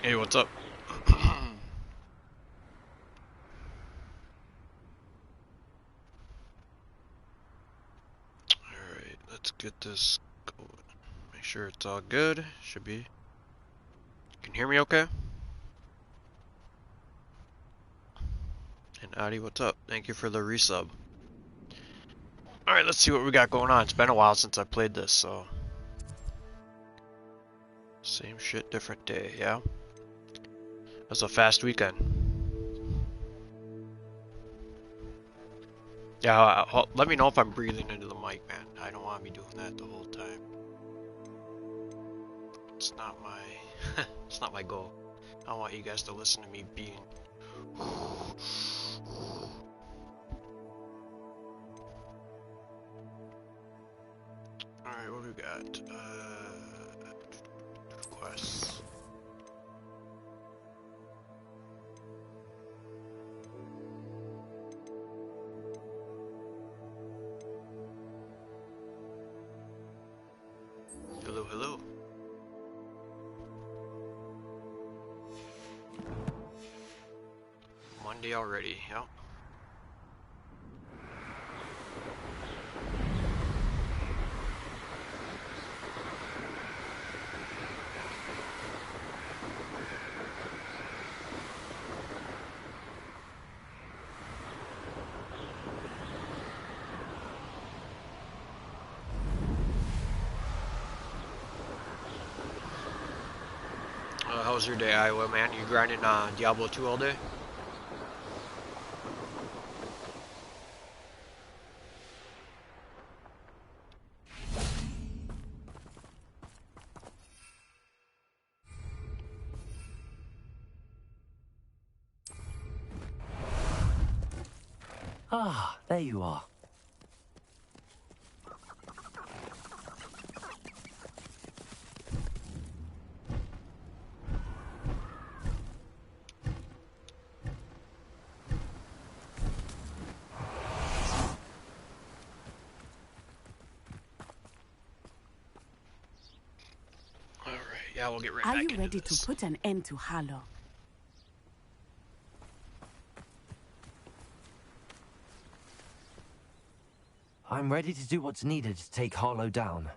Hey, what's up? Alright, let's get this going. Make sure it's all good. Should be. Can you hear me okay? And Adi, what's up? Thank you for the resub. Alright, let's see what we got going on. It's been a while since I played this, so... Same shit, different day, yeah? It was a fast weekend. Yeah, let me know if I'm breathing into the mic, man. I don't want to be doing that the whole time. It's not my... it's not my goal. I want you guys to listen to me being... Alright, what do we got? Quests. Hello, hello. Monday already, yep. How was your day, Iowa, man? You grinding Diablo 2 all day? Ah, there you are. Alright, yeah, we'll get right Are back you into ready this. to put an end to Harlow? I'm ready to do what's needed to take Harlow down.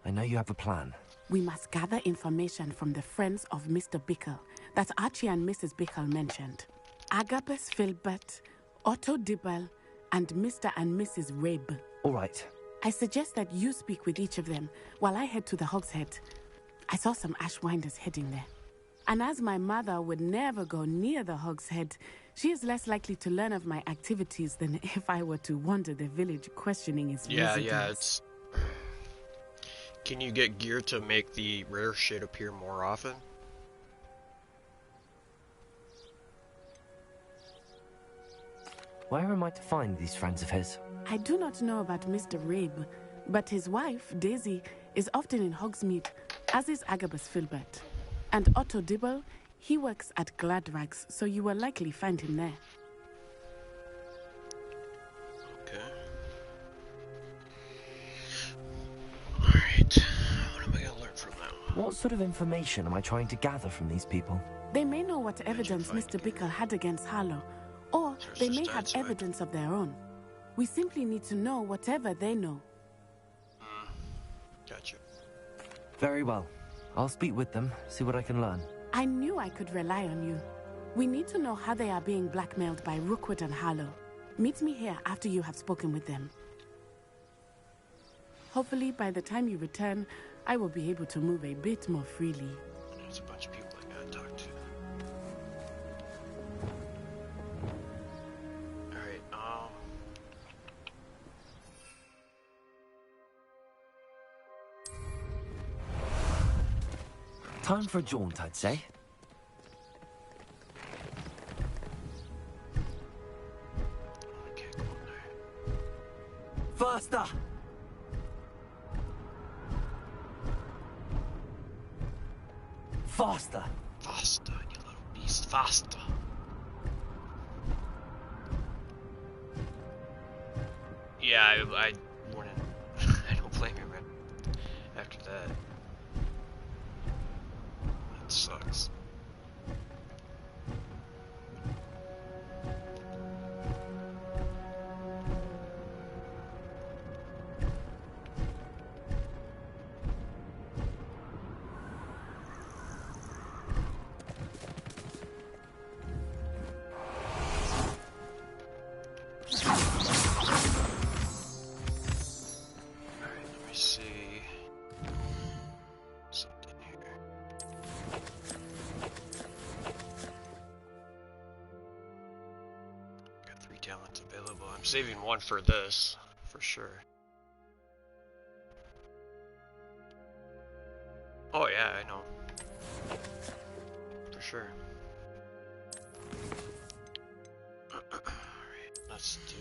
I know you have a plan. We must gather information from the friends of Mr. Bickle that Archie and Mrs. Bickle mentioned. Agabus Filbert, Otto Dibble, and Mr. and Mrs. Rabe. All right. I suggest that you speak with each of them while I head to the Hog's Head. I saw some Ashwinders heading there. And as my mother would never go near the Hog's Head, she is less likely to learn of my activities than if I were to wander the village questioning its residents. Yeah, it's... Can you get gear to make the rare shit appear more often? Where am I to find these friends of his? I do not know about Mr. Rabe, but his wife, Daisy, is often in Hogsmeade, as is Agabus Filbert. And Otto Dibble, he works at Gladrags, so you will likely find him there. Okay. Alright, what am I gonna learn from them? What sort of information am I trying to gather from these people? They may know what evidence Mr. Bickle had against Harlow, or they may have evidence of their own. We simply need to know whatever they know. Gotcha. Very well. I'll speak with them, see what I can learn. I knew I could rely on you. We need to know how they are being blackmailed by Rookwood and Harlow. Meet me here after you have spoken with them. Hopefully, by the time you return, I will be able to move a bit more freely. There's a bunch of people I gotta talk to. Alright, Time for a jaunt, I'd say. okay, go on there. Faster! Faster! Faster, you little beast, faster. Yeah, I wouldn't. I don't blame you, man. After that. That sucks. saving one for this, for sure. Oh yeah, I know. For sure. Alright, let's do...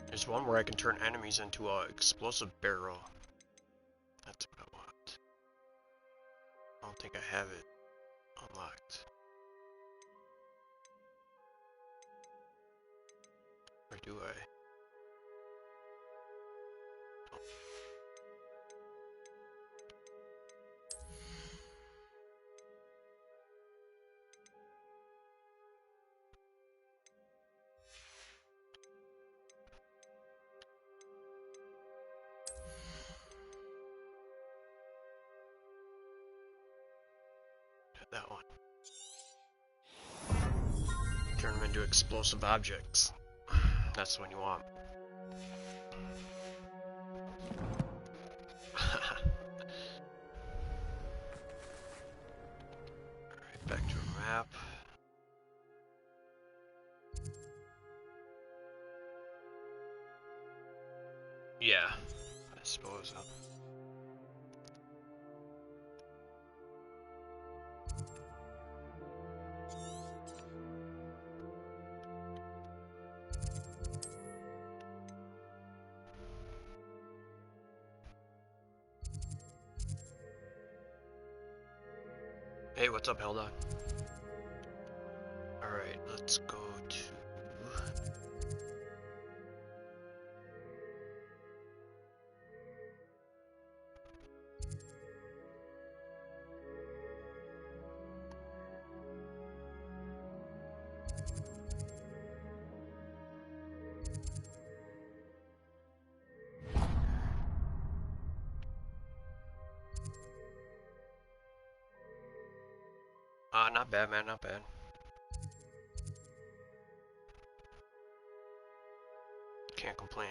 There's one where I can turn enemies into a explosive barrel. That's what I want. I don't think I have it unlocked. Or do I? Oh. That one. Turn them into explosive objects. That's the one you want. Alright, back to a map. Yeah, I suppose so. Hey, what's up, Helldog? Alright, let's go to... not bad, man, not bad. Can't complain.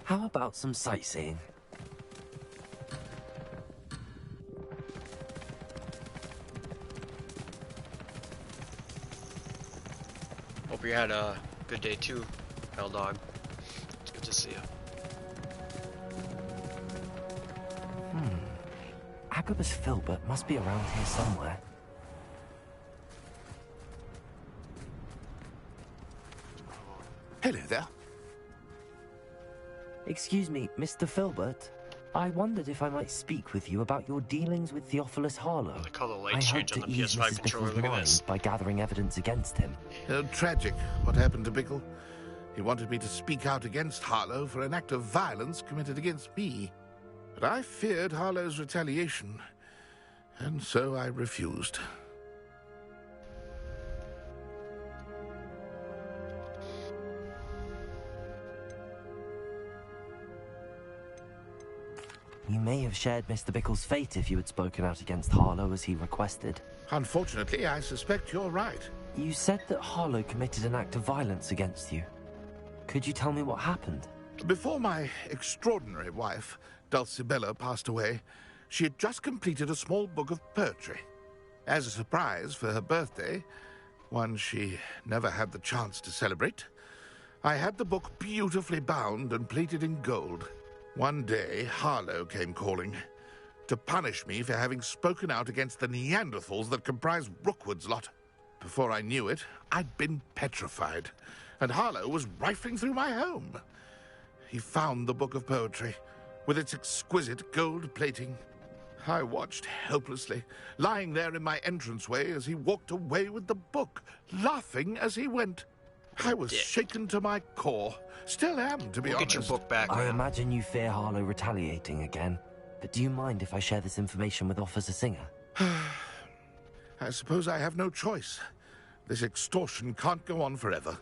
How about some sightseeing? Hope you had a good day too, Helldog. It's good to see you. Agabus Filbert must be around here somewhere. Hello there. Excuse me, Mr. Filbert. I wondered if I might speak with you about your dealings with Theophilus Harlow. I like how the I lights helped change to on the ease PS5 Mrs. controller. Bickle's Look at mind this. by gathering evidence against him. Tragic what happened to Bickle. He wanted me to speak out against Harlow for an act of violence committed against me. But I feared Harlow's retaliation, and so I refused. You may have shared Mr. Bickle's fate if you had spoken out against Harlow as he requested. Unfortunately, I suspect you're right. You said that Harlow committed an act of violence against you. Could you tell me what happened? Before my extraordinary wife, Dulcibella, passed away, she had just completed a small book of poetry. As a surprise for her birthday, one she never had the chance to celebrate, I had the book beautifully bound and plated in gold. One day, Harlow came calling to punish me for having spoken out against the Neanderthals that comprise Rookwood's lot. Before I knew it, I'd been petrified, and Harlow was rifling through my home. He found the book of poetry, with its exquisite gold plating. I watched helplessly, lying there in my entranceway as he walked away with the book, laughing as he went. I was shaken to my core. Still am, to be honest. Get your book back, I man. imagine you fear Harlow retaliating again. But do you mind if I share this information with Officer Singer? I suppose I have no choice. This extortion can't go on forever.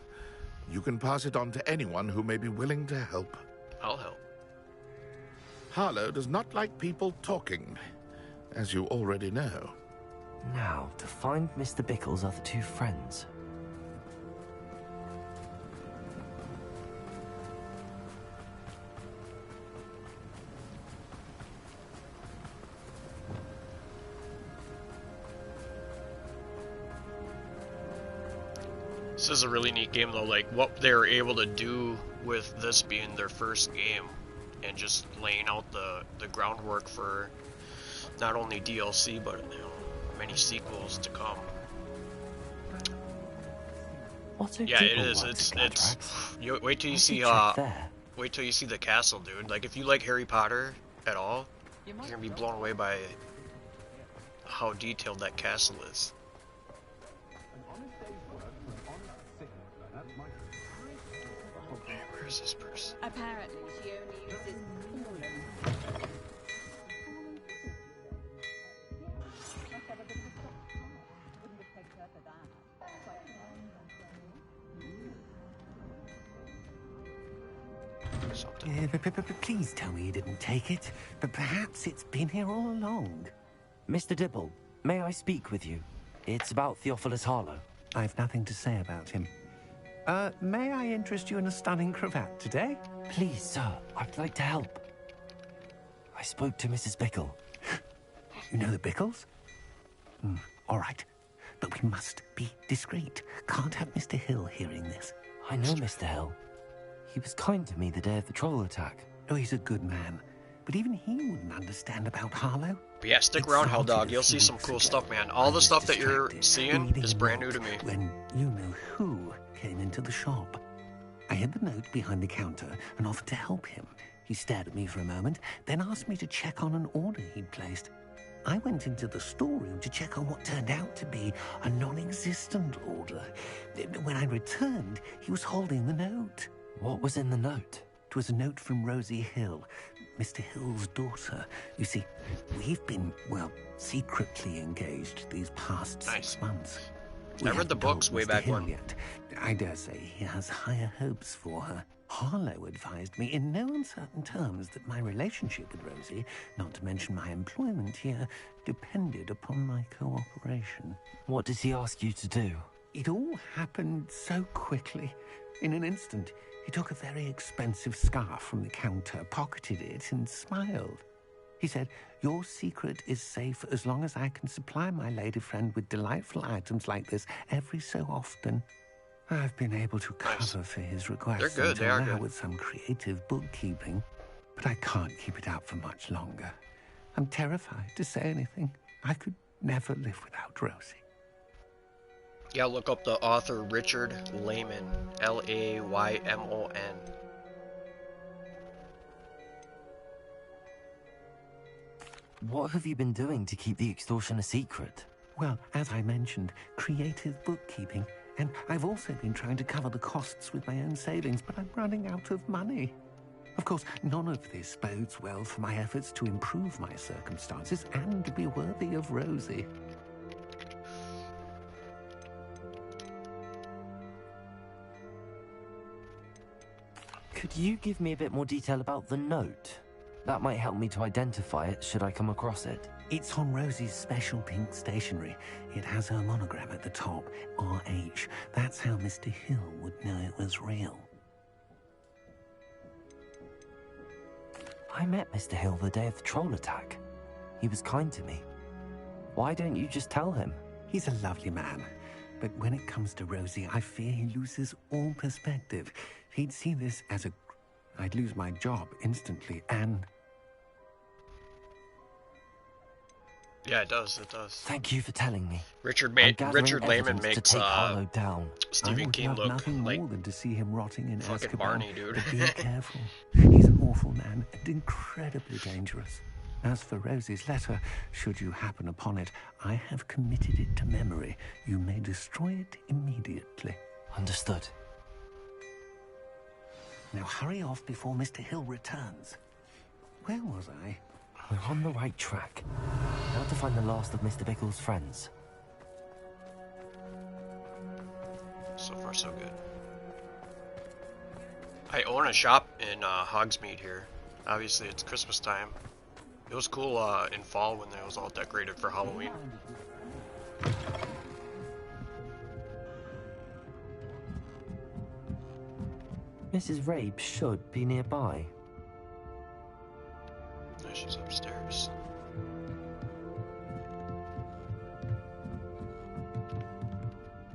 You can pass it on to anyone who may be willing to help. I'll help. Harlow does not like people talking, as you already know. Now, to find Mr. Bickle's other two friends. This is a really neat game though, like what they were able to do with this being their first game and just laying out the groundwork for not only DLC but many sequels to come. Yeah, it is. It's you wait till you see wait till you see the castle, dude. Like if you like Harry Potter at all, you're gonna be blown away by how detailed that castle is. Where is this person? Apparently, she only uses Please tell me you didn't take it. But perhaps it's been here all along. Mr. Dibble, may I speak with you? It's about Theophilus Harlow. I've nothing to say about him. May I interest you in a stunning cravat today? Please, sir, I'd like to help. I spoke to Mrs. Bickle. You know the Bickles? All right. But we must be discreet. Can't have Mr. Hill hearing this. I know Mr. Hill. He was kind to me the day of the troll attack. Oh, he's a good man. But even he wouldn't understand about Harlow. But yeah, stick around, Hell Dog. You'll see some cool stuff, man. All the stuff that you're seeing is brand new to me. When you-know-who came into the shop. I hid the note behind the counter and offered to help him. He stared at me for a moment, then asked me to check on an order he'd placed. I went into the storeroom to check on what turned out to be a non-existent order. When I returned, he was holding the note. What was in the note? It was a note from Rosie Hill, Mr. Hill's daughter. You see, we've been, well, secretly engaged these past 6 months. I read the books way back when. Yet. I dare say he has higher hopes for her. Harlow advised me in no uncertain terms that my relationship with Rosie, not to mention my employment here, depended upon my cooperation. What did he ask you to do? It all happened so quickly. In an instant, he took a very expensive scarf from the counter, pocketed it, and smiled. He said, "Your secret is safe as long as I can supply my lady friend with delightful items like this every so often." I've been able to cover for his requests They're good. They are good. with some creative bookkeeping, but I can't keep it up for much longer. I'm terrified to say anything. I could never live without Rosie. Yeah, look up the author Richard Layman, Laymon. What have you been doing to keep the extortion a secret? Well, as I mentioned, creative bookkeeping. And I've also been trying to cover the costs with my own savings, but I'm running out of money. Of course, none of this bodes well for my efforts to improve my circumstances and be worthy of Rosie. Could you give me a bit more detail about the note? That might help me to identify it should I come across it. It's on Rosie's special pink stationery. It has her monogram at the top, RH. That's how Mr. Hill would know it was real. I met Mr. Hill the day of the troll attack. He was kind to me. Why don't you just tell him? He's a lovely man. But when it comes to Rosie, I fear he loses all perspective. He'd see this as I'd lose my job instantly, and... Yeah, it does. Thank you for telling me. Richard Layman makes Harlow down. Stephen King look nothing like more than to see him rotting in fucking Azkaban. Barney, dude. But be careful. He's an awful man and incredibly dangerous. As for Rosie's letter, should you happen upon it, I have committed it to memory. You may destroy it immediately. Understood. Now hurry off before Mr. Hill returns. Where was I? We're on the right track. Now to find the last of Mr. Bickle's friends. So far, so good. I own a shop in Hogsmeade here. Obviously, it's Christmas time. It was cool in fall when it was all decorated for Halloween. Mrs. Rabe should be nearby. No, she's upstairs.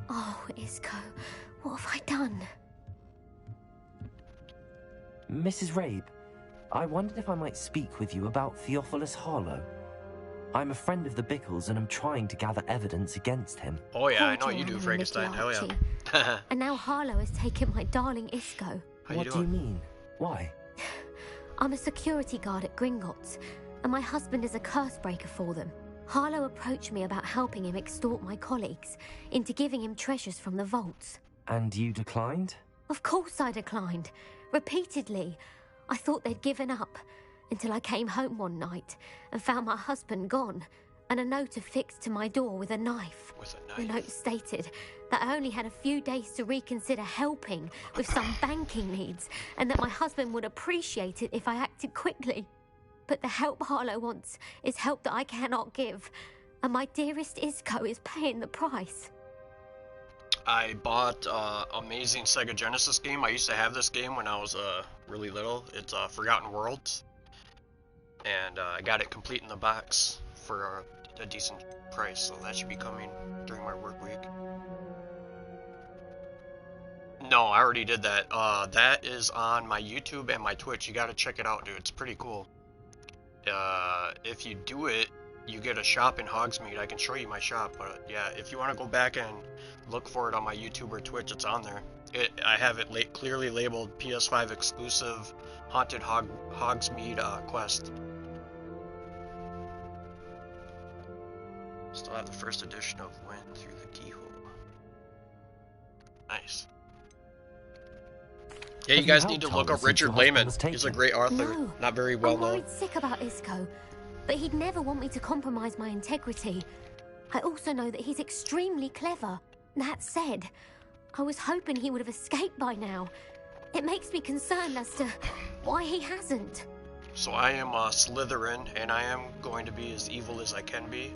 Oh, Isco, what have I done? Mrs. Rabe, I wondered if I might speak with you about Theophilus Harlow. I'm a friend of the Bickles and I'm trying to gather evidence against him. Oh yeah, I know Hold you do, your Frankenstein. little Hell yeah. Archie. And now Harlow has taken my darling Isco. How What you do you doing? mean? Why? I'm a security guard at Gringotts, and my husband is a curse breaker for them. Harlow approached me about helping him extort my colleagues into giving him treasures from the vaults. And you declined? Of course I declined. Repeatedly. I thought they'd given up, until I came home one night and found my husband gone, and a note affixed to my door with a knife. With a The knife. note stated that I only had a few days to reconsider helping with some banking needs, and that my husband would appreciate it if I acted quickly. But the help Harlow wants is help that I cannot give, and my dearest Isco is paying the price. I bought amazing Sega Genesis game. I used to have this game when I was really little. It's Forgotten Worlds, and I got it complete in the box for a decent price. So that should be coming during my work week. No, I already did that. That is on my YouTube and my Twitch. You gotta check it out, dude. It's pretty cool. If you do it, you get a shop in Hogsmeade. I can show you my shop, but yeah, if you want to go back and look for it on my YouTube or Twitch, it's on there. I have it clearly labeled PS5 exclusive Haunted Hogsmeade quest. Still have the first edition of Wind Through the Keyhole. Nice. Yeah, you Have you guys helped need to Harlow look up since Richard your husband Blayman. was He's a taken? great author, No, not very well I'm known. worried sick about Isco, but he'd never want me to compromise my integrity. I also know that he's extremely clever. That said, I was hoping he would have escaped by now. It makes me concerned as to why he hasn't. So I am Slytherin, and I am going to be as evil as I can be.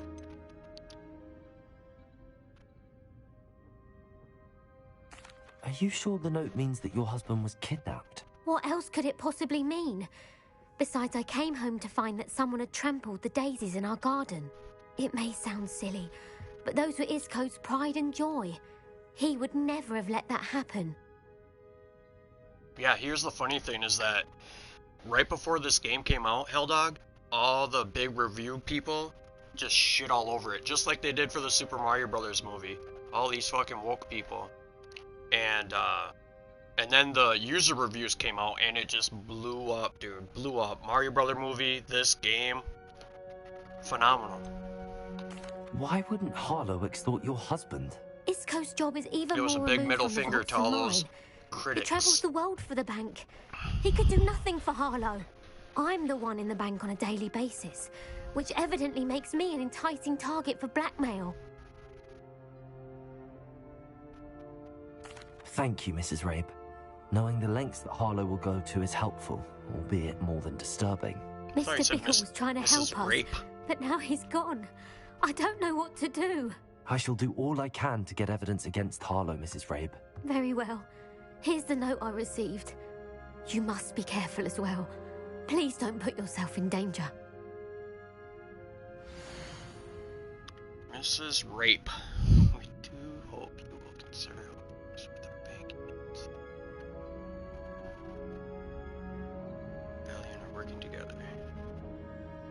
Are you sure the note means that your husband was kidnapped? What else could it possibly mean? Besides, I came home to find that someone had trampled the daisies in our garden. It may sound silly, but those were Isco's pride and joy. He would never have let that happen. Yeah, here's the funny thing is that right before this game came out, Helldog, all the big review people just shit all over it, just like they did for the Super Mario Brothers movie. All these fucking woke people. And then the user reviews came out and it just blew up, dude. Blew up. Mario Brother movie, this game, phenomenal. Why wouldn't Harlow extort your husband? Isco's job is even It was a more big removed middle from the finger vaults to all than those mine. He critics. travels the world for the bank. He could do nothing for Harlow. I'm the one in the bank on a daily basis, which evidently makes me an enticing target for blackmail. Thank you, Mrs. Rabe. Knowing the lengths that Harlow will go to is helpful, albeit more than disturbing. I thought you Mr. said Bickle was trying to Mrs. help us, Rape. but now he's gone. I don't know what to do. I shall do all I can to get evidence against Harlow, Mrs. Rabe. Very well. Here's the note I received. You must be careful as well. Please don't put yourself in danger. Mrs. Rape. We do hope you will consider helping us with our bank needs. Valley and are working together.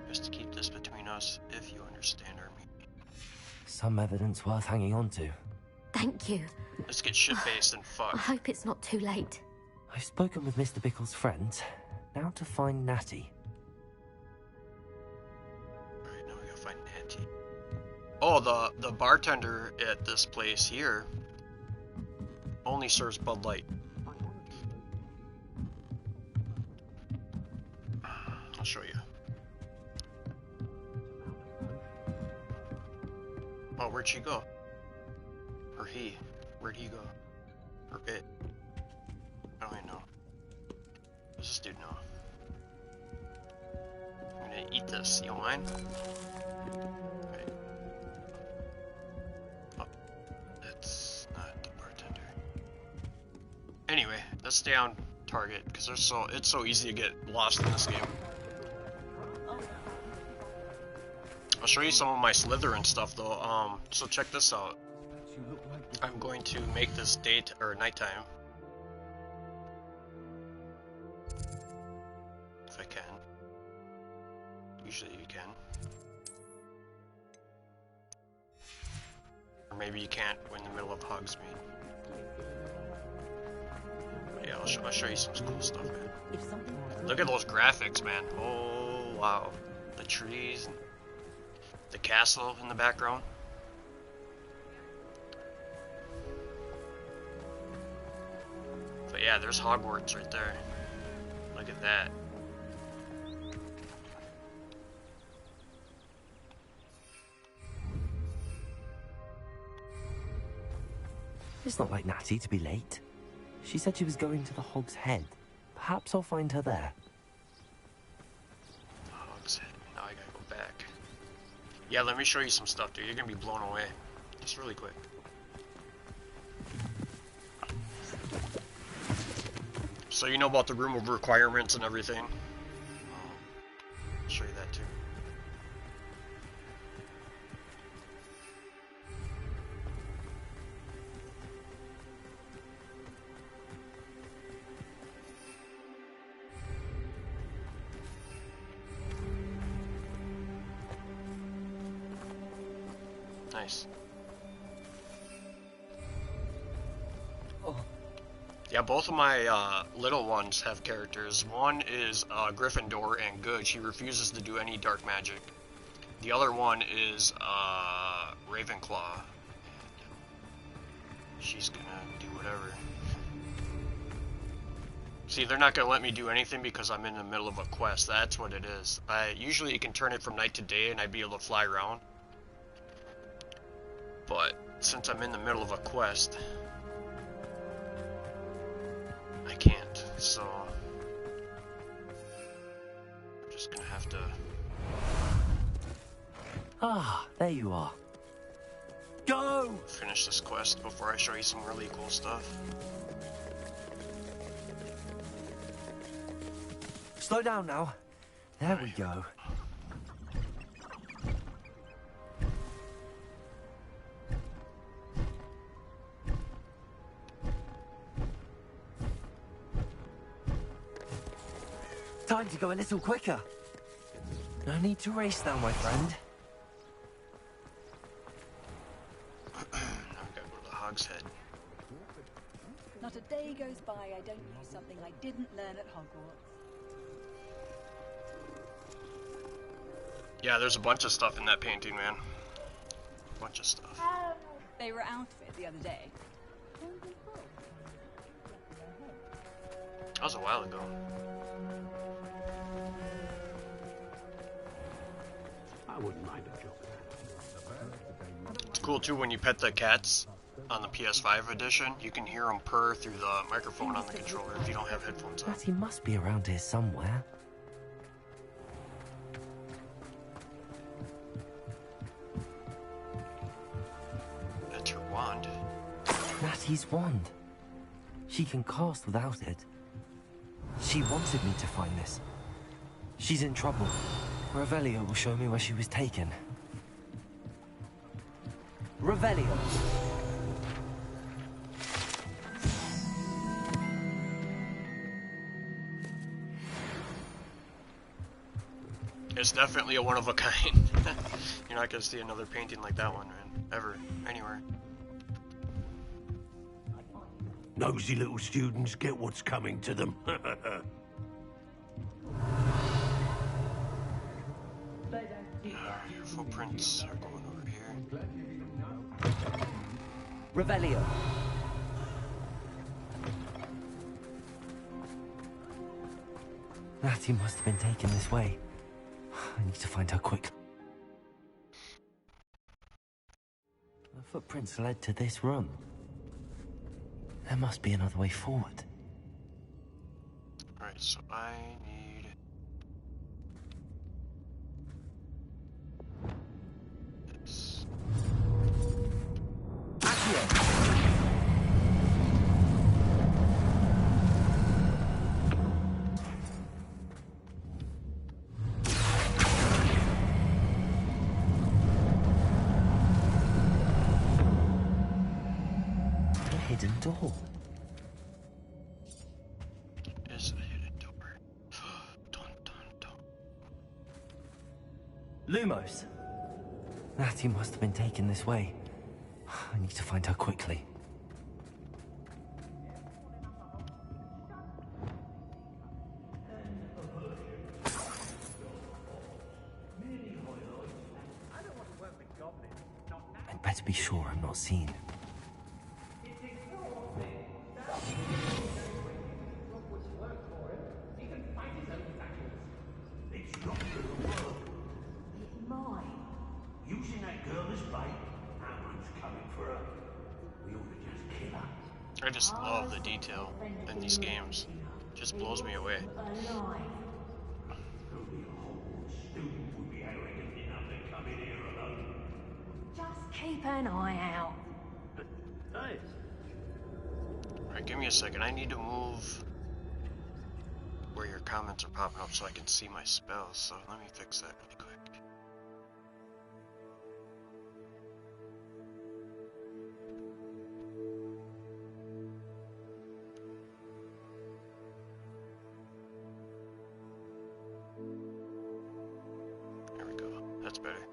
Just to keep this between us, if you understand our meaning. Some evidence worth hanging on to. Thank you. Let's get shit-faced and I fuck. hope it's not too late. I've spoken with Mr. Bickle's friends. Now to find Natty. Alright, now we gotta find Natty. Oh, the bartender at this place here only serves Bud Light. I'll show you. Oh, where'd she go? Or he? Where'd he go? Or it? I don't even know. What's this dude know? I'm gonna eat this. You don't mind? Right. Let's stay on target because it's so easy to get lost in this game. I'll show you some of my Slytherin stuff though. So check this out. I'm going to make this date or nighttime. If I can. Usually you can. Or maybe you can't in the middle of Hogsmeade. Yeah, I'll show you some cool stuff, man. Look at those graphics, man. Oh, wow. The trees, and the castle in the background. But yeah, there's Hogwarts right there. Look at that. It's not like Natty to be late. She said she was going to the Hog's Head. Perhaps I'll find her there. Hog's Head. Now I gotta go back. Yeah, let me show you some stuff, dude. You're gonna be blown away. Just really quick. So you know about the room of requirements and everything. I'll show you that too. Nice. Yeah, both of my little ones have characters. One is Gryffindor and good. She refuses to do any dark magic. The other one is Ravenclaw. She's gonna do whatever. See, they're not gonna let me do anything because I'm in the middle of a quest. That's what it is. Usually you can turn it from night to day and I'd be able to fly around. But since I'm in the middle of a quest, I can't, so I'm just gonna have to... Ah, there you are. Go! Finish this quest before I show you some really cool stuff. Slow down now. There we go. Time to go a little quicker. No need to race now, my friend. Now we gotta go to the Hog's Head. Not a day goes by I don't use something I didn't learn at Hogwarts. Yeah, there's a bunch of stuff in that painting, man. Bunch of stuff. They were out of it the other day. That was a while ago. I wouldn't mind a job. It's cool too when you pet the cats on the PS5 edition. You can hear them purr through the microphone on the controller if you don't have headphones on. Natty must be around here somewhere. That's her wand. Natty's wand. She can cast without it. She wanted me to find this. She's in trouble. Revelio will show me where she was taken. Revelio! It's definitely a one of a kind. You're not gonna see another painting like that one, man. Ever. Anywhere. Nosy little students get what's coming to them. Your footprints are going over here. Revelio! Natty must have been taken this way. I need to find her quick. The footprints led to this room. There must be another way forward. Alright, so I need... this. hidden door. Is a hidden door. Dun, dun, dun. Lumos! Natty must have been taken this way. I need to find her quickly. I'd better be sure I'm not seen. Using that girl as bait, no one's coming for her. We ought to just kill her. I just love the detail in these games. Just blows me away. Only a Hogwarts student would be arrogant enough to come in here alone. Just keep an eye out. Hey, Alright, give me a second. I need to move where your comments are popping up so I can see my spells. So let me fix that really quick. There we go. That's better.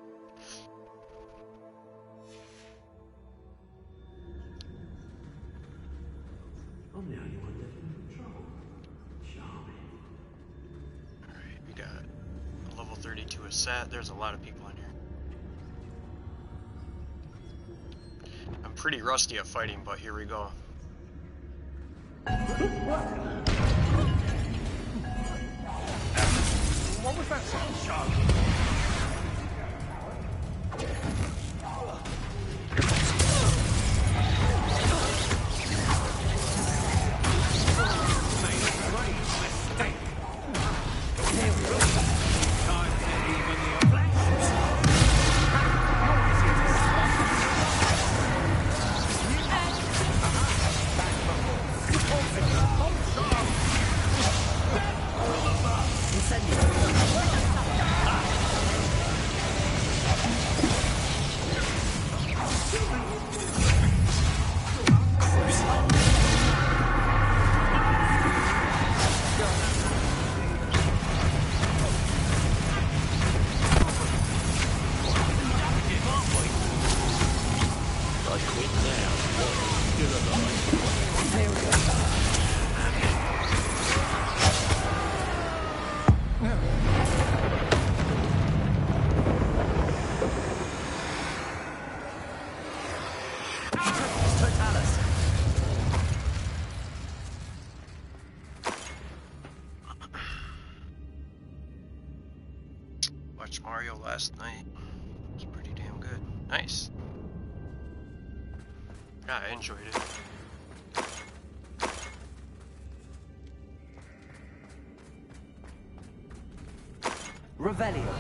I'm the only one left in control. Charming. Alright, we got a level 32 is set. There's a lot of people in here. I'm pretty rusty at fighting, but here we go. What was that sound, Charlie? Watched Mario last night. It was pretty damn good. Nice. Yeah, I enjoyed it. Revelio.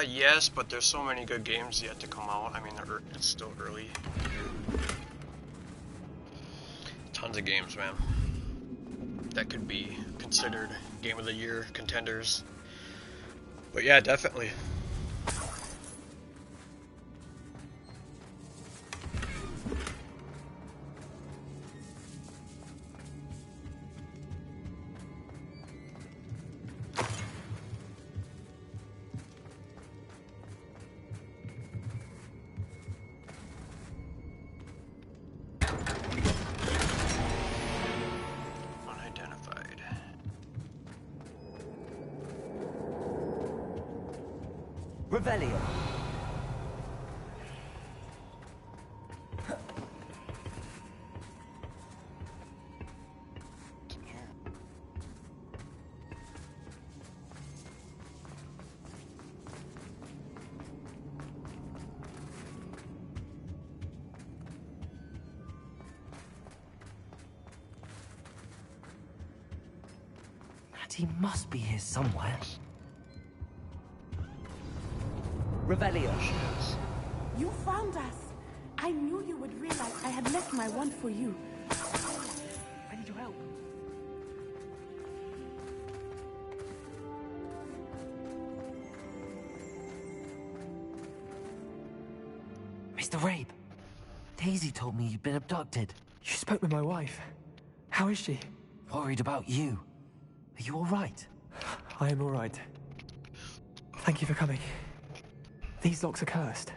Yes, but there's so many good games yet to come out. I mean, it's still early. Tons of games, man. That could be considered Game of the Year contenders. But yeah, definitely. Revelio. He must be here somewhere. Revelio. You found us. I knew you would realize I had left my wand for you. I need your help. Mr. Rabe, Daisy told me you'd been abducted. You spoke with my wife. How is she? Worried about you. Are you all right? I am all right. Thank you for coming. These locks are cursed,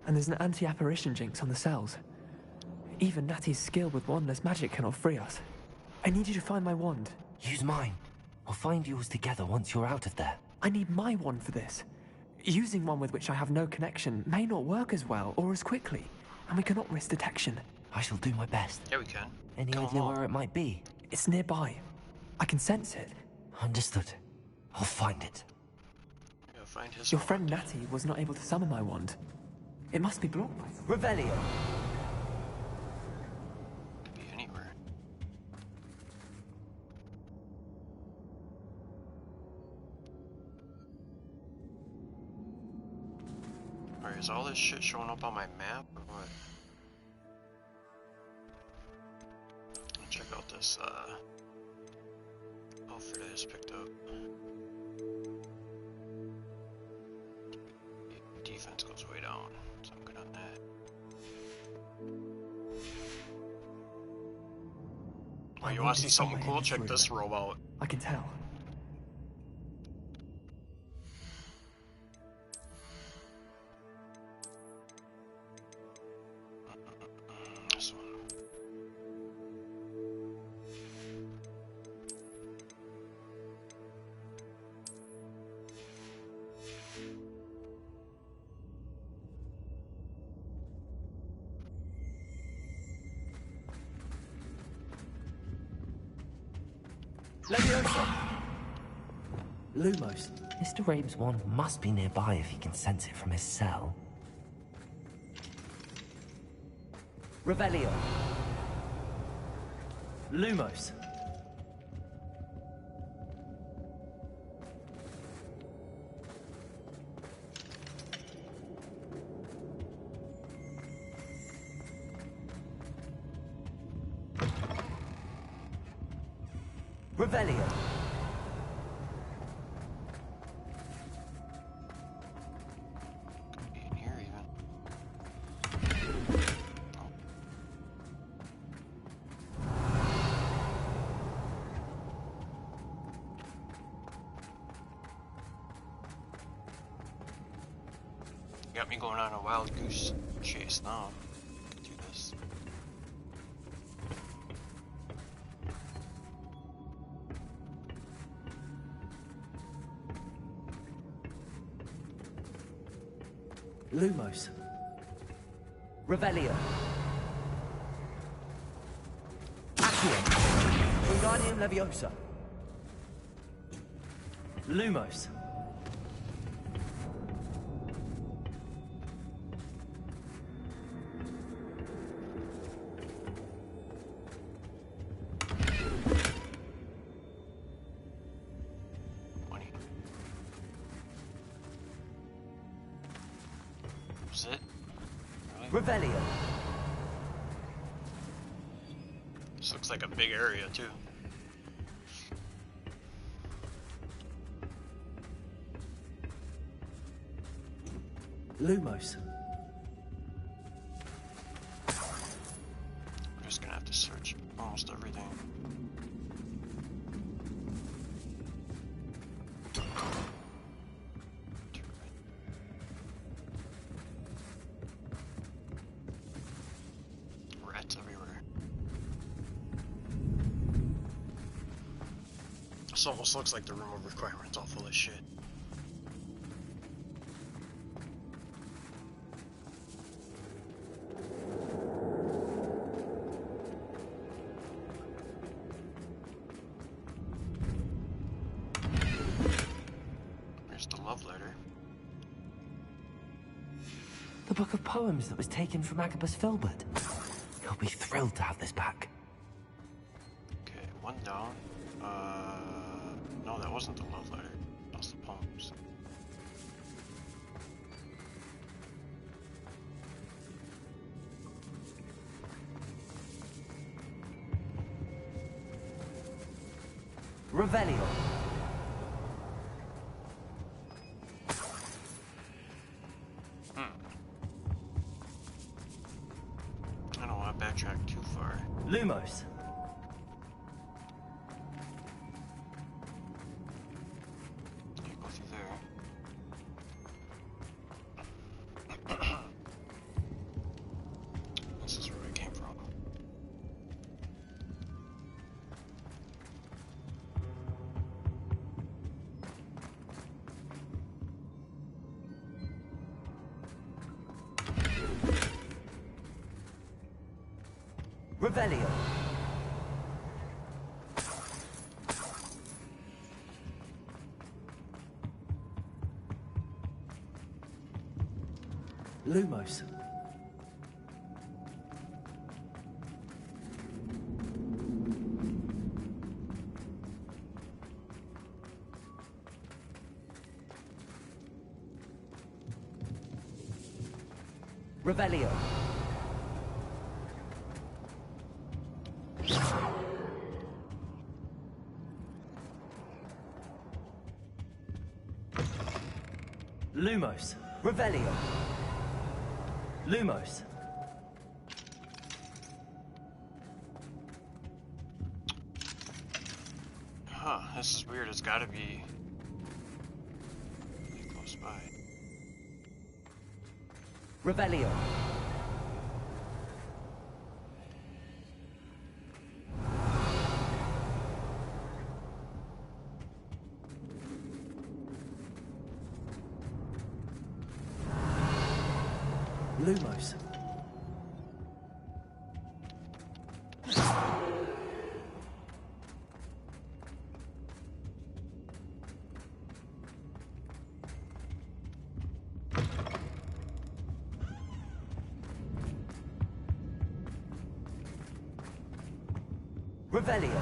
and there's an anti-apparition jinx on the cells. Even Natty's skill with wandless magic cannot free us. I need you to find my wand. Use mine. We'll find yours together once you're out of there. I need my wand for this. Using one with which I have no connection may not work as well or as quickly, and we cannot risk detection. I shall do my best. Yeah, we can. Any Come idea on. where it might be? It's nearby. I can sense it. Understood. I'll find it. Yeah, find his Your wand. friend Natty was not able to summon my wand. It must be blocked by something. Revelio. Could be anywhere. Alright, is all this shit showing up on my map or what? Check out this outfit I just picked up. Defense goes way down, so I'm good on that. Oh, you wanna see something cool? Check this robe out. I can tell. This one. Leviosa. Lumos. Mr. Rabe's wand must be nearby if he can sense it from his cell. Revelio. Lumos. Revelio. Could be in here even. Got me going on a wild goose chase now. Could do this. Lumos. Revelio. Accio. Wingardium Leviosa. Lumos. Was it? Really? Revelio. This looks like a big area too. Lumos. I'm just gonna have to search almost everything. Rats everywhere. This almost looks like the room of requirements, all full of shit. There's the love letter. The book of poems that was taken from Agabus Filbert. He'll be thrilled to have this back. Okay, one down. No, that wasn't the love letter. That was the poems. Revelio. I don't want to backtrack too far. Lumos. Can't go through there. This is where I came from. Revelio. Lumos. Revelio. Lumos. Revelio. Lumos. Huh, this is weird. It's gotta be pretty close by. Revelio. Lumos. Revelio.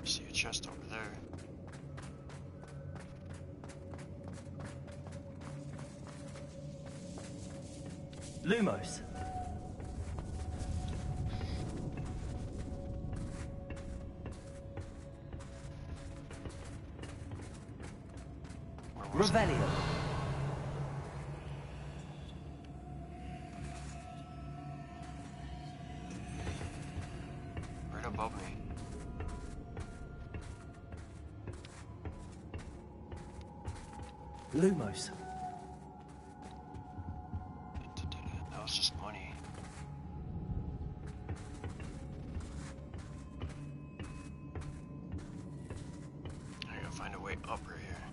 I see a chest over there. Lumos. Where was it? Revelio. Right above me. Lumos. That was just money. I gotta find a way up right here.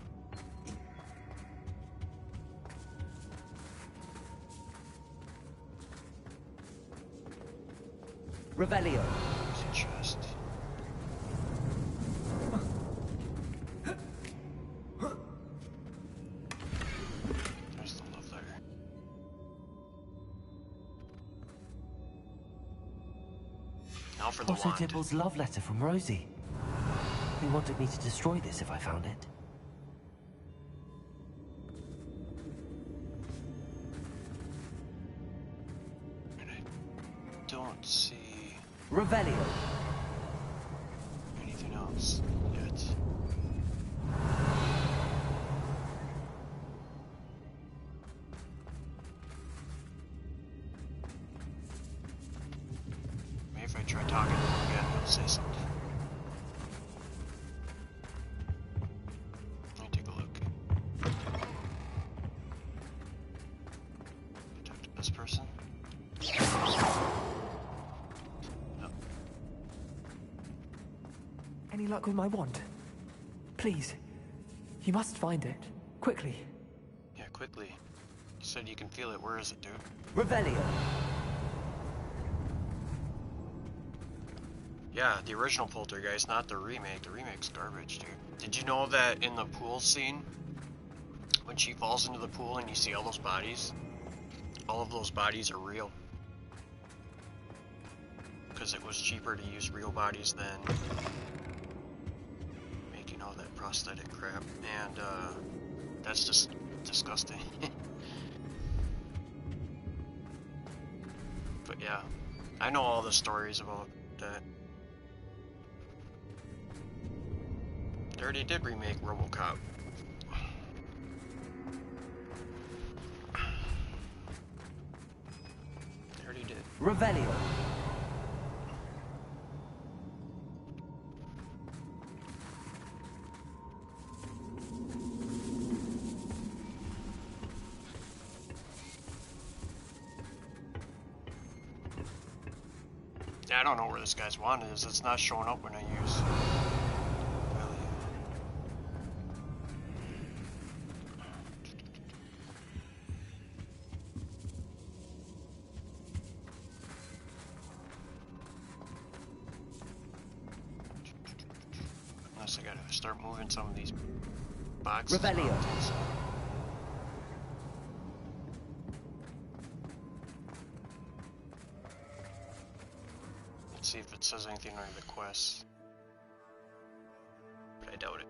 Revelio. There's a chest. There's the love letter. Now for the Otto wand. Dibble's love letter from Rosie. He wanted me to destroy this if I found it. And I don't see Revelio. anything else yet. Maybe if I try talking to him again, he'll say something. Let me take a look. Talk to this person. No. Any luck with my wand? Please. You must find it. Quickly. Yeah, quickly. You said you can feel it. Where is it, dude? Revelio. Yeah, the original Poltergeist, not the remake. The remake's garbage, dude. Did you know that in the pool scene, when she falls into the pool and you see all those bodies, all of those bodies are real? Because it was cheaper to use real bodies than making all that prosthetic crap. And, that's just disgusting. But yeah, I know all the stories about that. They already did remake RoboCop. They already did. Revelio. Yeah, I don't know where this guy's wand is. It's not showing up when I use. Unless I gotta start moving some of these boxes. Revelio. See if it says anything under the quest. But I doubt it.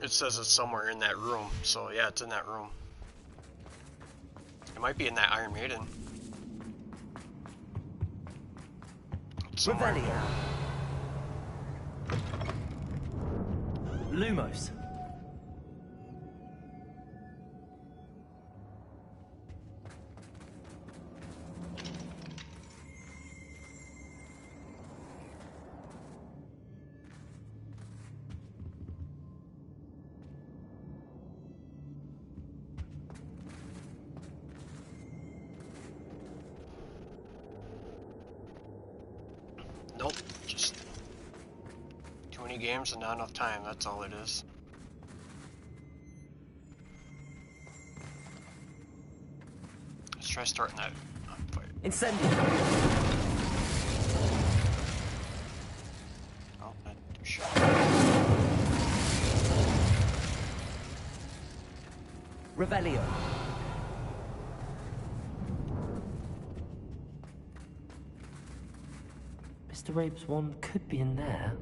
It says it's somewhere in that room, so yeah, it's in that room. It might be in that Iron Maiden. Revelio. Lumos. Nope, just too many games and not enough time, that's all it is. Let's try starting that fight. Incendio. Oh, that didn't do shit. Revelio. Mr. Rabe's wand could be in there.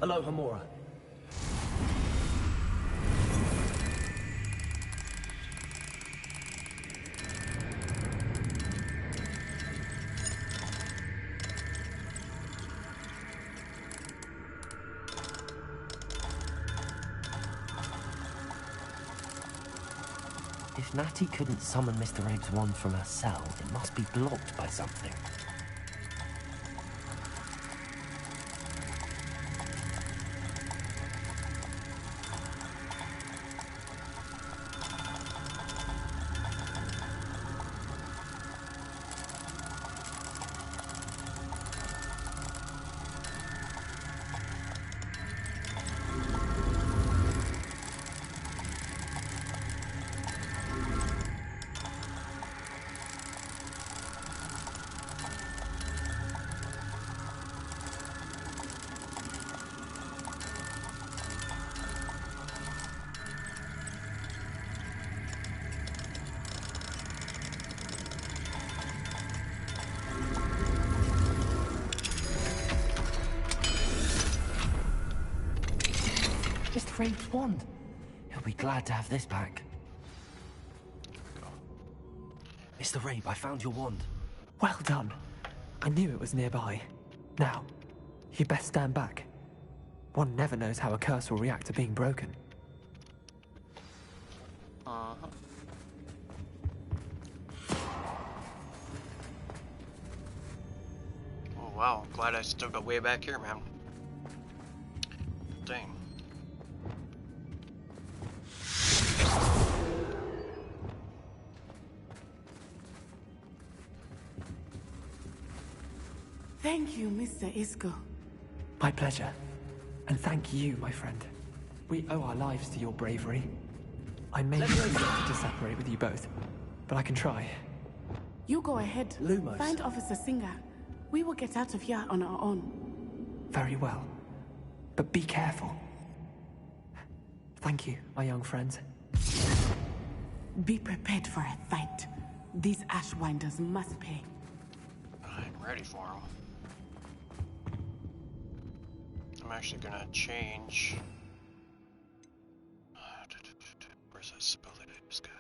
Aloha Mora. If Natty couldn't summon Mr. Rabe's wand from her cell, it must be blocked by something. Mr. Rabe's wand. He'll be glad to have this back. Mr. Rabe, I found your wand. Well done. I knew it was nearby. Now, you best stand back. One never knows how a curse will react to being broken. Uh-huh. Oh wow, glad I still got way back here, man. Dang. Thank you, Mr. Isco. My pleasure. And thank you, my friend. We owe our lives to your bravery. I may be tempted to separate with you both, but I can try. You go ahead. Lumos. Find Officer Singer. We will get out of here on our own. Very well. But be careful. Thank you, my young friends. Be prepared for a fight. These Ashwinders must pay. ready for him. I'm actually gonna change. Where's that spell that I just got?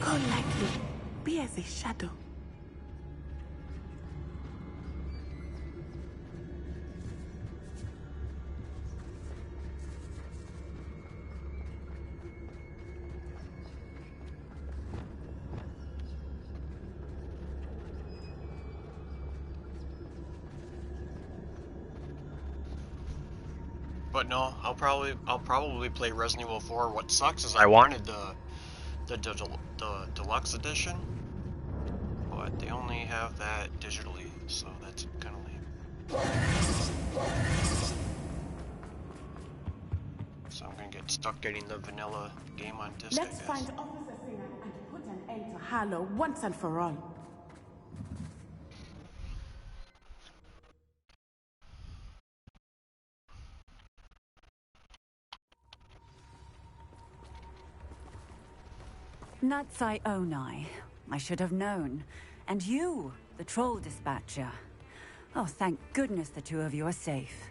Go lightly. Be as a shadow. But no, I'll probably play Resident Evil 4. What sucks is I wanted the deluxe edition, but they only have that digitally, so that's kind of lame. So I'm gonna get stuck getting the vanilla game on disc. Let's find Officer Singer and put an end to Harlow once and for all. Natsai Onai. I should have known. And you, the troll dispatcher. Oh, thank goodness the two of you are safe.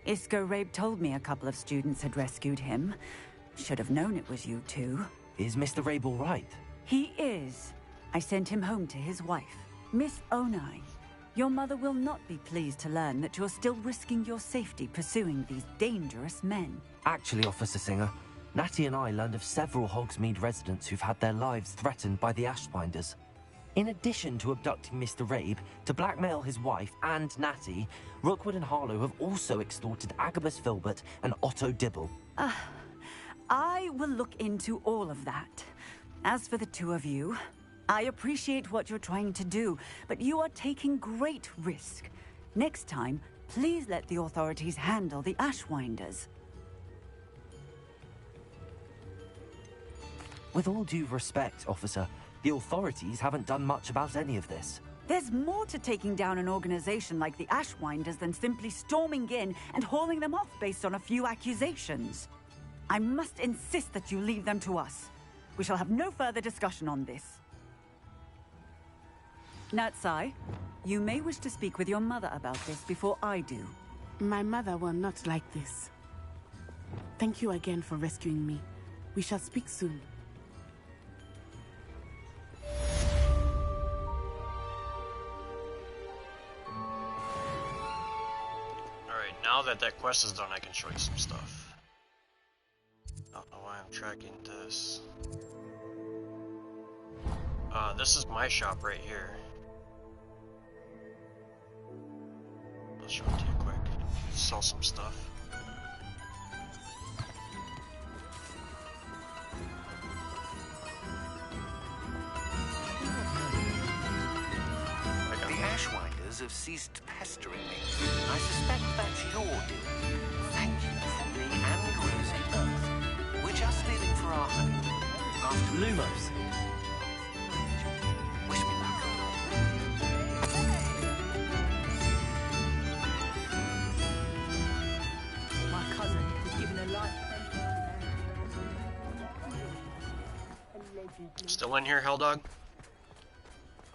Isco Rabe told me a couple of students had rescued him. Should have known it was you two. Is Mr. Rabe all right? He is. I sent him home to his wife, Miss Onai. Your mother will not be pleased to learn that you're still risking your safety pursuing these dangerous men. Actually, Officer Singer, Natty and I learned of several Hogsmeade residents who've had their lives threatened by the Ashbinders. In addition to abducting Mr. Rabe to blackmail his wife and Natty, Rookwood and Harlow have also extorted Agabus Filbert and Otto Dibble. I will look into all of that. As for the two of you, I appreciate what you're trying to do, but you are taking great risk. Next time, please let the authorities handle the Ashwinders. With all due respect, officer, the authorities haven't done much about any of this. There's more to taking down an organization like the Ashwinders than simply storming in and hauling them off based on a few accusations. I must insist that you leave them to us. We shall have no further discussion on this. Natsai, you may wish to speak with your mother about this before I do. My mother will not like this. Thank you again for rescuing me. We shall speak soon. Alright, now that quest is done, I can show you some stuff. I don't know why I'm tracking this. This is my shop right here. I'll show it to you quick. Sell some stuff. The Ashwinders have ceased pestering me. I suspect that's your doing. Thank you for me and Rosie both. We're just leaving for our honeymoon. After Lumos. Wish me luck. My cousin was given a life Still in here, Helldog?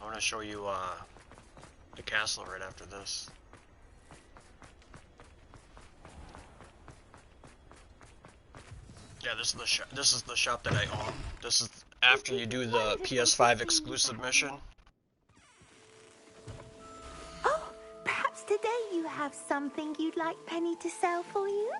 I want to show you the castle right after this. Yeah, this is the shop that I own. This is after you do the PS5 exclusive mission. Oh, perhaps today you have something you'd like Penny to sell for you?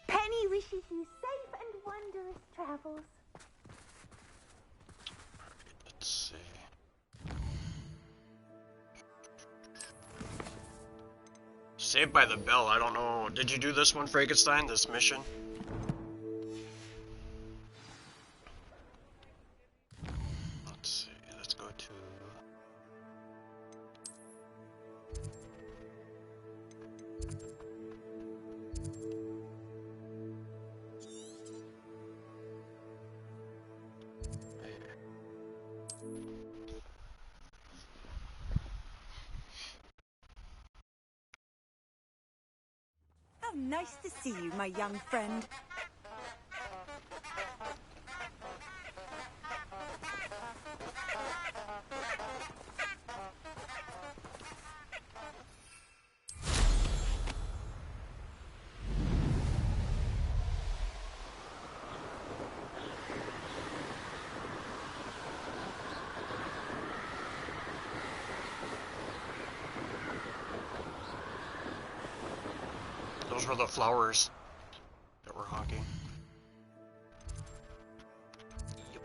Penny wishes you safe and wondrous travels. Let's see. Saved by the Bell, I don't know. Did you do this one, Frankenstein, this mission? Let's see, let's go to... How nice to see you, my young friend. Those were the flowers that were honking. Yep.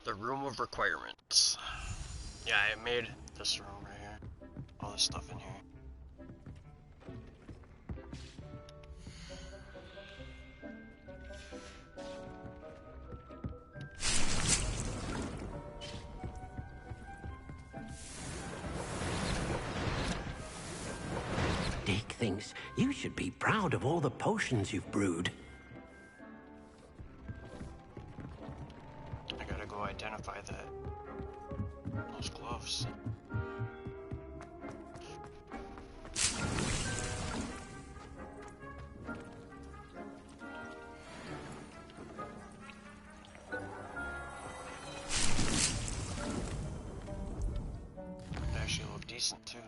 The room of requirements. Yeah, I made this room right here. All this stuff in here. Dick thinks you should be proud of all the potions you've brewed. I gotta go identify that. Those gloves. They actually look decent too.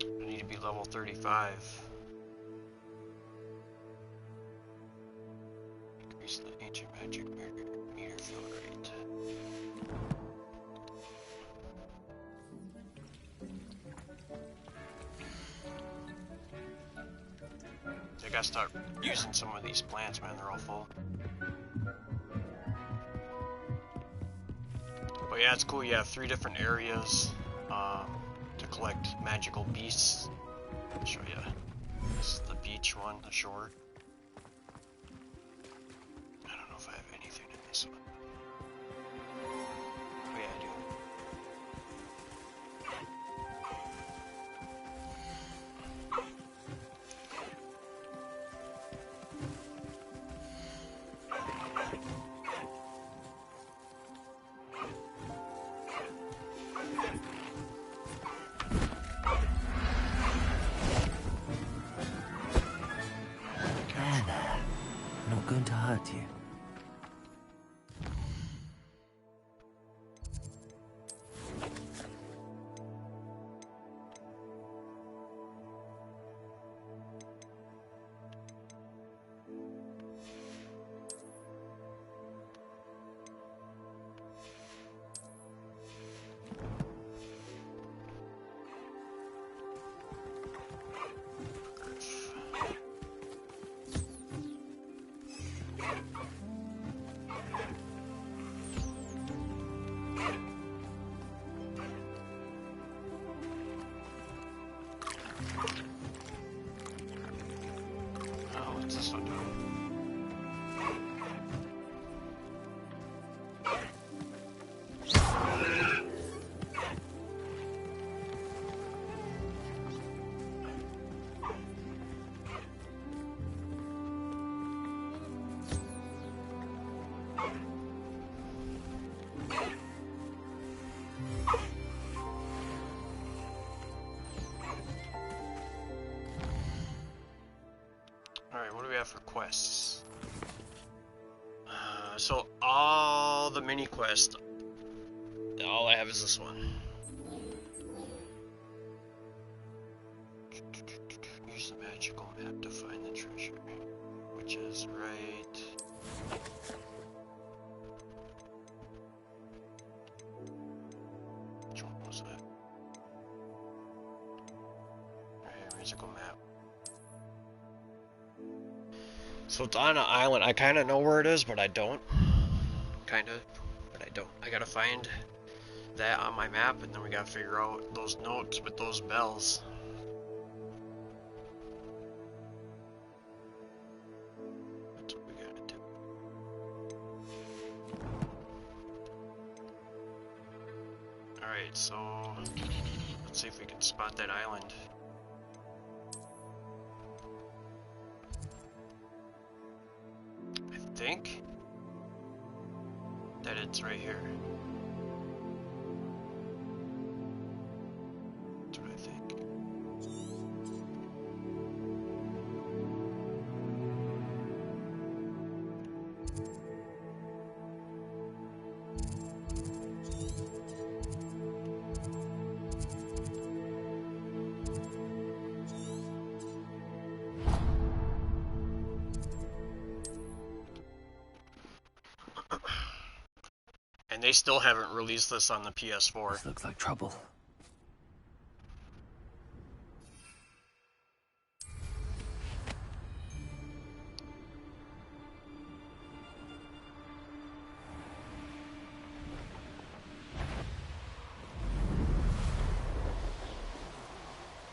I need to be level 35. Increase the ancient magic meter field rate. I gotta start using some of these plants, man. They're all full. But yeah, it's cool. You have 3 different areas to collect magical beasts. I'll show you. This is the beach one, the shore. I don't know if I have anything in this one. Oh yeah, I do. There, there. Not going to hurt you. Oh, what's this one doing? Alright, what do we have for quests? So all the mini quests all I have is this one. Use the magical map to find the treasure, which is right. Which one was that? Right here, musical map. So it's on an island. I kind of know where it is, but I don't. Kind of, but I don't. I gotta find that on my map, and then we gotta figure out those notes with those bells. That's what we gotta do. Alright, so let's see if we can spot that island. I think that it's right here. That's what I think. And they still haven't released this on the PS4. This looks like trouble.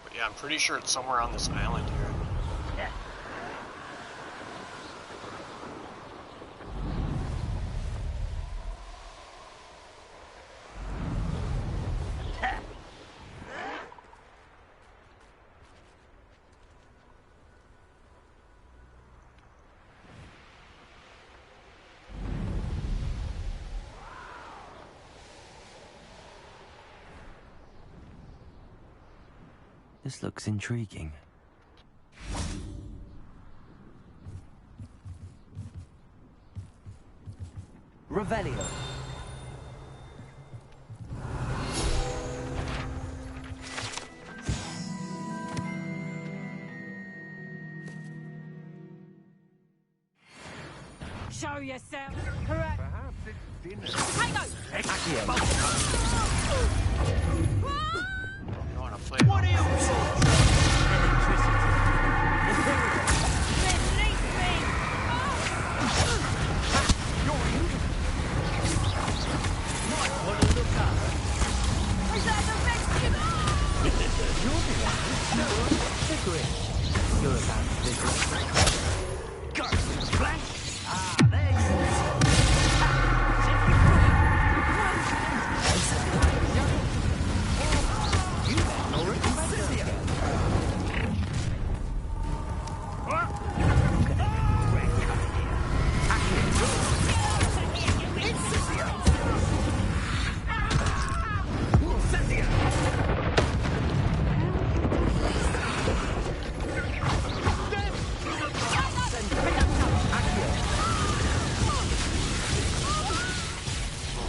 But yeah, I'm pretty sure it's somewhere on this island here. This looks intriguing. Revelio. Show yourself. Correct. Perhaps it's dinner. You wanna play? What are you? You're about to dig Go! Blank! Ah, there you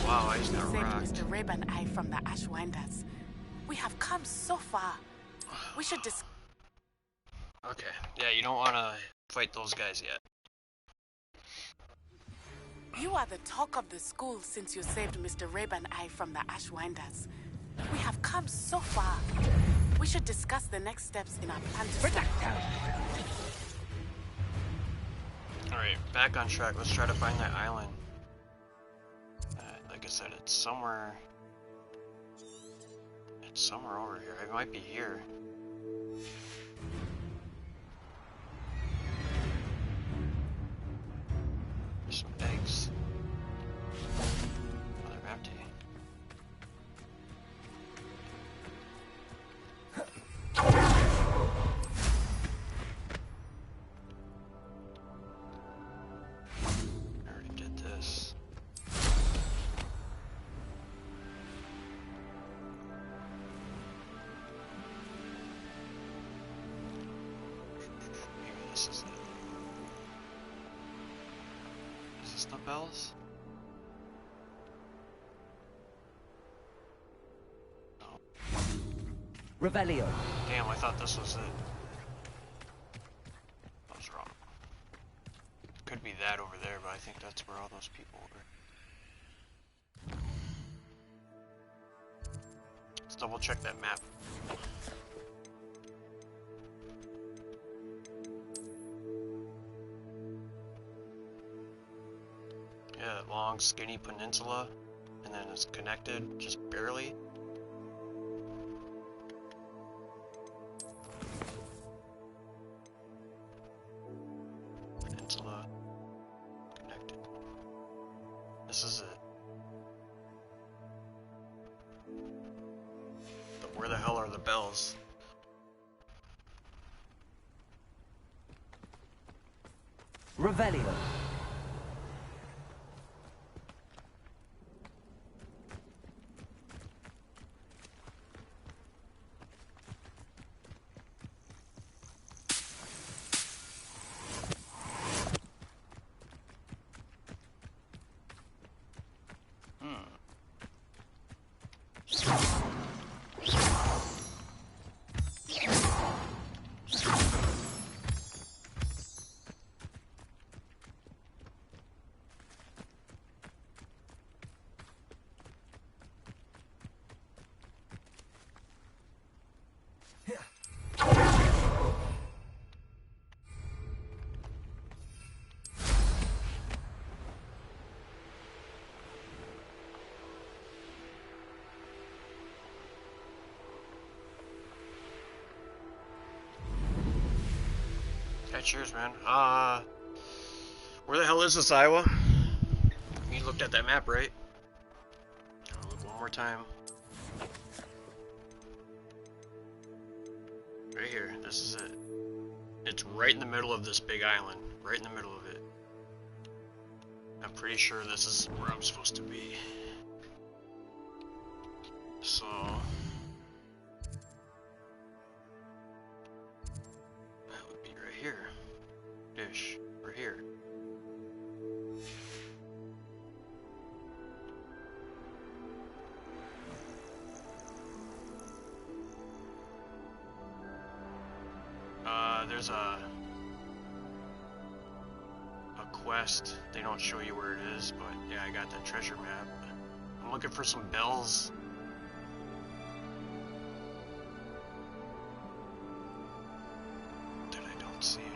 Wow, I just got Saved rocked. Mr. Rib and I from the Ashwinders. We have come so far. We should Okay, yeah, you don't wanna fight those guys yet. You are the talk of the school since you saved Mr. Rib and I from the Ashwinders. We have come so far. We should discuss the next steps in our plan to Alright, back on track. Let's try to find that island. Like I said, it's somewhere... It's somewhere over here. It might be here. There's some eggs. Oh, they're empty. I already did this. Maybe this is it. Is this the bells? Revelio. Damn, I thought this was it. I was wrong. Could be that over there, but I think that's where all those people were. Let's double check that map. Yeah, long, skinny peninsula, and then it's connected, just barely. Peninsula, connected. This is it. But where the hell are the bells? Revelio. Yeah, cheers, man. Where the hell is this, Iowa? You looked at that map, right? I'll look one more time. Right here, this is it. It's right in the middle of this big island. Right in the middle of it. I'm pretty sure this is where I'm supposed to be. So... that would be right here. Dish. Or here. There's a quest. They don't show you where it is, but yeah, I got that treasure map. I'm looking for some bells. That I don't see anywhere.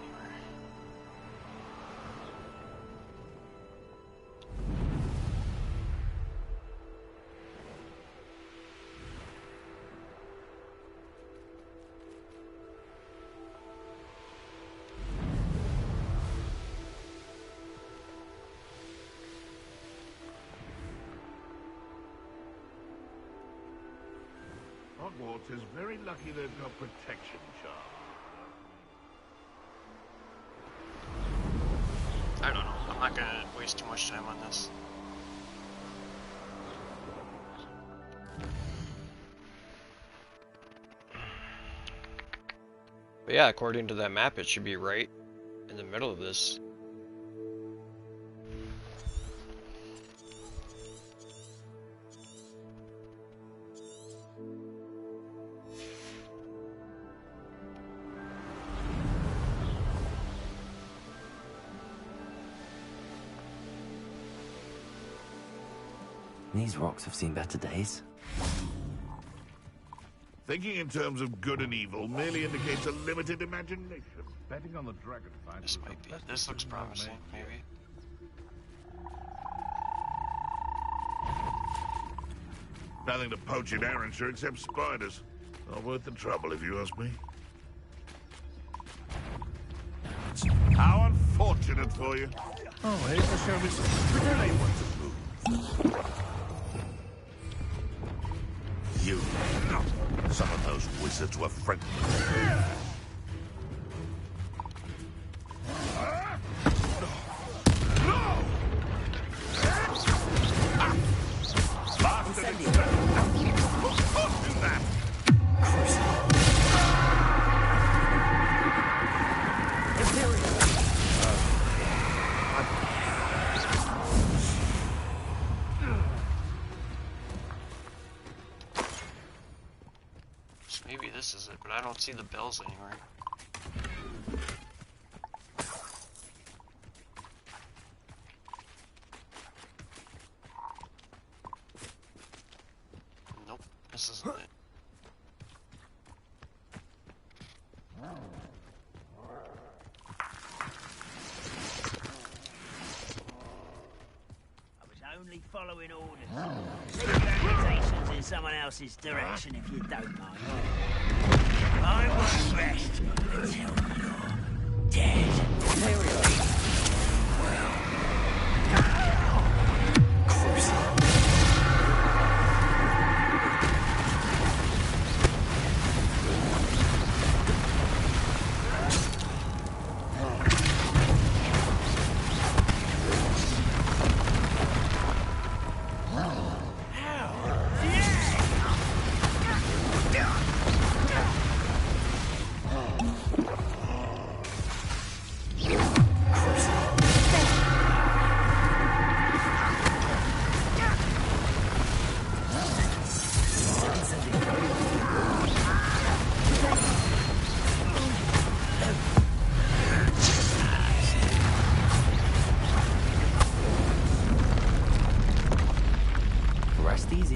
Hogwarts is very lucky they've got protection charm. I don't know. I'm not gonna waste too much time on this. But yeah, according to that map, it should be right in the middle of this. These rocks have seen better days. Thinking in terms of good and evil merely indicates a limited imagination. Betting on the dragon fight. This might be. This looks promising, maybe. Nothing to poach in Arrowshire except spiders. Not worth the trouble, if you ask me. How unfortunate for you. Oh, here's to show me some really want to move. You. Some of those wizards were friendly. Maybe this is it, but I don't see the bells anywhere. Nope, this isn't it. Only following orders. Leave your reputations in someone else's direction if you don't mind. I won't rest until you're dead. There we are.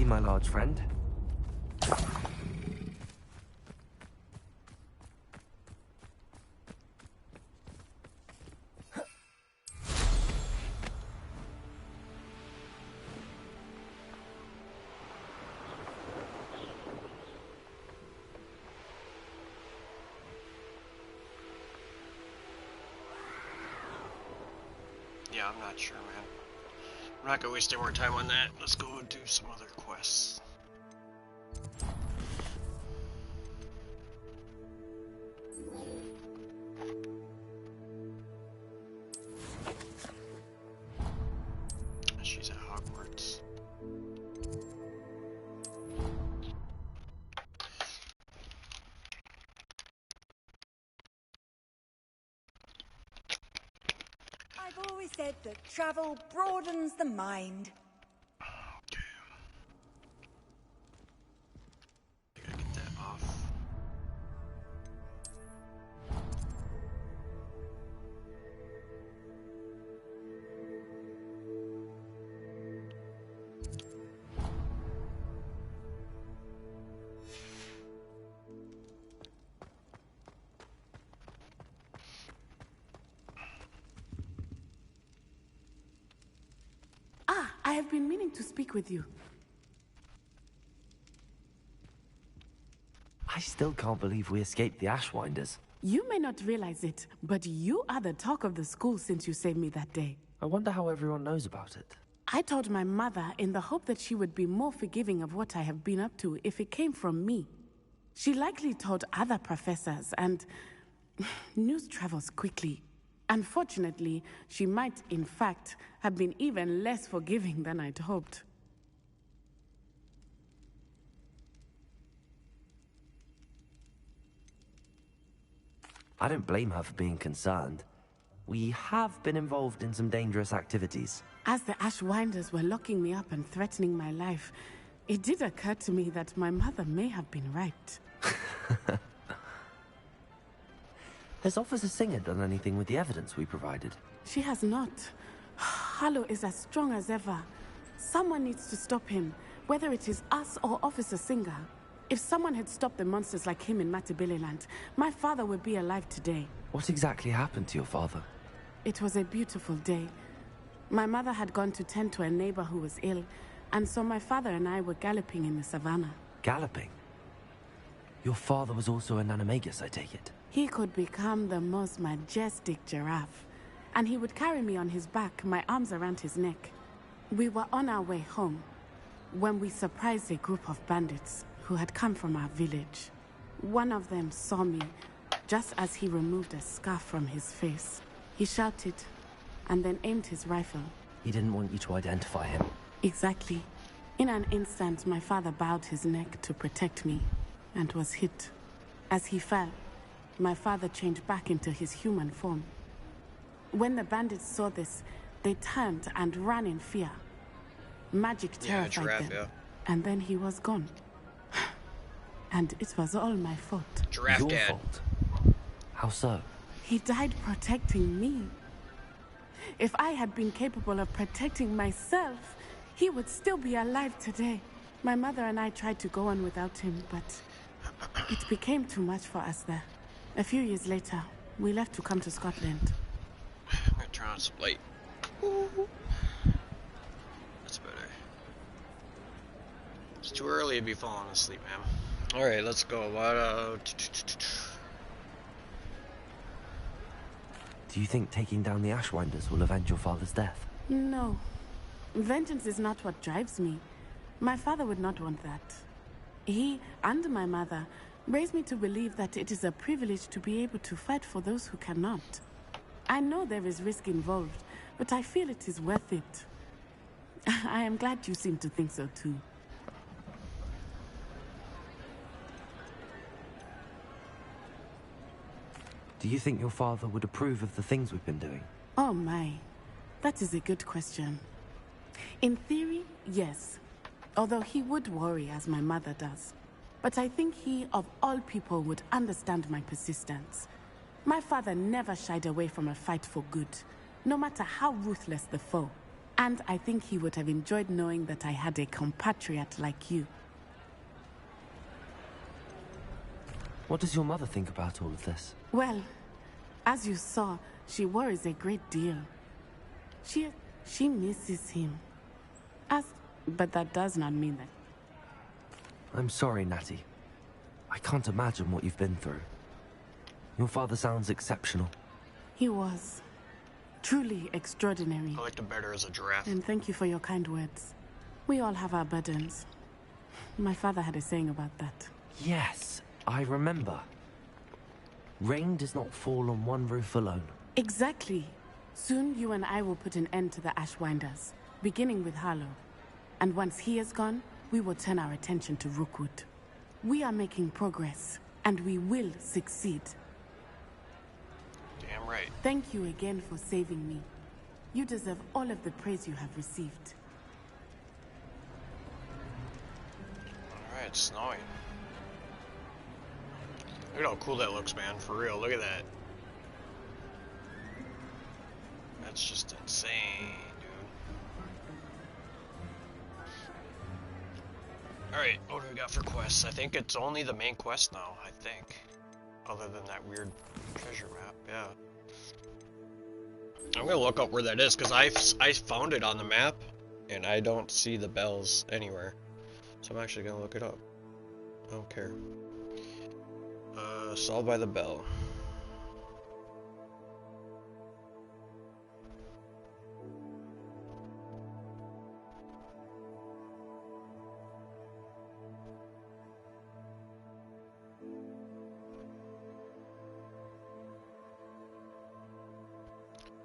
My large friend. Yeah, I'm not sure, man. I'm not gonna waste any more time on that. Let's go and do some other quests. She's at Hogwarts. I've always said that travel broadens the mind. Okay. I gotta get that off. I have been meaning to speak with you. I still can't believe we escaped the Ashwinders. You may not realize it, but you are the talk of the school since you saved me that day. I wonder how everyone knows about it. I told my mother in the hope that she would be more forgiving of what I have been up to if it came from me. She likely told other professors, and news travels quickly. Unfortunately, she might, in fact, have been even less forgiving than I'd hoped. I don't blame her for being concerned. We have been involved in some dangerous activities. As the Ashwinders were locking me up and threatening my life, it did occur to me that my mother may have been right. Has Officer Singer done anything with the evidence we provided? She has not. Harlow is as strong as ever. Someone needs to stop him, whether it is us or Officer Singer. If someone had stopped the monsters like him in Matabeleland, my father would be alive today. What exactly happened to your father? It was a beautiful day. My mother had gone to tend to a neighbor who was ill, and so my father and I were galloping in the savannah. Galloping? Your father was also an animagus, I take it? He could become the most majestic giraffe, and he would carry me on his back, my arms around his neck. We were on our way home when we surprised a group of bandits who had come from our village. One of them saw me just as he removed a scarf from his face. He shouted and then aimed his rifle. He didn't want you to identify him. Exactly. In an instant, my father bowed his neck to protect me and was hit. As he fell, my father changed back into his human form. When the bandits saw this, they turned and ran in fear. Magic terrified them, and then he was gone. And it was all my fault. Giraffe Your Dad. fault? How so? He died protecting me. If I had been capable of protecting myself, he would still be alive today. My mother and I tried to go on without him, but it became too much for us there. A few years later, we left to come to Scotland. I'm gonna turn on some light. That's better. It's too early to be falling asleep, man. Alright, let's go. Do you think taking down the Ashwinders will avenge your father's death? No. Vengeance is not what drives me. My father would not want that. He and my mother raised me to believe that it is a privilege to be able to fight for those who cannot. I know there is risk involved, but I feel it is worth it. I am glad you seem to think so too. Do you think your father would approve of the things we've been doing? Oh my, that is a good question. In theory, yes. Although he would worry as my mother does. But I think he, of all people, would understand my persistence. My father never shied away from a fight for good, no matter how ruthless the foe. And I think he would have enjoyed knowing that I had a compatriot like you. What does your mother think about all of this? Well, as you saw, she worries a great deal. She misses him. But that does not mean that. I'm sorry, Natty. I can't imagine what you've been through. Your father sounds exceptional. He was. Truly extraordinary. I liked him better as a giraffe. And thank you for your kind words. We all have our burdens. My father had a saying about that. Yes, I remember. Rain does not fall on one roof alone. Exactly. Soon you and I will put an end to the Ashwinders, beginning with Harlow. And once he is gone, we will turn our attention to Rookwood. We are making progress, and we will succeed. Damn right. Thank you again for saving me. You deserve all of the praise you have received. Alright, it's snowing. Look at how cool that looks, man. For real, look at that. That's just insane, dude. Alright, what do we got for quests? I think it's only the main quest now, I think. Other than that weird treasure map, yeah. I'm gonna look up where that is, because I found it on the map, and I don't see the bells anywhere. So I'm actually gonna look it up. I don't care. Solved by the bell.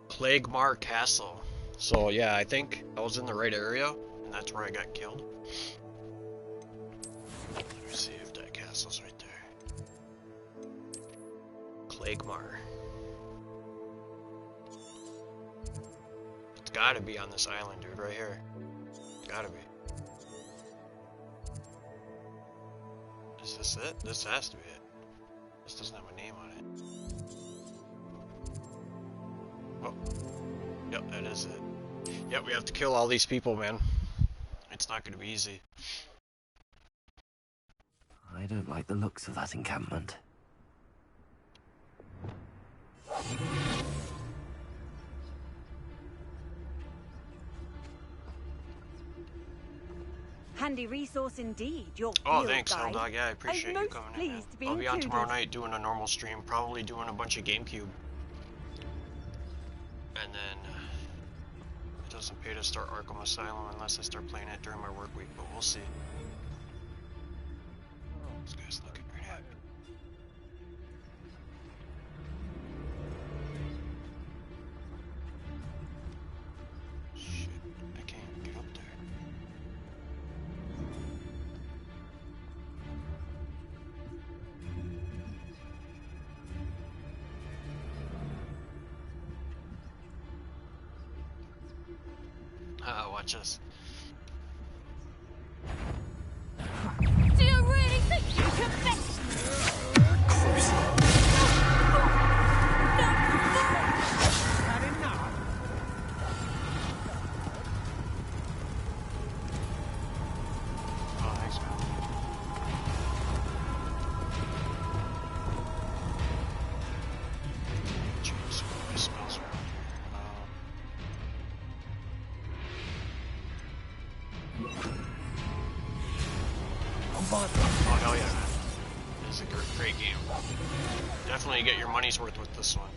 Plaguemar Castle. So yeah, I think I was in the right area, and that's where I got killed. Let me see if that castle's right there. Plaguemar. It's gotta be on this island, dude, right here. Gotta be. Is this it? This has to be it. This doesn't have a name on it. Oh. Yep, that is it. Yep, we have to kill all these people, man. It's not gonna be easy. I don't like the looks of that encampment. Handy resource indeed. Your oh, thanks, Dog. Yeah, I appreciate you coming in. I'll be on tomorrow night doing a normal stream, probably doing a bunch of GameCube. And then it doesn't pay to start Arkham Asylum unless I start playing it during my work week, but we'll see. This guy's looking right at me. Shit, I can't even get up there. Watch this. Do you really think you can Oh hell yeah, man. This is a great game. Definitely get your money's worth with this one.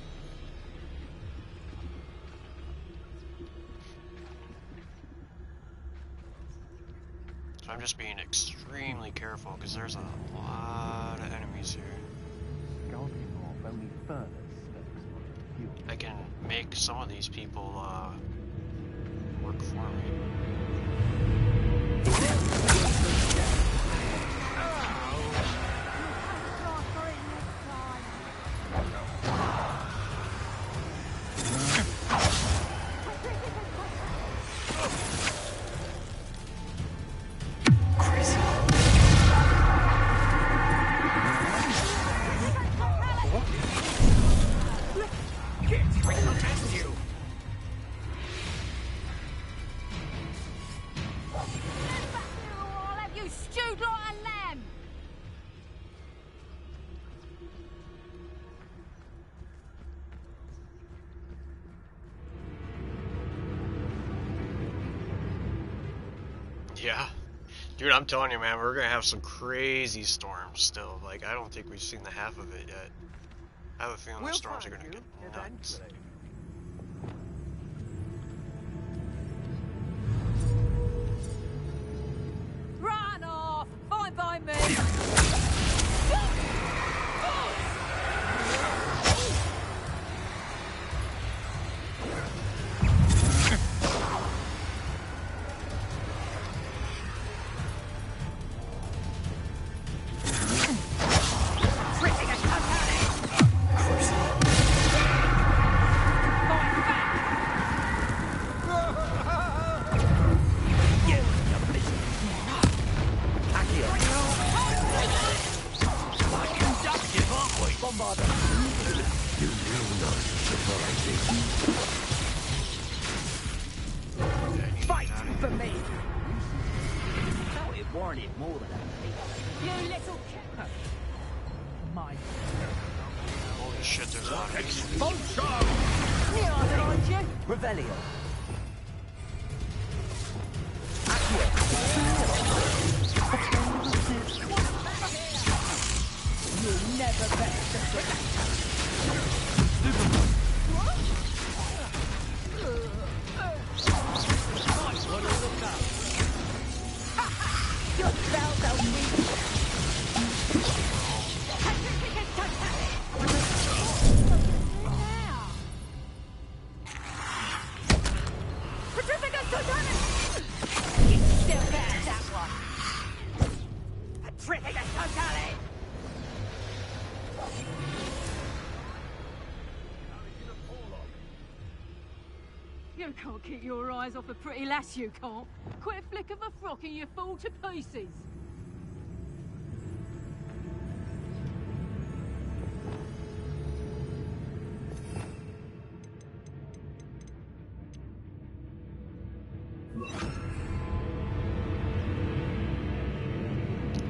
So I'm just being extremely careful because there's a lot of enemies here. I can make some of these people work for me. Yeah, dude, I'm telling you, man, we're gonna have some crazy storms still. Like, I don't think we've seen the half of it yet. I have a feeling the storms are gonna get nuts. Run off! Fine by me! Fight for me! Thought it warranted more than that. You little kid! My... Holy shit, there's a lot of these. You aren't you? Revelio. You'll never bet the Your spells are weak. Petrificus Titanis! You still got that one. Petrificus Titanis! You can't keep your eyes off a pretty lass, you can't. Quit a flick of a frock and you fall to pieces.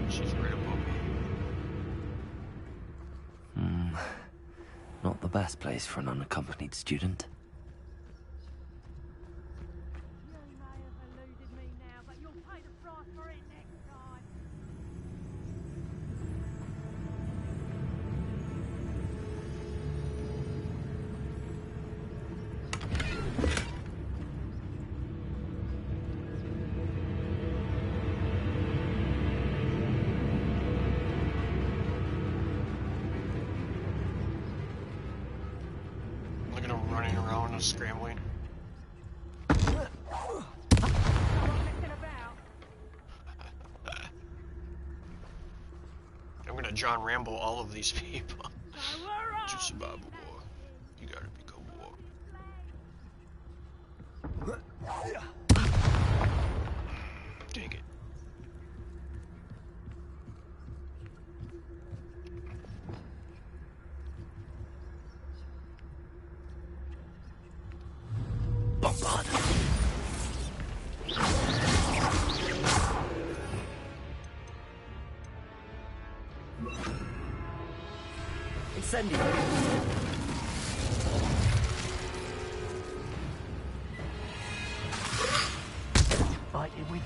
She's right above me. Not the best place for an unaccompanied student. You may have eluded me now, but you'll pay the price for it next time. Look at him running around and scrambling. I'm gonna John Rambo all of these people. Just about war. You gotta be cool. Take it. Bombard. Incendio. Fight it with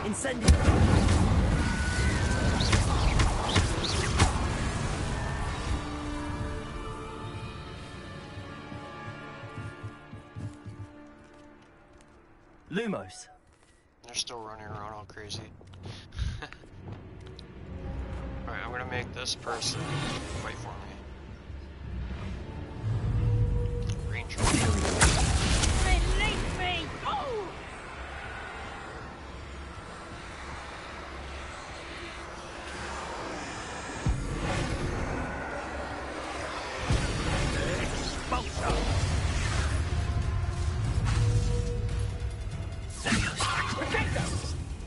Incendio. Lumos. They're still running around all crazy. Alright, I'm gonna make this person fight for me. Ranger. Release me! Oh!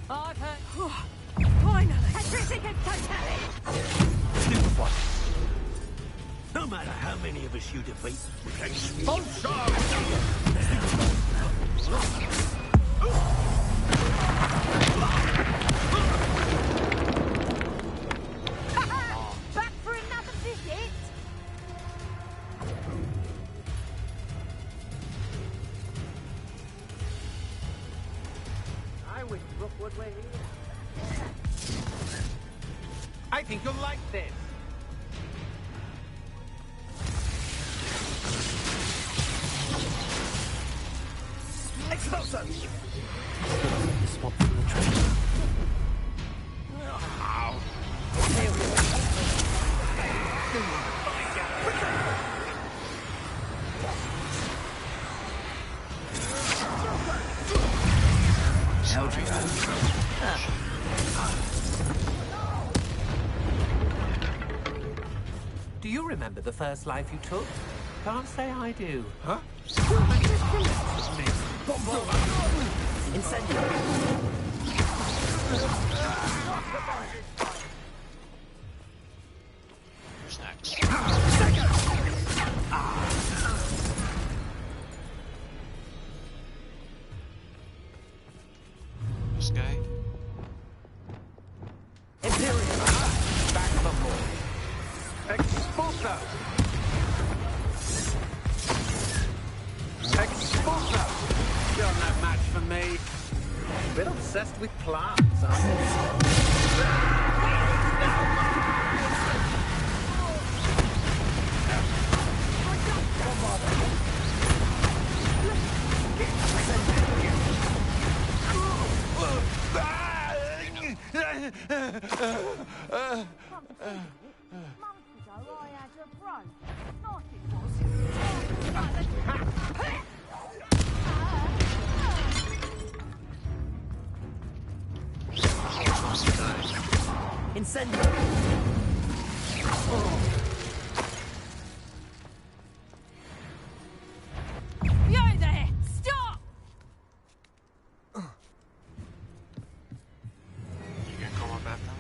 I've heard. Finally! Patrician totality! No matter how many of us you defeat, we can Back for another visit? I wish Rookwood were here. I think you'll like this. Expulso! The spot from the train. Do you remember the first life you took? Can't say I do. Huh? Incendio! Who's next? This guy? Imperium! Back for more. Expulso! Expulso! You're no match for me. A bit obsessed with plants, aren't you? Months ago, I had a throat. Nice it was. Incendio! You there! Stop! You gonna come up after me?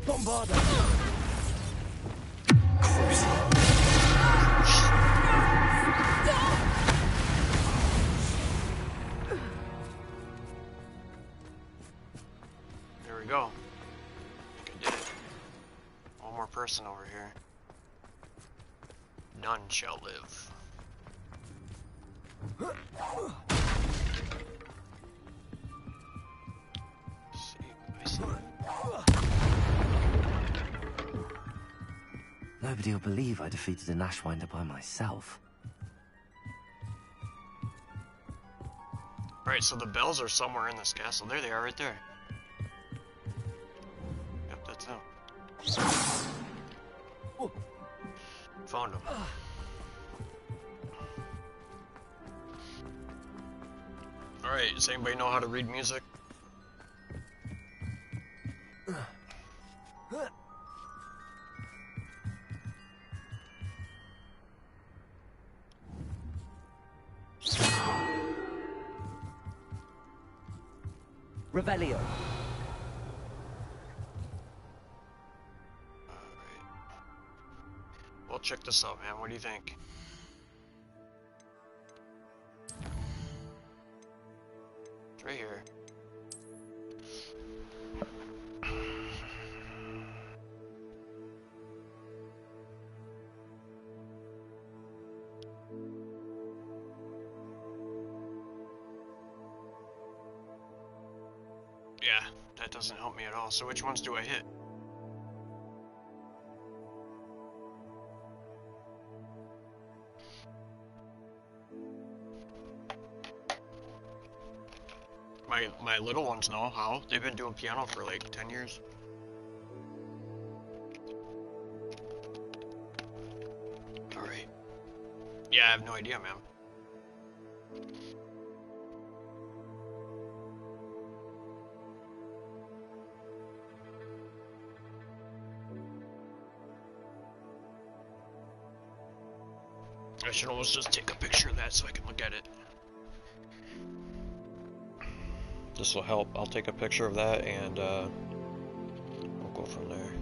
Bombarda! There we go. I think I did it. One more person over here. None shall live. I see. Nobody will believe I defeated an Ashwinder by myself. Alright, so the bells are somewhere in this castle. There they are, right there. Yep, that's them. Found them. Alright, does anybody know how to read music? Revelio. Well, check this out, man. What do you think? It's right here. Yeah, that doesn't help me at all. So which ones do I hit? My little ones know how. They've been doing piano for like 10 years. Alright. Yeah, I have no idea, man. I should almost just take a picture of that so I can look at it. This will help. I'll take a picture of that and we'll go from there.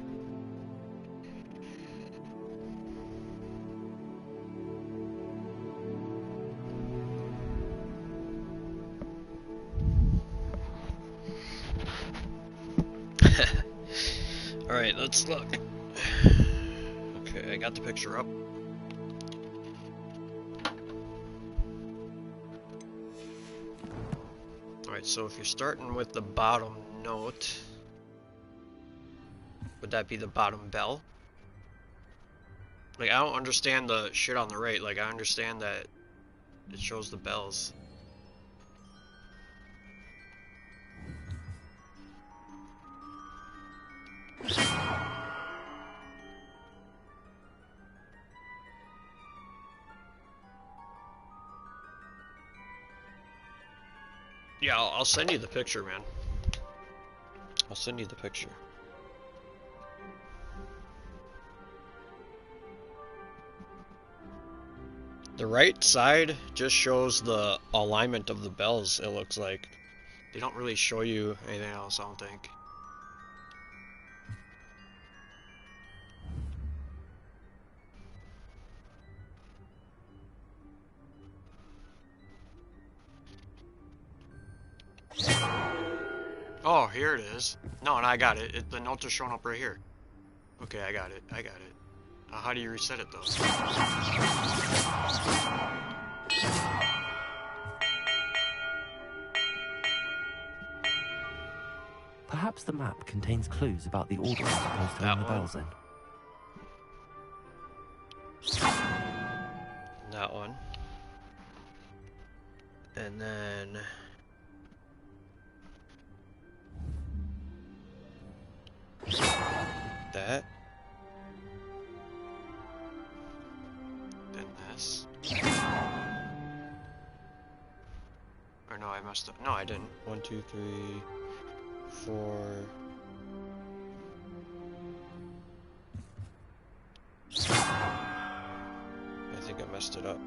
Alright, let's look. Okay, I got the picture up. Alright, so if you're starting with the bottom note, would that be the bottom bell? Like, I don't understand the shit on the right. Like, I understand that it shows the bells. Yeah, I'll send you the picture, man. I'll send you the picture. The right side just shows the alignment of the bells, it looks like. They don't really show you anything else, I don't think. Oh, here it is. No, and I got it. The notes are showing up right here. Okay, I got it. I got it. How do you reset it, though? Perhaps the map contains clues about the order I'm supposed to ring the bells in. That one. And then... that. Then this. Or no, I messed up. No, I didn't. 1, 2, 3, 4. I think I messed it up.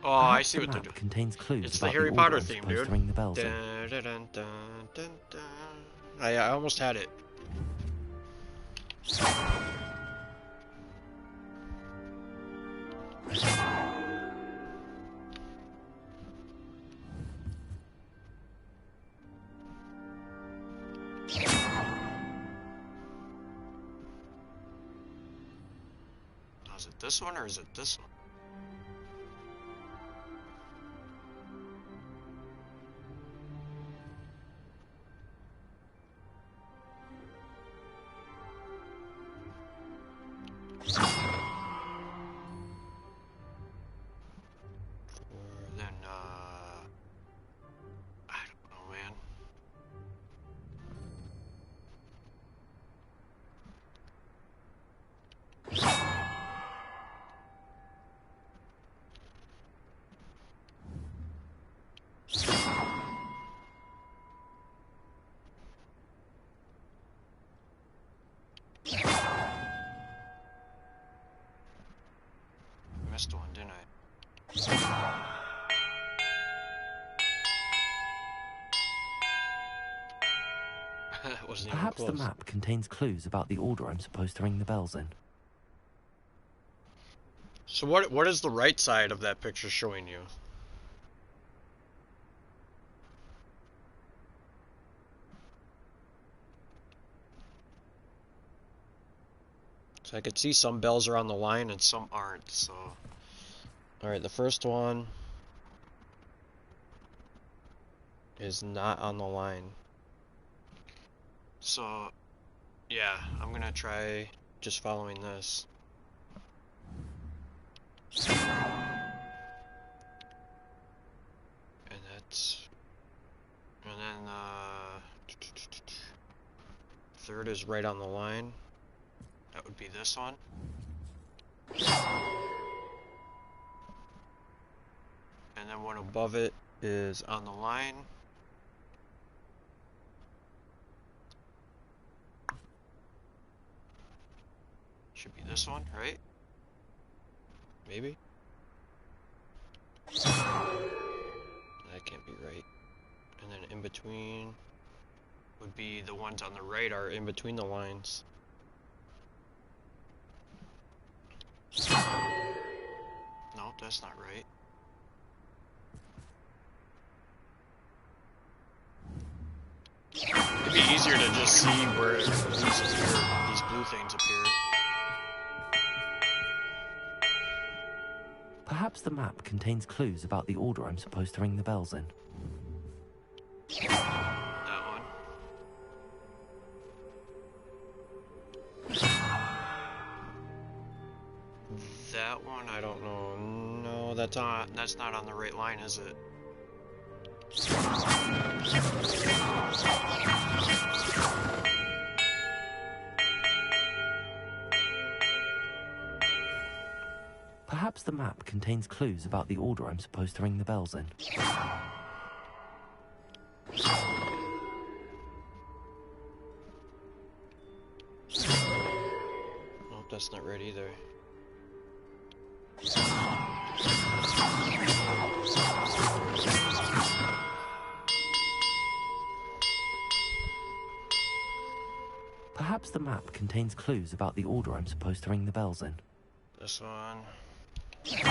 Oh, I see what they're doing. Contains clues it's about the Harry the Potter order theme, I'm supposed dude. to ring the bells in. Dun, dun, dun, dun, dun. I almost had it. Is it this one or is it this one? Missed one, didn't I? Wasn't even Perhaps close. the map contains clues about the order I'm supposed to ring the bells in. So what is the right side of that picture showing you? So I could see some bells are on the line and some aren't, so Alright, the first one is not on the line. So, yeah, I'm gonna try just following this. And that's... And then, third is right on the line. That would be this one. And then one above it is on the line. Should be this one, right? Maybe? That can't be right. And then in between would be the ones on the right are in between the lines. Nope, that's not right. It'd be easier to just see where these blue things appear. Perhaps the map contains clues about the order I'm supposed to ring the bells in. That one. That one, I don't know. No, that's not on the right line, is it? Perhaps the map contains clues about the order I'm supposed to ring the bells in. Nope, that's not right either. Perhaps the map contains clues about the order I'm supposed to ring the bells in. This one is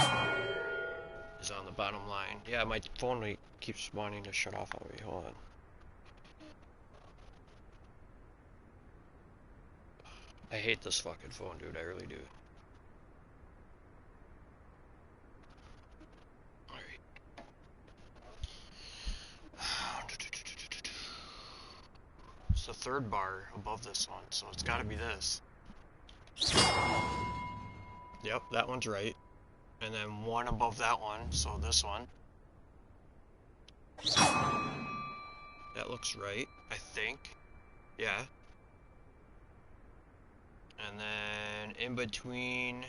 on the bottom line. Yeah, my phone keeps wanting to shut off on me. Hold on. I hate this fucking phone, dude. I really do. Alright. It's the third bar above this one, so it's gotta be this. Yep, that one's right. And then one above that one, so this one. That looks right, I think. Yeah. And then in between,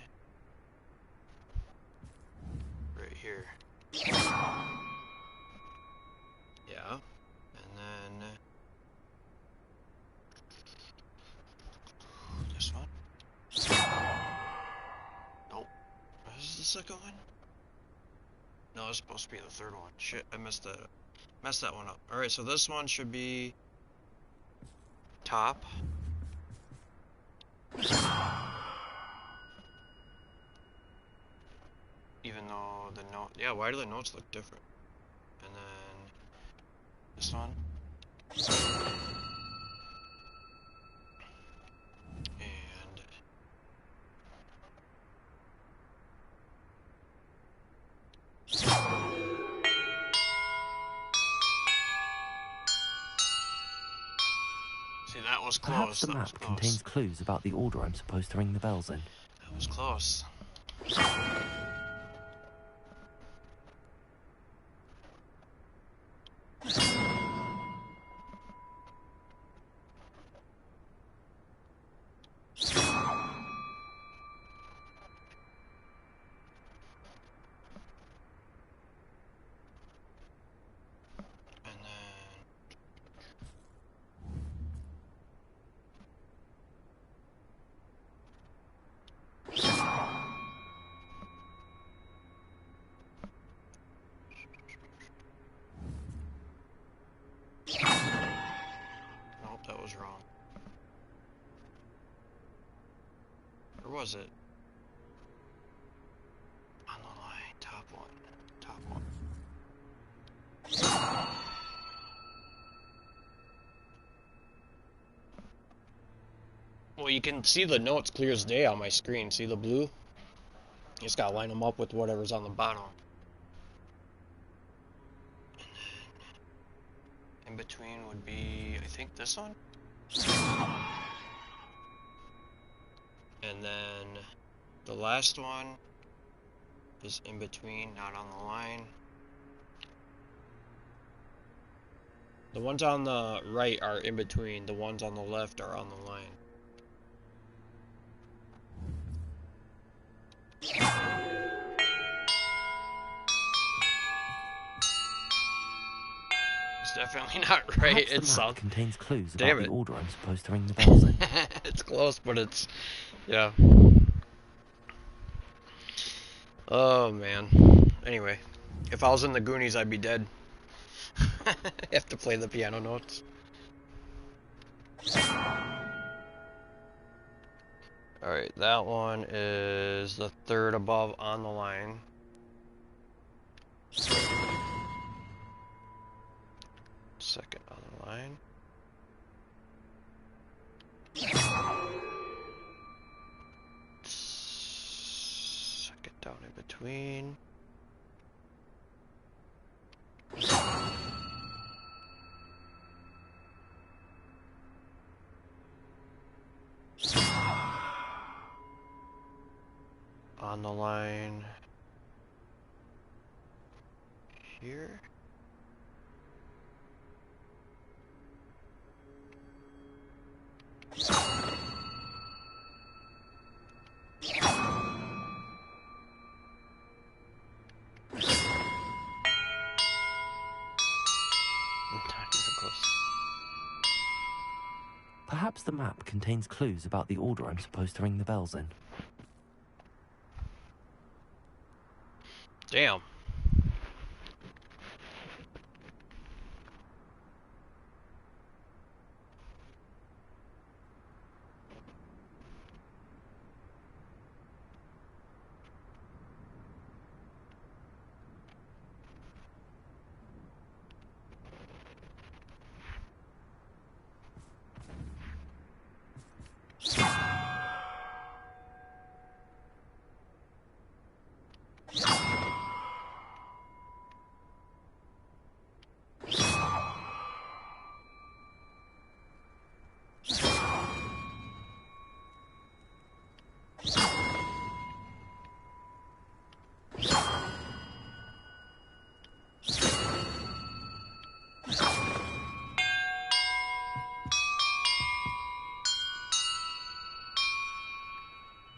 right here. Yeah. And then this one. Nope. Is this the second one? No, it's supposed to be the third one. Shit, I messed that one up. Alright, so this one should be top. Even though the note, yeah, why do the notes look different? And then this one. And see, that was close. Perhaps the map contains clues about the order I'm supposed to ring the bells in. That was close. Nope, that was wrong. Or was it? On the line, top one. Top one. Well, you can see the notes clear as day on my screen. See the blue? You just gotta line them up with whatever's on the bottom. In between would be, I think, this one. And then the last one is in between, not on the line. The ones on the right are in between, the ones on the left are on the line. It's definitely not right. Perhaps It the map contains clues Damn about it. the order I'm supposed to ring the bells in. It's close, but it's... yeah. Oh, man. Anyway, if I was in the Goonies, I'd be dead. I have to play the piano notes. Alright, that one is the third above on the line. Second on the line. Second down in between. On the line here. Perhaps the map contains clues about the order I'm supposed to ring the bells in. Damn.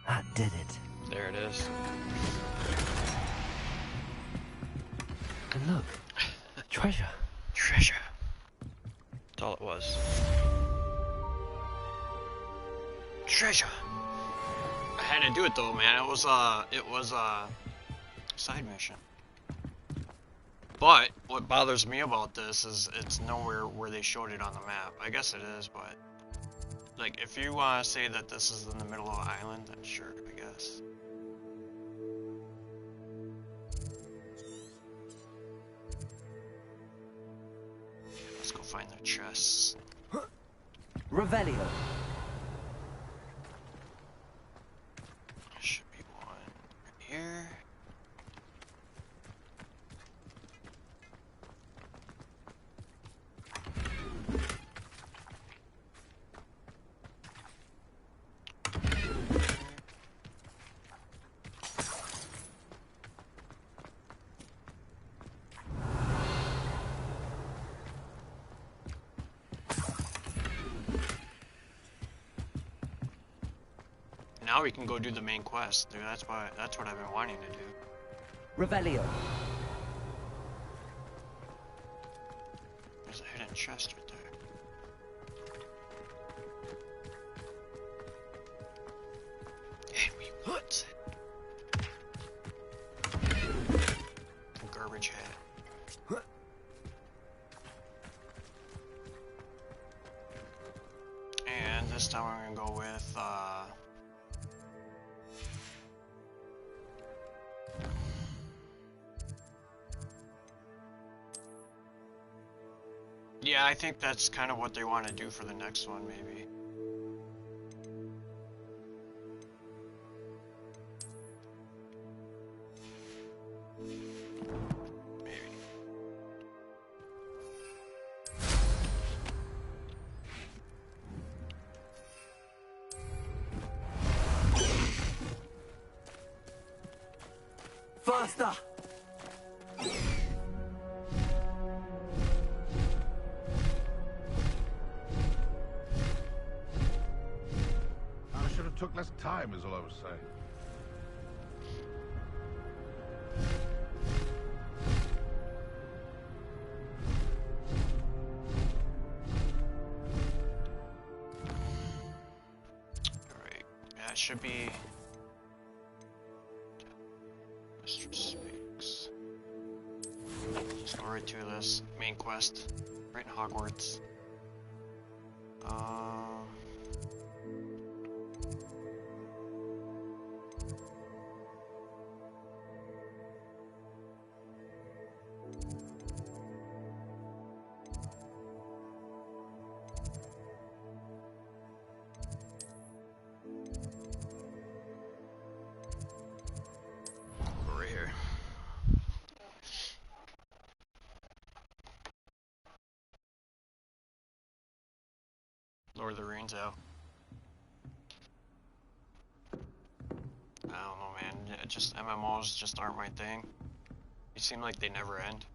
That did it. There it is. And look, treasure. Treasure. That's all it was. Treasure. I had to do it though, man. It was a side mission. But what bothers me about this is it's nowhere where they showed it on the map. I guess it is, but like if you want to say that this is in the middle of an island, then sure, I guess. Let's go find the chests. Revelio. Should be one right here. Now we can go do the main quest, dude. That's what I've been wanting to do. Revelio. There's a hidden chest right there. And we want it. A garbage hat. And this time we're gonna go with yeah, I think that's kind of what they want to do for the next one, maybe. Faster! I should have took less time, is all I was saying. Alright, that should be... Mr. Spinks. Just go right to this main quest, right in Hogwarts. Over here. Lord of the Rings out. I don't know, man. Just MMOs just aren't my thing. They seem like they never end.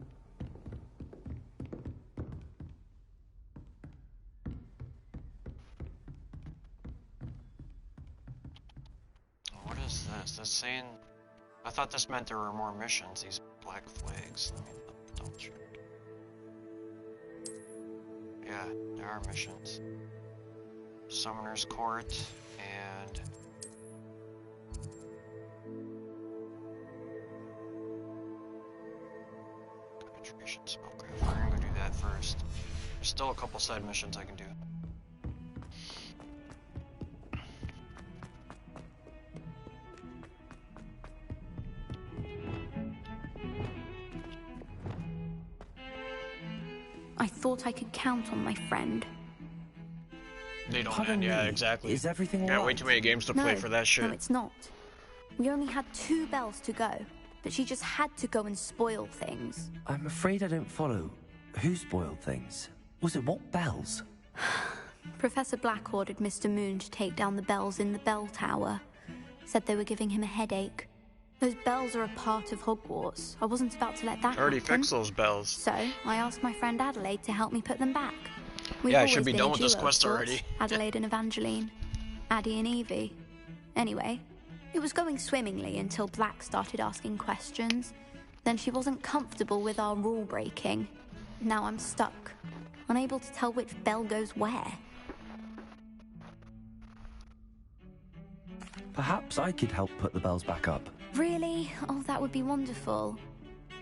What is this? That's saying... I thought this meant there were more missions, these black flags. Let me double check. Yeah, there are missions. Summoner's Court, and... Concentration Smoke. We're gonna go do that first. There's still a couple side missions I can do. I thought I could count on my friend. They don't Pardon end, yeah, me, exactly. is everything Yeah, way alright? too many games to play for that shit. No, it's not. We only had 2 bells to go, but she just had to go and spoil things. I'm afraid I don't follow. Who spoiled things? Was it what bells? Professor Black ordered Mr. Moon to take down the bells in the bell tower. Said they were giving him a headache. Those bells are a part of Hogwarts. I wasn't about to let that Already happen. fixed those bells. So, I asked my friend Adelaide to help me put them back. We've Yeah, I always should be been done a with this duo of quest sorts, already. Adelaide and Evangeline. Addie and Evie. Anyway, it was going swimmingly until Black started asking questions. Then she wasn't comfortable with our rule breaking. Now I'm stuck, unable to tell which bell goes where. Perhaps I could help put the bells back up. Really? Oh, that would be wonderful.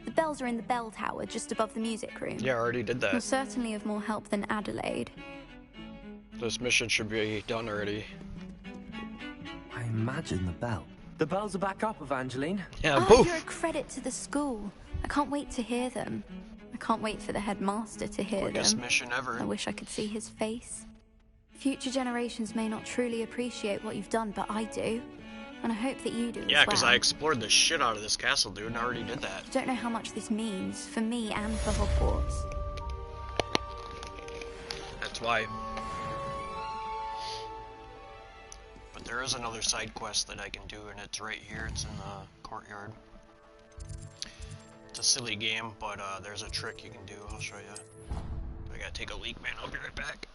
The bells are in the bell tower just above the music room. Yeah, I already did You're that. certainly of more help than Adelaide. This mission should be done already. I imagine the bell. The bells are back up, Evangeline. Yeah, Oh, poof! you're a credit to the school. I can't wait to hear them. I can't wait for the headmaster to hear Quickest them. mission ever. I wish I could see his face. Future generations may not truly appreciate what you've done, but I do. And I hope that you do Yeah, as because well. I explored the shit out of this castle, dude, and I already did that. You don't know how much this means for me and for Hogwarts. That's why. But there is another side quest that I can do, and it's right here. It's in the courtyard. It's a silly game, but there's a trick you can do. I'll show you. I gotta take a leak, man. I'll be right back.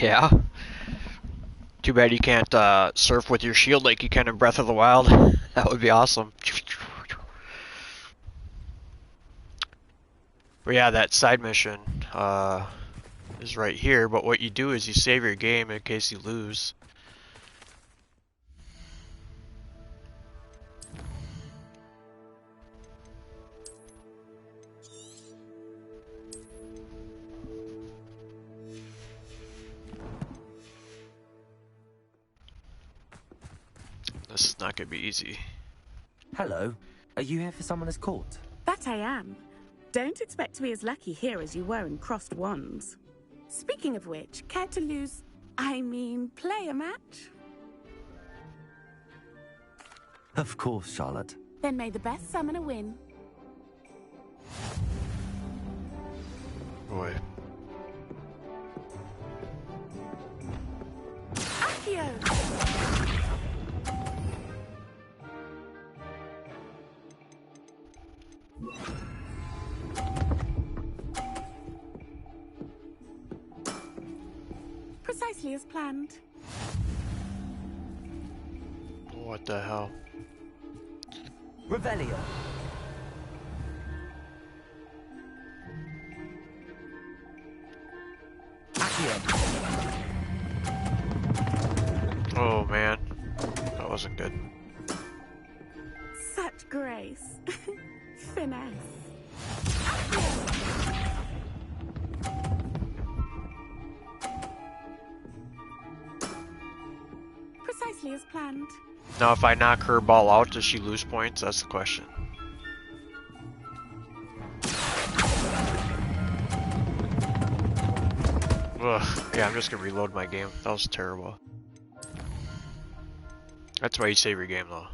Yeah. Too bad you can't surf with your shield like you can in Breath of the Wild. That would be awesome. But yeah, that side mission is right here, but what you do is you save your game in case you lose. This is not gonna be easy. Hello. Are you here for someone as caught? That I am. Don't expect to be as lucky here as you were in Crossed Wands. Speaking of which, care to lose... play a match? Of course, Charlotte. Then may the best summoner win. Boy. Accio! Precisely as planned. What the hell? Revelio. Oh man, that wasn't good. Such grace. Finesse. Precisely as planned. Now if I knock her ball out, does she lose points? That's the question. Ugh, yeah, I'm just gonna reload my game. That was terrible. That's why you save your game though.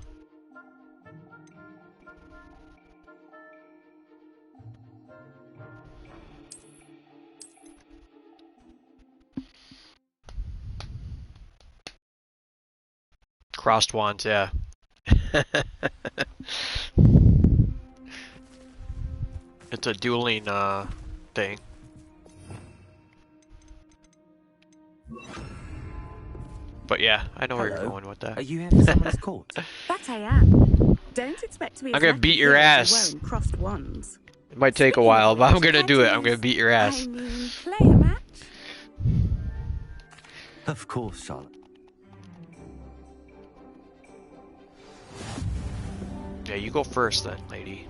Crossed wands, yeah. It's a dueling thing. But yeah, I know where you're going with that. Are you here for someone as caught? That I am. Don't expect to be. I'm gonna beat your ass. Crossed wands. It might take a while, but I'm gonna do it. I'm gonna beat your ass. Play a match. Of course, Charlotte. Yeah, you go first then, lady.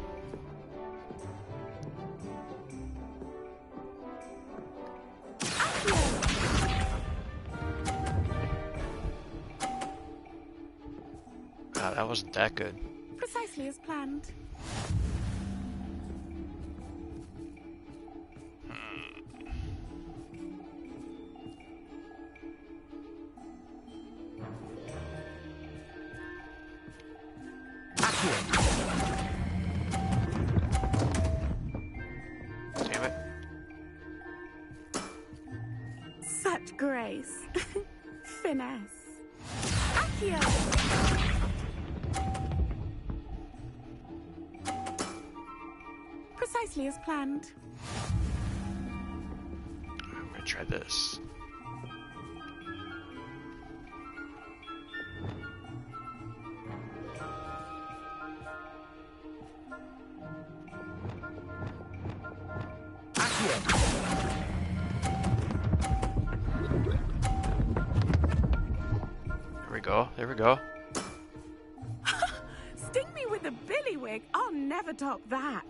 That wasn't that good. Precisely as planned. Damn it. Such grace. Finesse. Accio! Precisely as planned. I'm gonna try this. There we go, there we go. Sting me with a billywig. I'll never top that.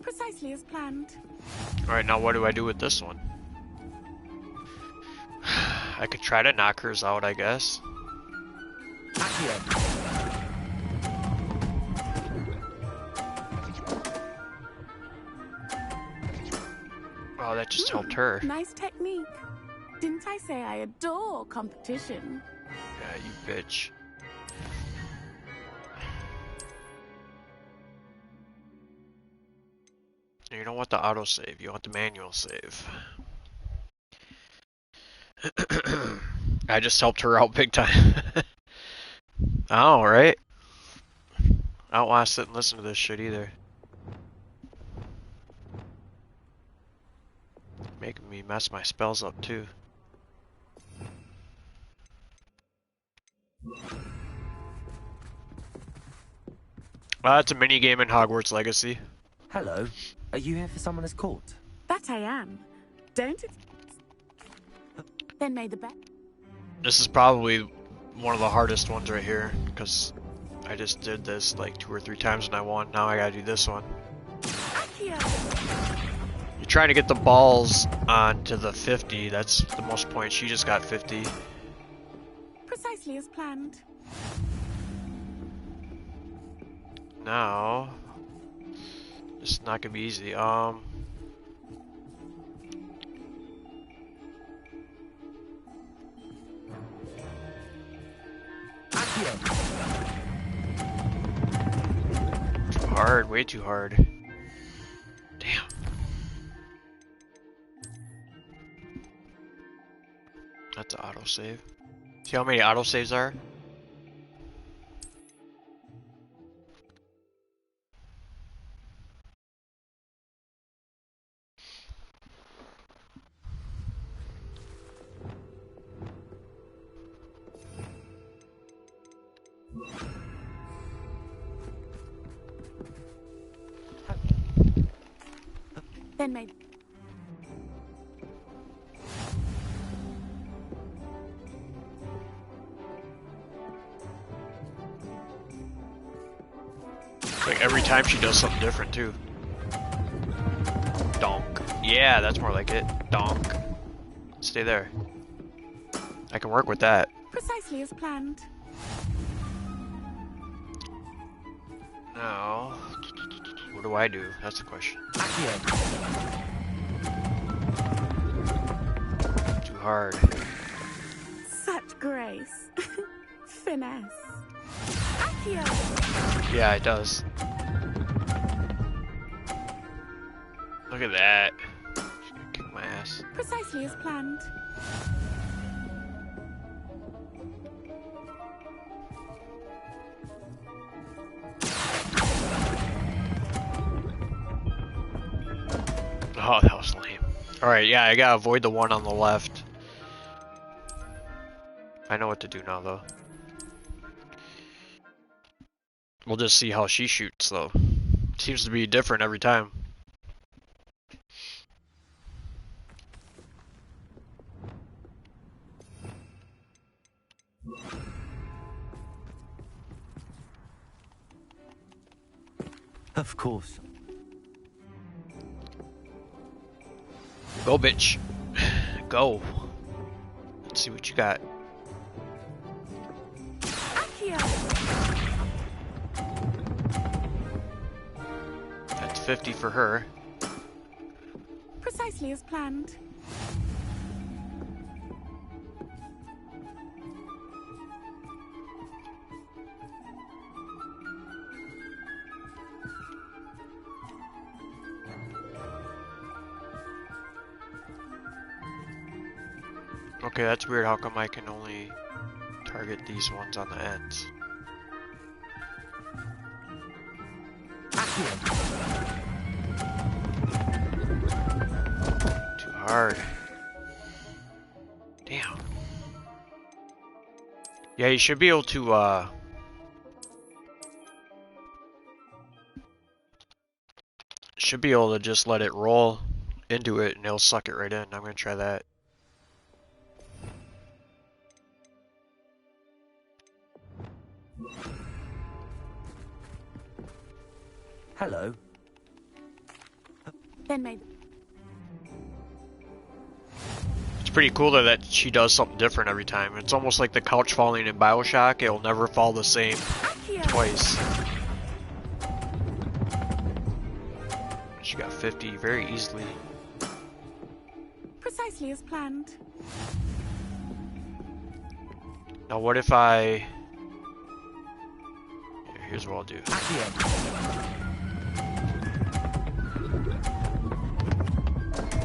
Precisely as planned. Alright, now what do I do with this one? I could try to knock hers out, I guess. Oh, that just helped her. Nice technique. Didn't I say I adore competition? Yeah, you bitch. You don't want the autosave, you want the manual save. I just helped her out big time. Oh, right. I don't want to sit and listen to this shit either. Making me mess my spells up too. It's a mini game in Hogwarts Legacy. Hello. Are you here for someone as court? That I am. Don't it? Then may the bet. This is probably one of the hardest ones right here, because I just did this like 2 or 3 times and I won. Now I gotta do this one. You're trying to get the balls onto the 50. That's the most points. She just got 50. Precisely as planned. Now, this is not gonna be easy. Too hard, way too hard. Damn. That's an autosave. See how many autosaves are? Then may. Like every time she does something different too. Donk. Yeah, that's more like it. Donk. Stay there. I can work with that. Precisely as planned. Now, what do I do? That's the question. Too hard. Such grace. Finesse. Accio. Yeah, it does. Look at that. She's gonna kick my ass. Precisely as planned. Oh, that was lame. Alright, yeah, I gotta avoid the one on the left. I know what to do now, though. We'll just see how she shoots, though. Seems to be different every time. Of course. Go, bitch. Go. Let's see what you got. That's 50 for her. Precisely as planned. Okay, that's weird. How come I can only target these ones on the ends? Too hard. Damn. Yeah, you should be able to, should be able to just let it roll into it and it'll suck it right in. I'm gonna try that. Hello. Then may. It's pretty cool though that she does something different every time. It's almost like the couch falling in BioShock. It'll never fall the same twice. She got 50 very easily. Precisely as planned. Now what if I... Here's what I'll do.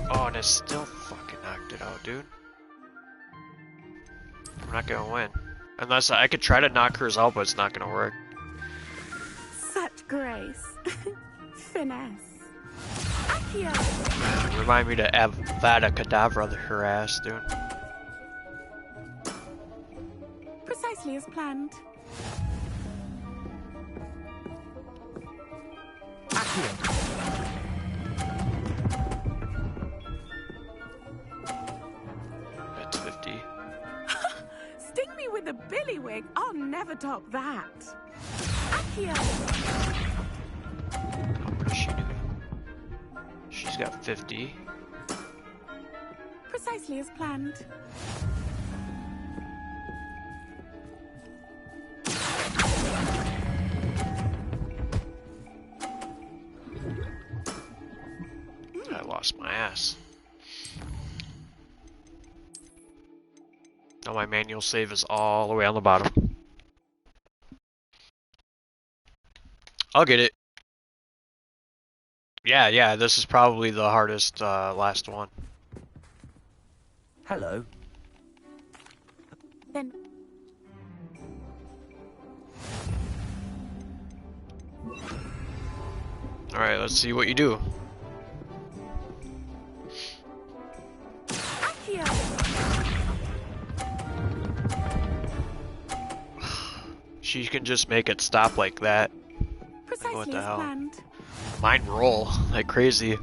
Oh, and it still fucking knocked it out, dude. I'm not gonna win. Unless I could try to knock hers out, but it's not gonna work. Such Grace. Finesse. Accio. Remind me to Avada Kedavra her ass, dude. Precisely as planned. Accio. That's 50. Sting me with a billywig. I'll never top that. Accio. What does she do? She's got 50. Precisely as planned. I lost my ass. Now my manual save is all the way on the bottom. I'll get it. Yeah, this is probably the hardest last one. Hello. Then Alright, let's see what you do. Accio. She can just make it stop like that. Precisely What the as hell? planned. Mine roll like crazy.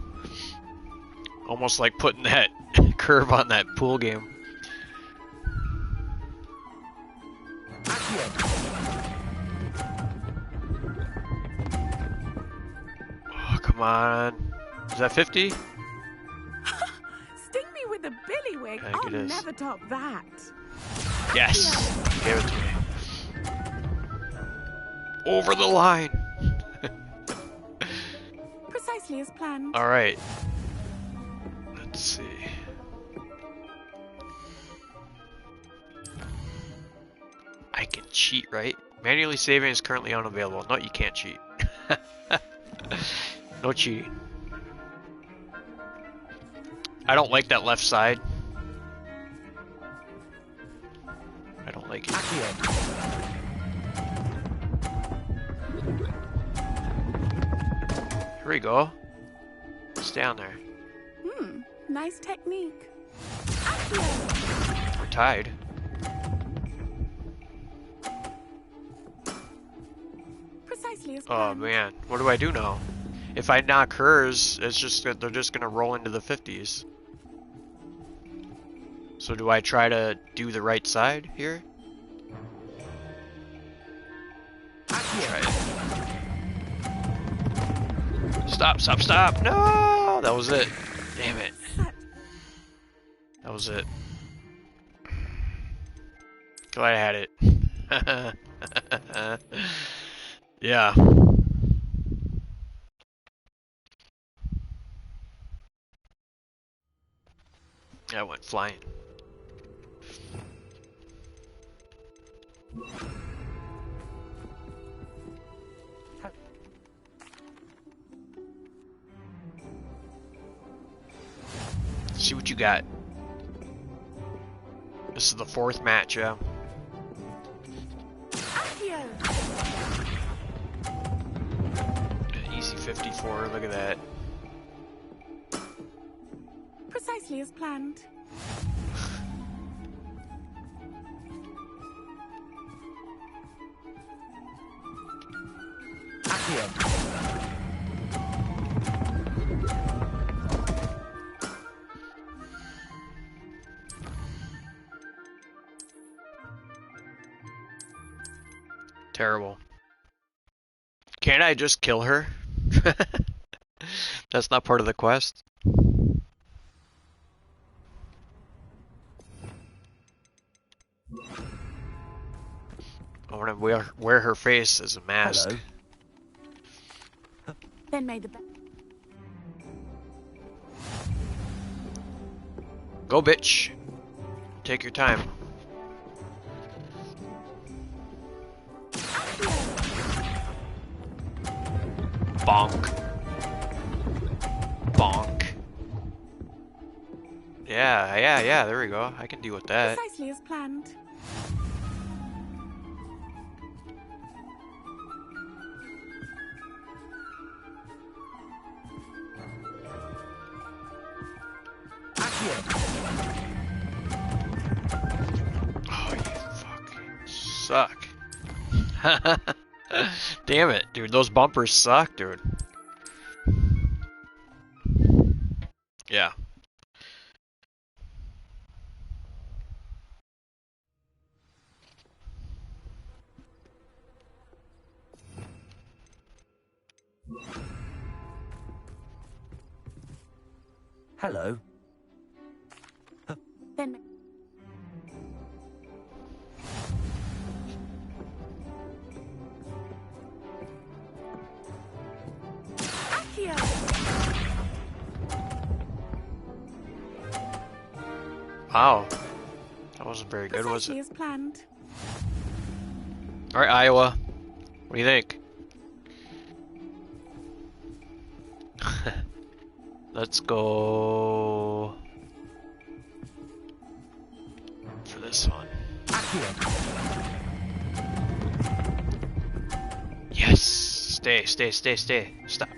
Almost like putting that curve on that pool game. Oh, come on. Is that 50? Sting me with a billywig. I think I'll it is. never top that. Yes! Give it to me. Over the line! Precisely as planned. Alright. Let's see. I can cheat, right? Manually saving is currently unavailable. No, you can't cheat. No cheating. I don't like that left side. I don't like it. Here we go. Stay on there. Nice technique. We're tied. Precisely as Oh planned. man, what do I do now? If I knock hers, it's just that they're just gonna roll into the 50s. So do I try to do the right side here? Try it. Stop, stop, stop! No! That was it. Damn it. That was it. Glad I had it. Yeah. I went flying. See what you got. This is the 4th match, yeah. An easy 54, look at that. Precisely as planned. Terrible. Can't I just kill her? That's not part of the quest. I want to wear her face as a mask. Hello. Then may the best. Go, bitch. Take your time. Bonk. Bonk. Yeah, there we go. I can deal with that. Precisely as planned. Oh, you fucking suck. Damn it, dude. Those bumpers suck, dude. Yeah. Hello. Then Accio! Wow. That wasn't very good, was Precisely it? as planned. Alright, Iowa. What do you think? Let's go for this one. Yes! Stay. Stop.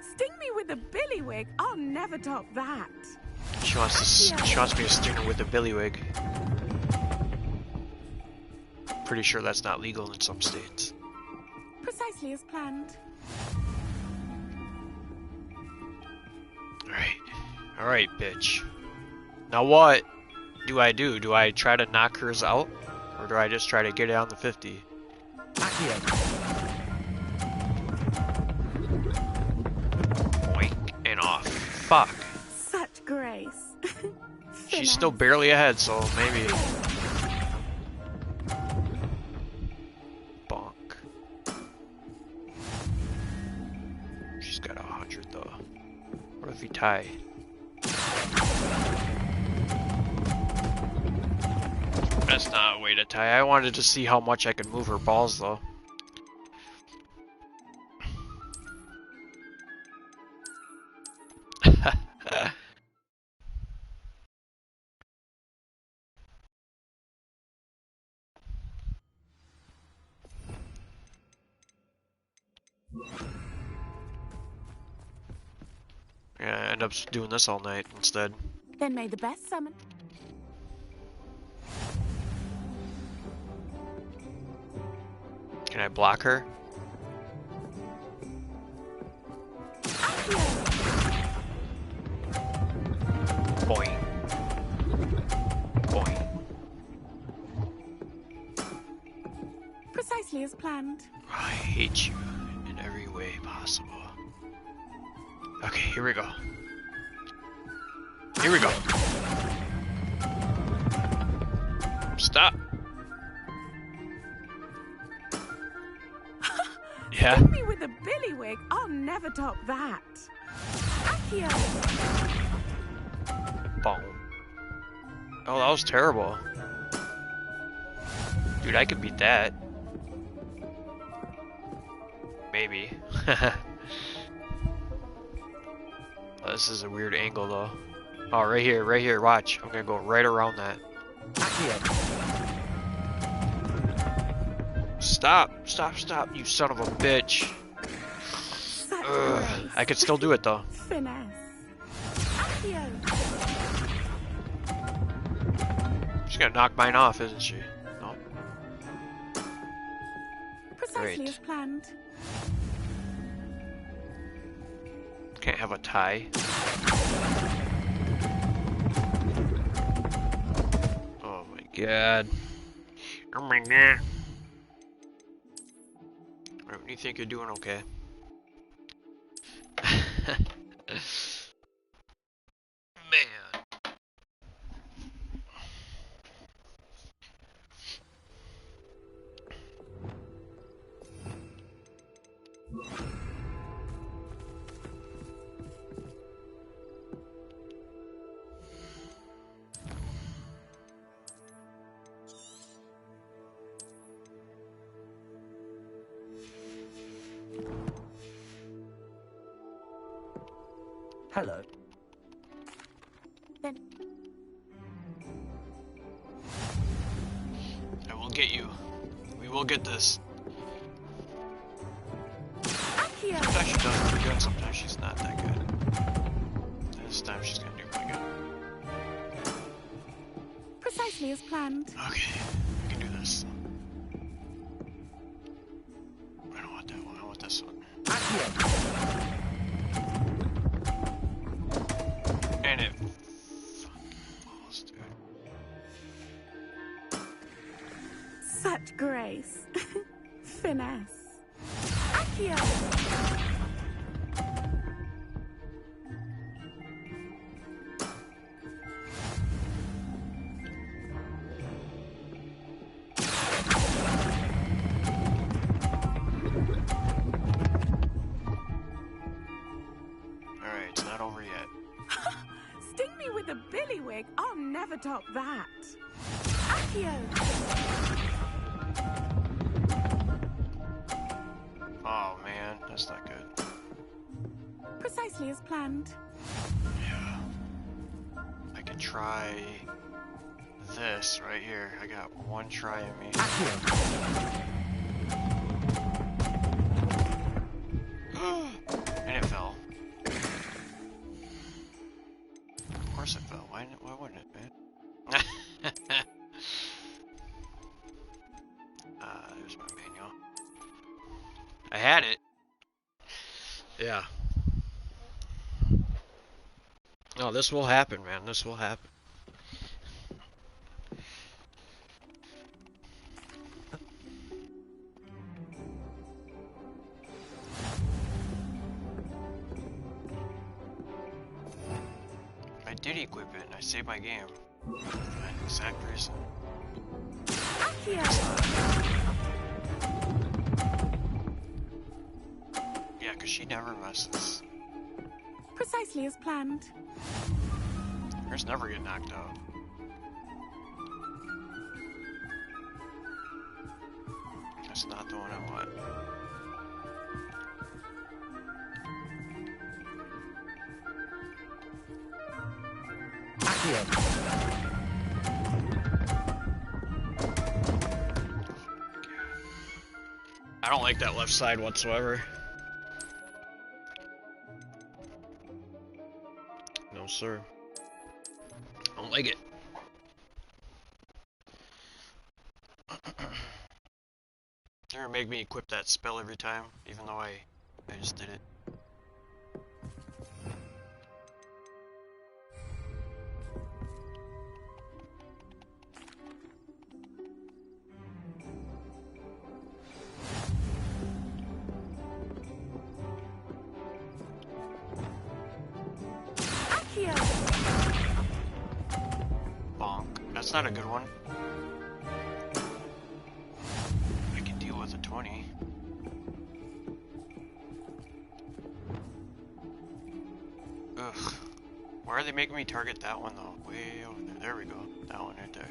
Sting me with a billywig. I'll never top that. She wants me to sting her with a billywig. Pretty sure that's not legal in some states. Precisely as planned. Alright, bitch. Now what do I do? Do I try to knock hers out? Or do I just try to get it on the 50? Boink and off. Fuck. Such grace. She's still barely ahead, so maybe. Bonk. She's got 100 though. What if we tie? That's not a way to tie. I wanted to see how much I could move her balls though. Yeah, I end up doing this all night instead. Then may the best summon. Can I block her? Boing. Boing. Precisely as planned. I hate you in every way possible. Okay, here we go. Here we go. Stop. Yeah. Sting me with a billywig. I'll never top that. Accio! Boom. Oh, that was terrible. Dude, I could beat that. Maybe. Oh, this is a weird angle though. Oh, right here, watch. I'm gonna go right around that. Stop, you son of a bitch. Ugh, I could still do it though. Finesse. Accio! She's gonna knock mine off, isn't she? No. Precisely Great. as planned. Can't have a tie. Oh my god. Oh my god. Alright, you think you're doing okay? Man. Hello. Then I will get you. We will get this. Accio! Sometimes she does really good, sometimes she's not that good. That is This time she's gonna do really good. Precisely as planned. Okay, we can do this. I don't want that one, I want this one. And it falls, dude. Such grace. Finesse. Accio! Alright, it's not over yet. Sting me with a billywig. I'll never top that. Accio! Oh man, that's not good. Precisely as planned. Yeah. I could try this right here. I got one try in me. And it fell. Of course it fell. Why wouldn't it, man? There's my manual. I had it. Yeah. No, this will happen, man. This will happen. I did equip it and I saved my game. For that exact reason. Yeah, because she never messes. Precisely as planned. Hers never get knocked out. That's not the one I want. I don't like that left side whatsoever. No, sir. Don't like it. They're gonna make me equip that spell every time, even though I just did it. Bonk. That's not a good one. I can deal with a 20. Ugh. Why are they making me target that one though? Way over there. There we go. That one right there.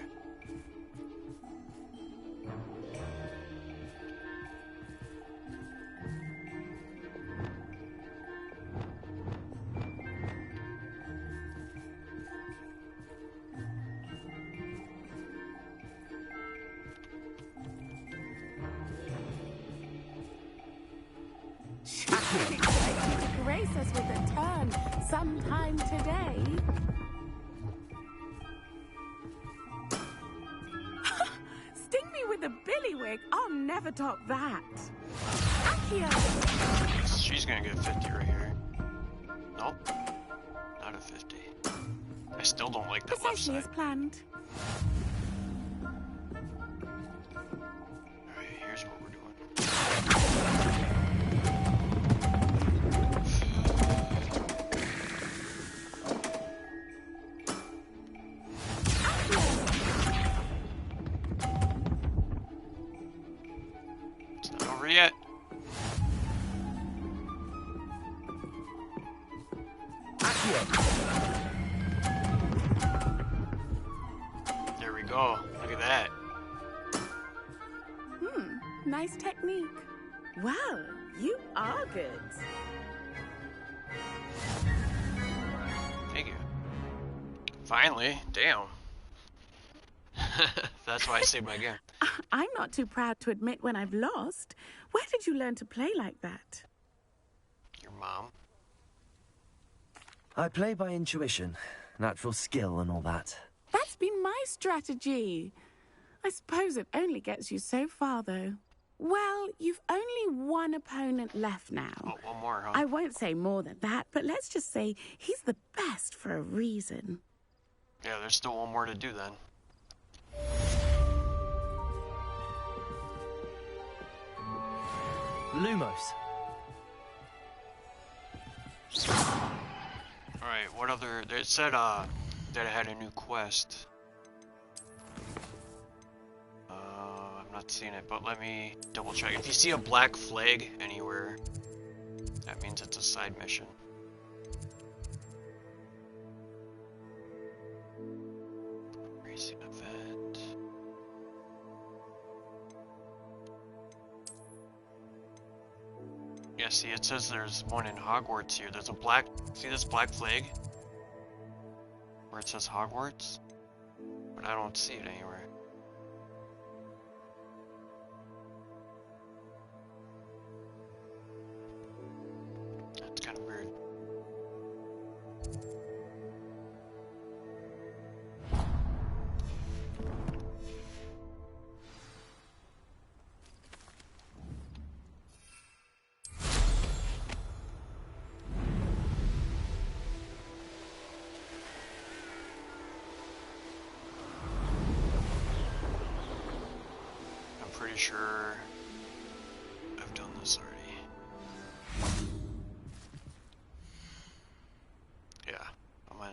Expect you to grace us with a turn sometime today. Sting me with a billywig. I'll never top that. Accio! She's gonna get 50 right here. Nope. Not a 50. I still don't like that left Precisely side. as planned. Alright, here's what we're doing. It's not over yet. There we go. Look at that. Nice technique. Well, you are good. Thank you. Finally. Damn. That's why I saved my game. I'm not too proud to admit when I've lost. Where did you learn to play like that? Your mom. I play by intuition, natural skill and all that. That's been my strategy. I suppose it only gets you so far, though. Well, you've only one opponent left now. Oh, one more, huh? I won't say more than that, but let's just say he's the best for a reason. Yeah, there's still one more to do then. Lumos. Alright, what other... It said, that it had a new quest. I'm not seeing it, but let me double check. If you see a black flag anywhere, that means it's a side mission. Racing event. Yeah, see, it says there's one in Hogwarts here. There's a black... See this black flag? Where it says Hogwarts? But I don't see it anywhere. That's kind of weird. Pretty sure I've done this already. Yeah, I'm on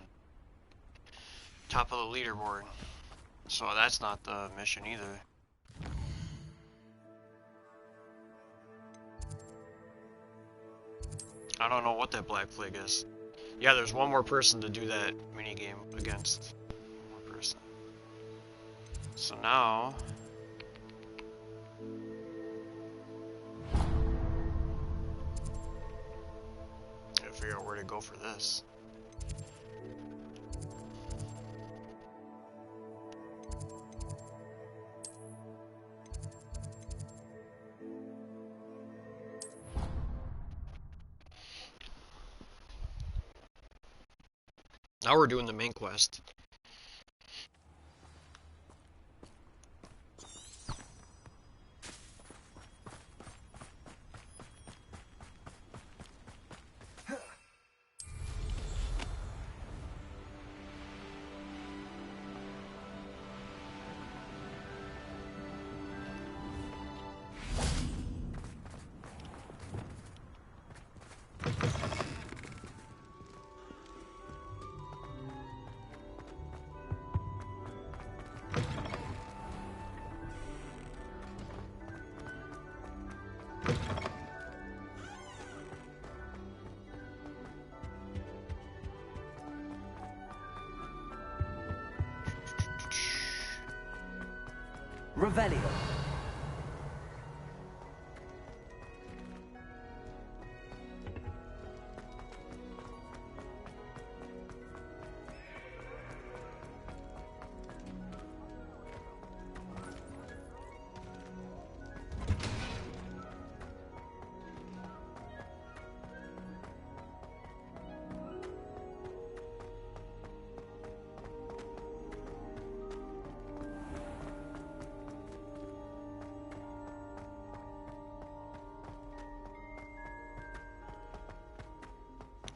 top of the leaderboard. So that's not the mission either. I don't know what that black flag is. Yeah, there's one more person to do that minigame against. One more person. So now... figure out where to go for this. Now we're doing the main quest. Revelio.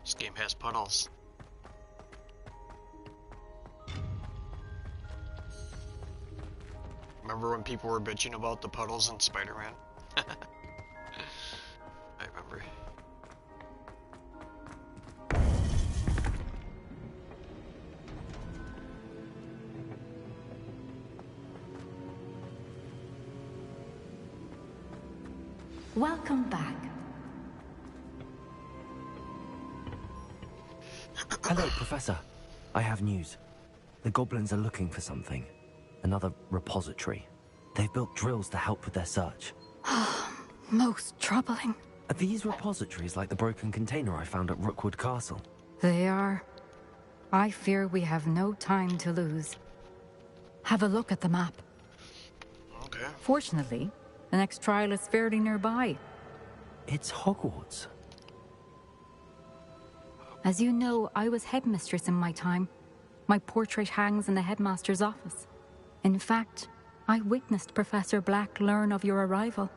This game has puddles. Remember when people were bitching about the puddles in Spider-Man? I remember. Welcome back. Hello, Professor. I have news. The goblins are looking for something. Another repository. They've built drills to help with their search. Most troubling. Are these repositories like the broken container I found at Rookwood Castle? They are. I fear we have no time to lose. Have a look at the map. Okay. Fortunately, the next trial is fairly nearby. It's Hogwarts. As you know, I was headmistress in my time. My portrait hangs in the headmaster's office. In fact, I witnessed Professor Black learn of your arrival.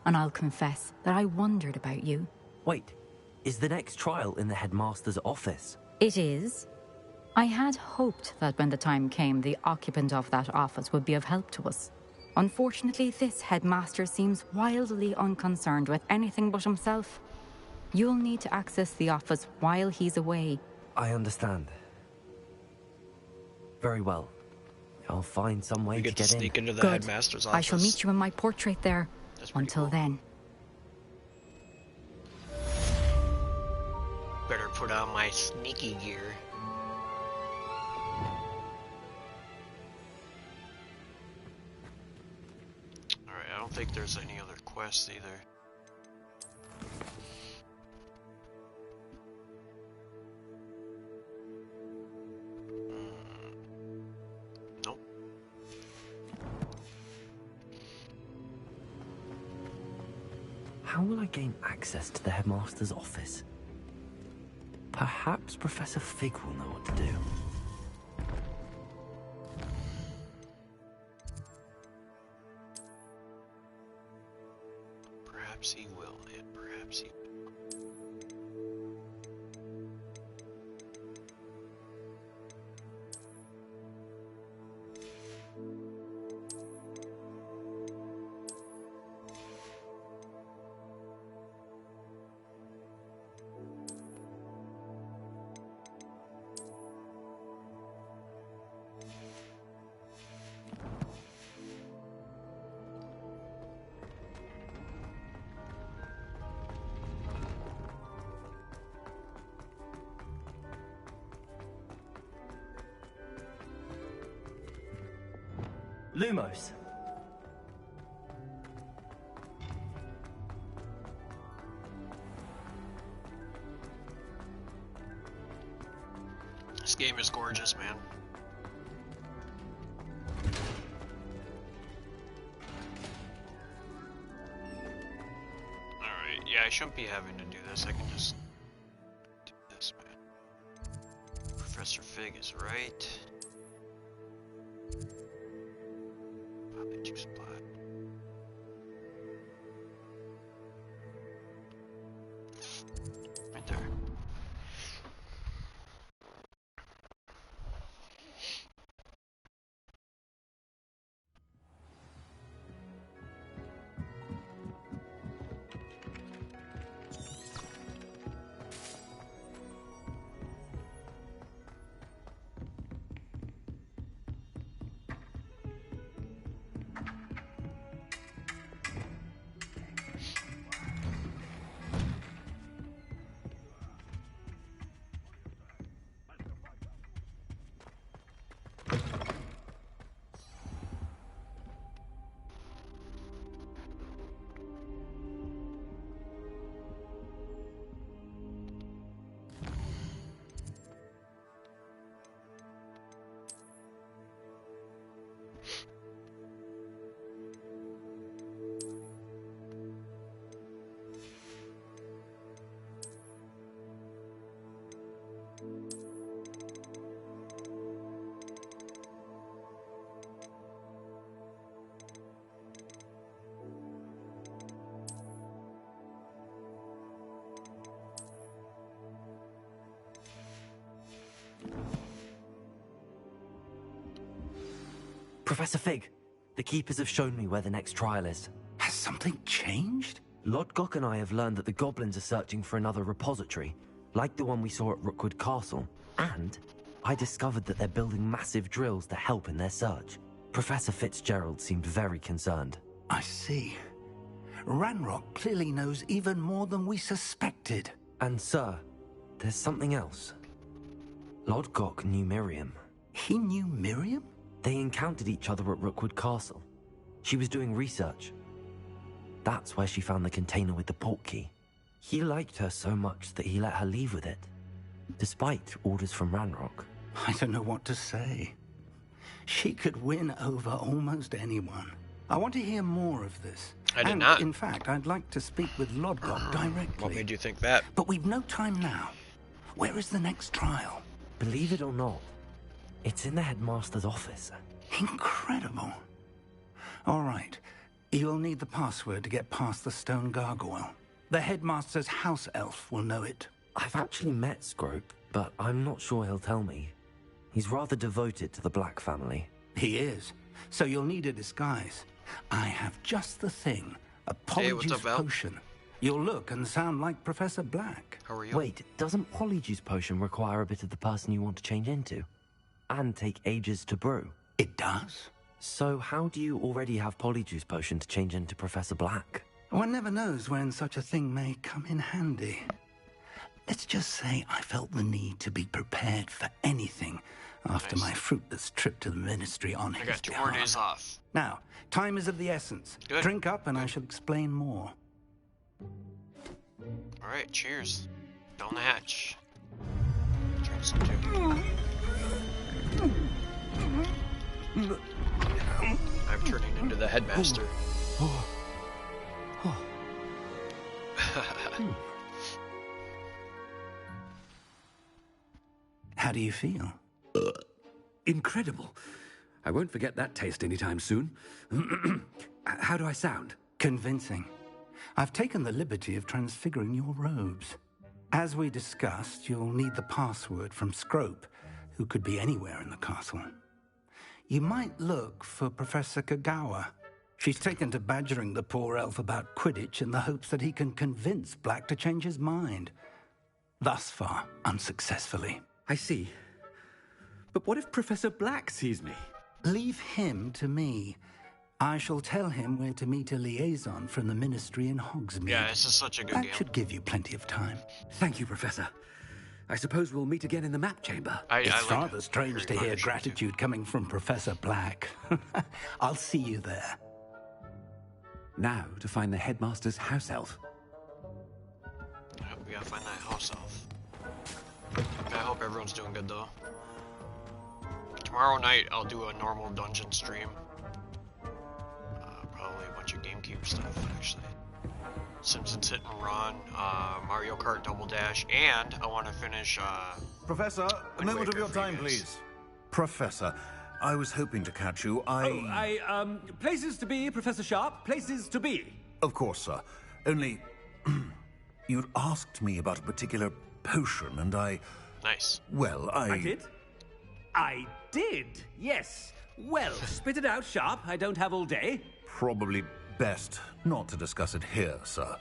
And I'll confess that I wondered about you. Wait, is the next trial in the headmaster's office? It is. I had hoped that when the time came, the occupant of that office would be of help to us. Unfortunately, this headmaster seems wildly unconcerned with anything but himself. You'll need to access the office while he's away. I understand. Very well. I'll find some way to get sneak in. into the Good. headmaster's office. I shall meet you in my portrait there. Until then. Better put on my sneaky gear. Alright, I don't think there's any other quests either. Nope. How will I gain access to the headmaster's office? Perhaps Professor Fig will know what to do. Perhaps he will, and perhaps he will. Lumos. This game is gorgeous, man. Alright, yeah, I shouldn't be having to do this. I can just do this, man. Professor Fig is right. Juice spot. Right there. Professor Fig, the Keepers have shown me where the next trial is. Has something changed? Lodgok and I have learned that the goblins are searching for another repository, like the one we saw at Rookwood Castle. And I discovered that they're building massive drills to help in their search. Professor Fitzgerald seemed very concerned. I see. Ranrock clearly knows even more than we suspected. And sir, there's something else. Lodgok knew Miriam. He knew Miriam? They encountered each other at Rookwood Castle. She was doing research. That's where she found the container with the port key. He liked her so much that he let her leave with it, despite orders from Ranrock. I don't know what to say. She could win over almost anyone. I want to hear more of this. I did not. In fact, I'd like to speak with Lodgok directly. What made you think that? But we've no time now. Where is the next trial? Believe it or not, it's in the headmaster's office. Incredible. All right. You'll need the password to get past the stone gargoyle. The headmaster's house elf will know it. I've actually met Scrope, but I'm not sure he'll tell me. He's rather devoted to the Black family. He is. So you'll need a disguise. I have just the thing. A Hey, what's polyjuice up, Val? potion. You'll look and sound like Professor Black. How are you? Wait, doesn't Polyjuice Potion require a bit of the person you want to change into? And take ages to brew? It does. So how do you already have Polyjuice Potion to change into Professor Black? One never knows when such a thing may come in handy. Let's just say I felt the need to be prepared for anything after my fruitless trip to the ministry on his got 2 more days off. Now, time is of the essence. Good. Drink up and I shall explain more. Alright, cheers. Down the hatch. Drink some too. I'm turning into the headmaster. How do you feel? Incredible. I won't forget that taste anytime soon. How do I sound? Convincing. I've taken the liberty of transfiguring your robes. As we discussed, you'll need the password from Scrope, who could be anywhere in the castle. You might look for Professor Kagawa. She's taken to badgering the poor elf about Quidditch in the hopes that he can convince Black to change his mind. Thus far, unsuccessfully. I see. But what if Professor Black sees me? Leave him to me. I shall tell him where to meet a liaison from the ministry in Hogsmeade. Yeah, this is such a good That game. should give you plenty of time. Thank you, Professor. I suppose we'll meet again in the map chamber. It's rather strange to hear gratitude coming from Professor Black. I'll see you there. Now to find the headmaster's house elf. Yep, we gotta find that house elf. I hope everyone's doing good though. Tomorrow night I'll do a normal dungeon stream. Probably a bunch of GameCube stuff actually. Simpsons Hit and Run, Mario Kart Double Dash, and I want to finish. Professor, a Wind moment of Waker your time, previous. please. Professor, I was hoping to catch you. Places to be, Professor Sharp. Places to be. Of course, sir. Only, you'd asked me about a particular potion, and I... Nice. Well, I did? I did, yes. Well, spit it out, Sharp. I don't have all day. Probably best not to discuss it here, sir.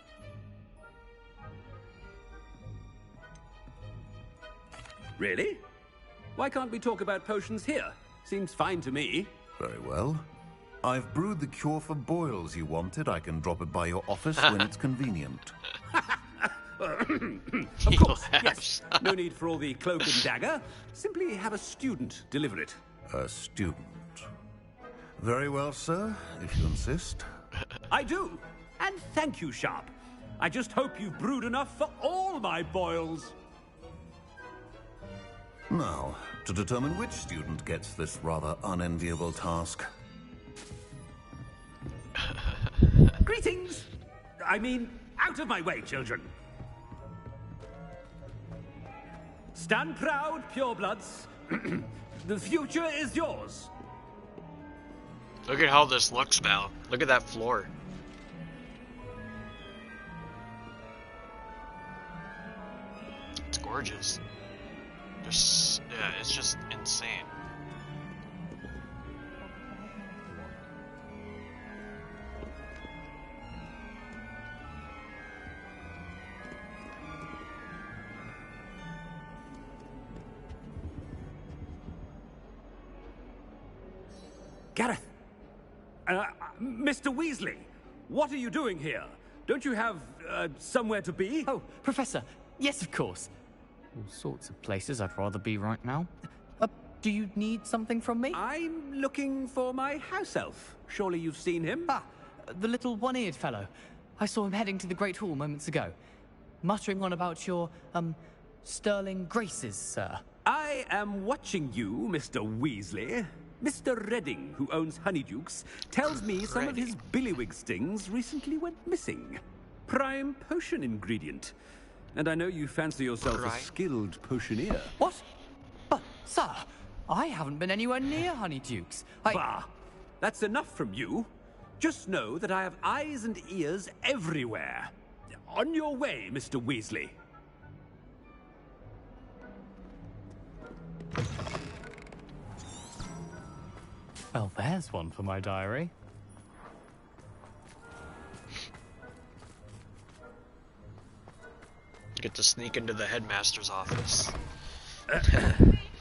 Really? Why can't we talk about potions here? Seems fine to me. Very well. I've brewed the cure for boils you wanted. I can drop it by your office when it's convenient. Of course, yes. No need for all the cloak and dagger. Simply have a student deliver it. A student. Very well, sir, if you insist. I do. And thank you, Sharp. I just hope you've brewed enough for all my boils. Now, to determine which student gets this rather unenviable task. Greetings! I mean, out of my way, children. Stand proud, purebloods. The future is yours. Look at how this looks, Val. Look at that floor. It's gorgeous. Yeah, it's just insane. Gareth! Mr. Weasley, what are you doing here? Don't you have, somewhere to be? Oh, Professor, yes, of course. All sorts of places I'd rather be right now. Do you need something from me? I'm looking for my house elf. Surely you've seen him? Ah, the little one-eared fellow. I saw him heading to the Great Hall moments ago, muttering on about your, sterling graces, sir. I am watching you, Mr. Weasley. Mr. Redding, who owns Honeydukes, tells me some of his billywig stings recently went missing. Prime potion ingredient. And I know you fancy yourself a skilled potioneer. What? But, sir, I haven't been anywhere near Honeydukes. Bah! That's enough from you. Just know that I have eyes and ears everywhere. On your way, Mr. Weasley. Well, there's one for my diary. Get to sneak into the headmaster's office.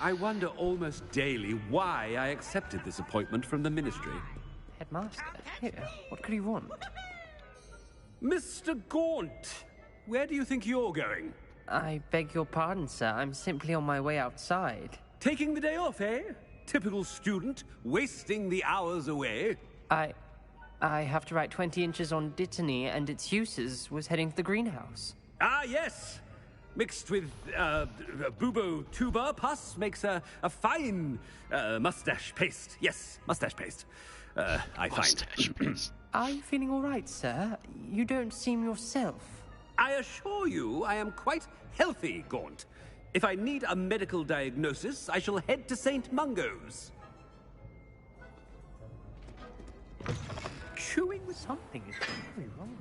I wonder almost daily why I accepted this appointment from the ministry. Headmaster? Here, what could he want? Mr. Gaunt! Where do you think you're going? I beg your pardon, sir. I'm simply on my way outside. Taking the day off, eh? Typical student, wasting the hours away. I have to write 20 inches on Dittany and its uses. Was heading to the greenhouse. Ah, yes! Mixed with bubo tuber pus makes a fine mustache paste. Yes, mustache paste. I mustache find. Are you feeling all right, sir? You don't seem yourself. I assure you I am quite healthy, Gaunt. If I need a medical diagnosis, I shall head to St. Mungo's. Chewing with something is very wrong.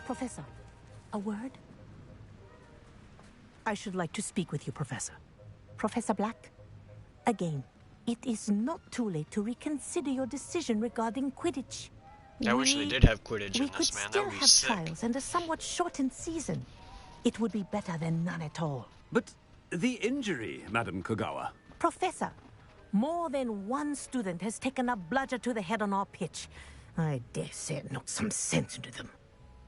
Professor, a word? I should like to speak with you, Professor. Professor Black, again, it is not too late to reconsider your decision regarding Quidditch. I wish they did have Quidditch in this, man. That would be sick. We could still have trials and a somewhat shortened season. It would be better than none at all. But the injury, Madam Kogawa. Professor, more than one student has taken a bludger to the head on our pitch. I dare say it knocked some sense into them.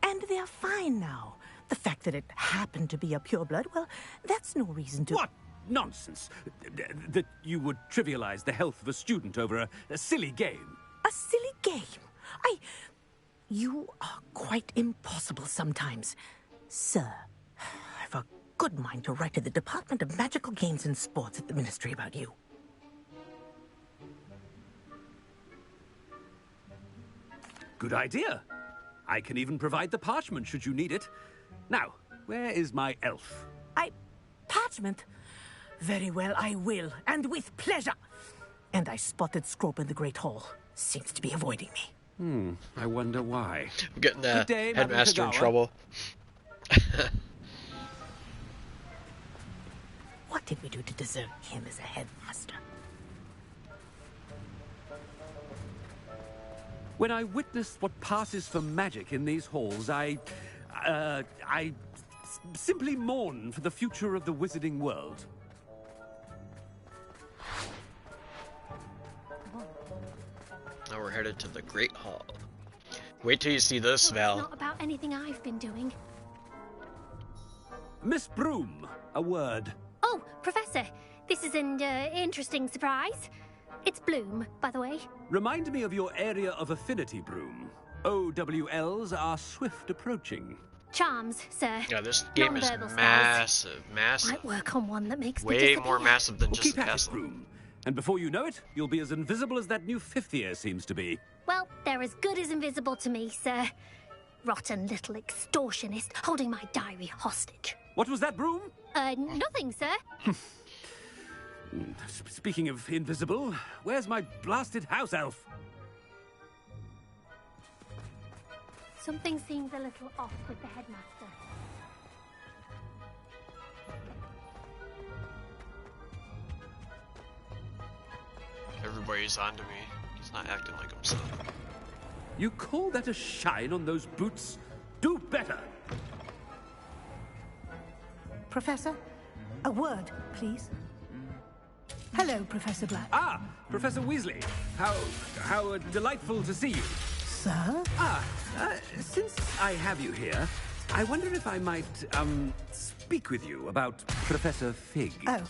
And they're fine now. The fact that it happened to be a pureblood, well, that's no reason to... What nonsense! That you would trivialize the health of a student over a silly game. A silly game? You are quite impossible sometimes. Sir, I've a good mind to write to the Department of Magical Games and Sports at the Ministry about you. Good idea. I can even provide the parchment should you need it. Now, where is my elf? Parchment? Very well, I will, and with pleasure. And I spotted Scrope in the Great Hall. Seems to be avoiding me. I wonder why. I'm getting the day, headmaster in trouble. What did we do to deserve him as a headmaster? When I witness what passes for magic in these halls, I simply mourn for the future of the wizarding world. Now we're headed to the Great Hall. Wait till you see this, Val. Not about anything I've been doing. Miss Broom, a word. Oh, Professor, this is an interesting surprise. It's Bloom, by the way. Remind me of your area of affinity, Broom. OWLs are swift approaching. Charms, sir. Yeah, this game is Non-verbal massive, spells. massive. Might work on one that makes me Way disappear. more massive than Well, just keep a at it, castle. Broom. And before you know it, you'll be as invisible as that new fifth year seems to be. Well, they're as good as invisible to me, sir. Rotten little extortionist holding my diary hostage. What was that, Broom? Nothing, sir. Speaking of invisible, where's my blasted house elf? Something seems a little off with the headmaster. Everybody's onto me. He's not acting like himself. You call that a shine on those boots? Do better! Professor, a word, please. Hello, Professor Black. Ah, Professor Weasley. How delightful to see you. Sir? Since I have you here, I wonder if I might, speak with you about Professor Fig. Oh,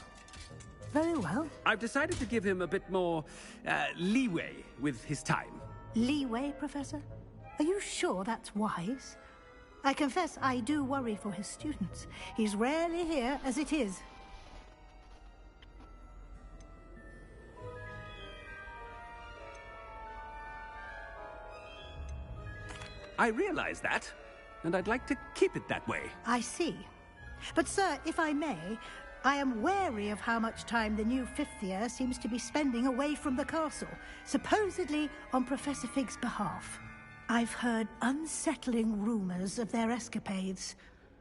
very well. I've decided to give him a bit more, leeway with his time. Leeway, Professor? Are you sure that's wise? I confess I do worry for his students. He's rarely here as it is. I realize that, and I'd like to keep it that way. I see. But, sir, if I may, I am wary of how much time the new fifth year seems to be spending away from the castle, supposedly on Professor Fig's behalf. I've heard unsettling rumors of their escapades.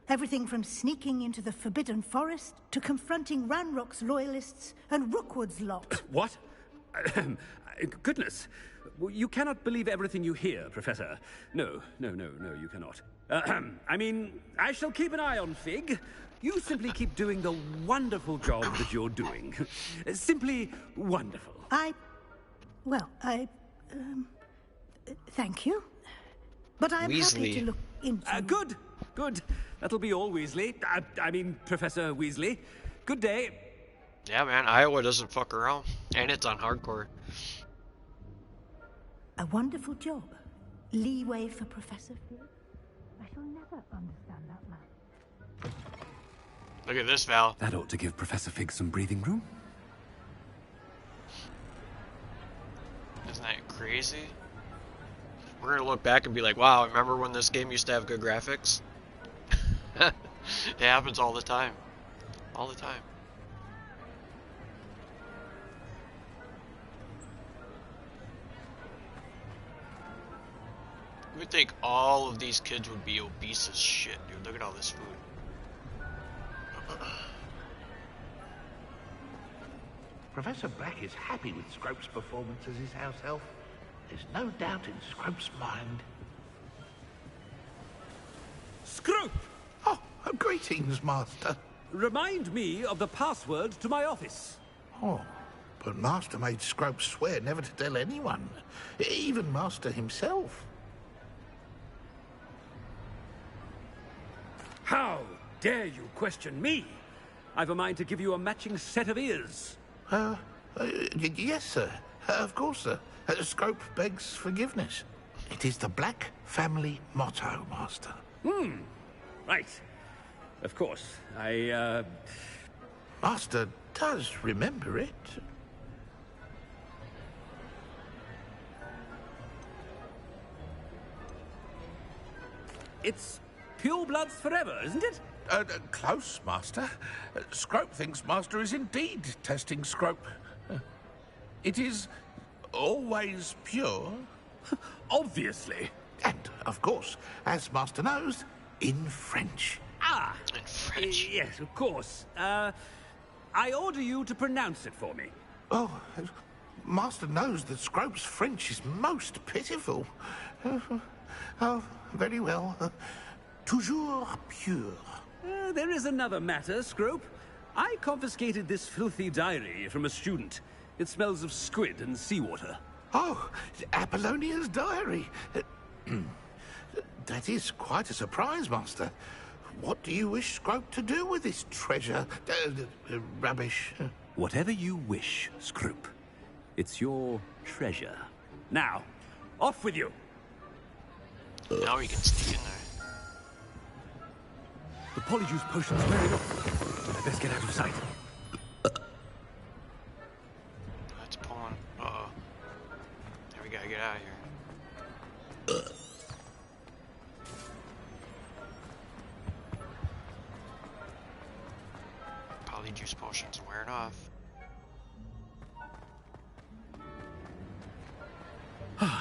Everything from sneaking into the Forbidden Forest to confronting Ranrock's loyalists and Rookwood's lot. What? Goodness. You cannot believe everything you hear, Professor. No, you cannot. I mean, I shall keep an eye on Fig. You simply keep doing the wonderful job that you're doing. Simply wonderful. Thank you. But I'm happy to look into... Good. That'll be all, Weasley. I mean, Professor Weasley. Good day. Yeah, man, Iowa doesn't fuck around. And it's on hardcore. A wonderful job. Leeway for Professor Fig. I shall never understand that man. Look at this, Val. That ought to give Professor Fig some breathing room. Isn't that crazy? We're gonna look back and be like, wow, remember when this game used to have good graphics? It happens all the time. All the time. You would think all of these kids would be obese as shit, dude. Look at all this food. Professor Black is happy with Scrope's performance as his house elf. There's no doubt in Scrope's mind. Scrope! Oh, greetings, Master. Remind me of the password to my office. Oh, but Master made Scrope swear never to tell anyone. Even Master himself. How dare you question me? I've a mind to give you a matching set of ears. Yes, sir. Of course, sir. Scrope begs forgiveness. It is the Black family motto, Master. Right. Of course. Master does remember it. It's purebloods forever, isn't it? Close, Master. Scrope thinks Master is indeed testing Scrope. It is always pure. Obviously. And, of course, as Master knows, in French. In French. Yes, of course. I order you to pronounce it for me. Oh, Master knows that Scrope's French is most pitiful. Oh, very well. Toujours pure. There is another matter, Scrope. I confiscated this filthy diary from a student. It smells of squid and seawater. Oh, Apollonia's diary. That is quite a surprise, Master. What do you wish Scrope to do with this treasure? Rubbish. Whatever you wish, Scrope. It's your treasure. Now, off with you. Now we can sneak in there. The polyjuice potion's wearing off. I best get out of sight. That's pulling. Uh-oh. There, we gotta get out of here. Polyjuice potion's wearing off.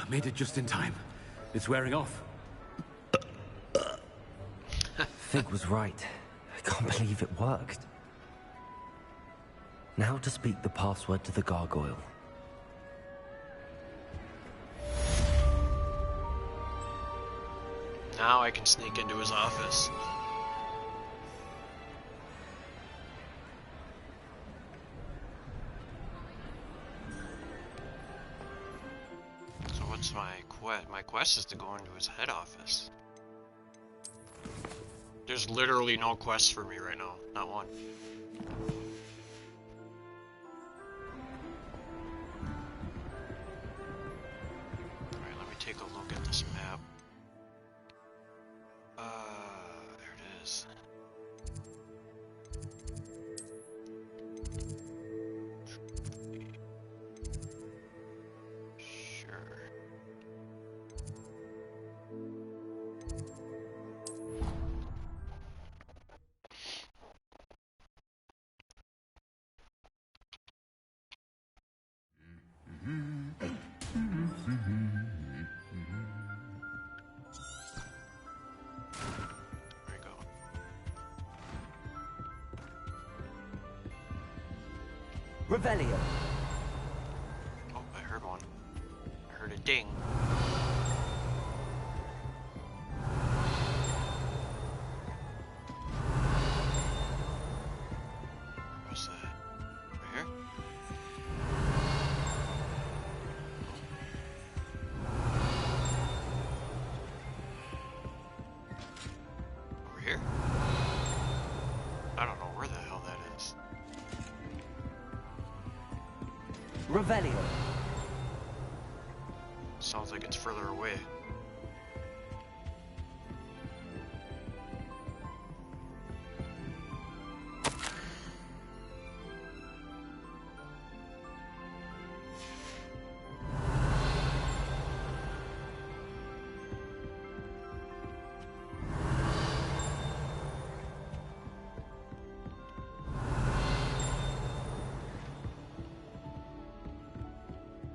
Made it just in time. It's wearing off. Fig was right. I can't believe it worked. Now to speak the password to the gargoyle. Now I can sneak into his office. So what's my quest? My quest is to go into his head office. There's literally no quests for me right now. Not one. Alright, let me take a look at this map. There it is. Sure. Revelio. Oh, I heard one. I heard a ding. What's that? Right here? Over here? I don't know where the hell that is. Revelio. Sounds like it's further away.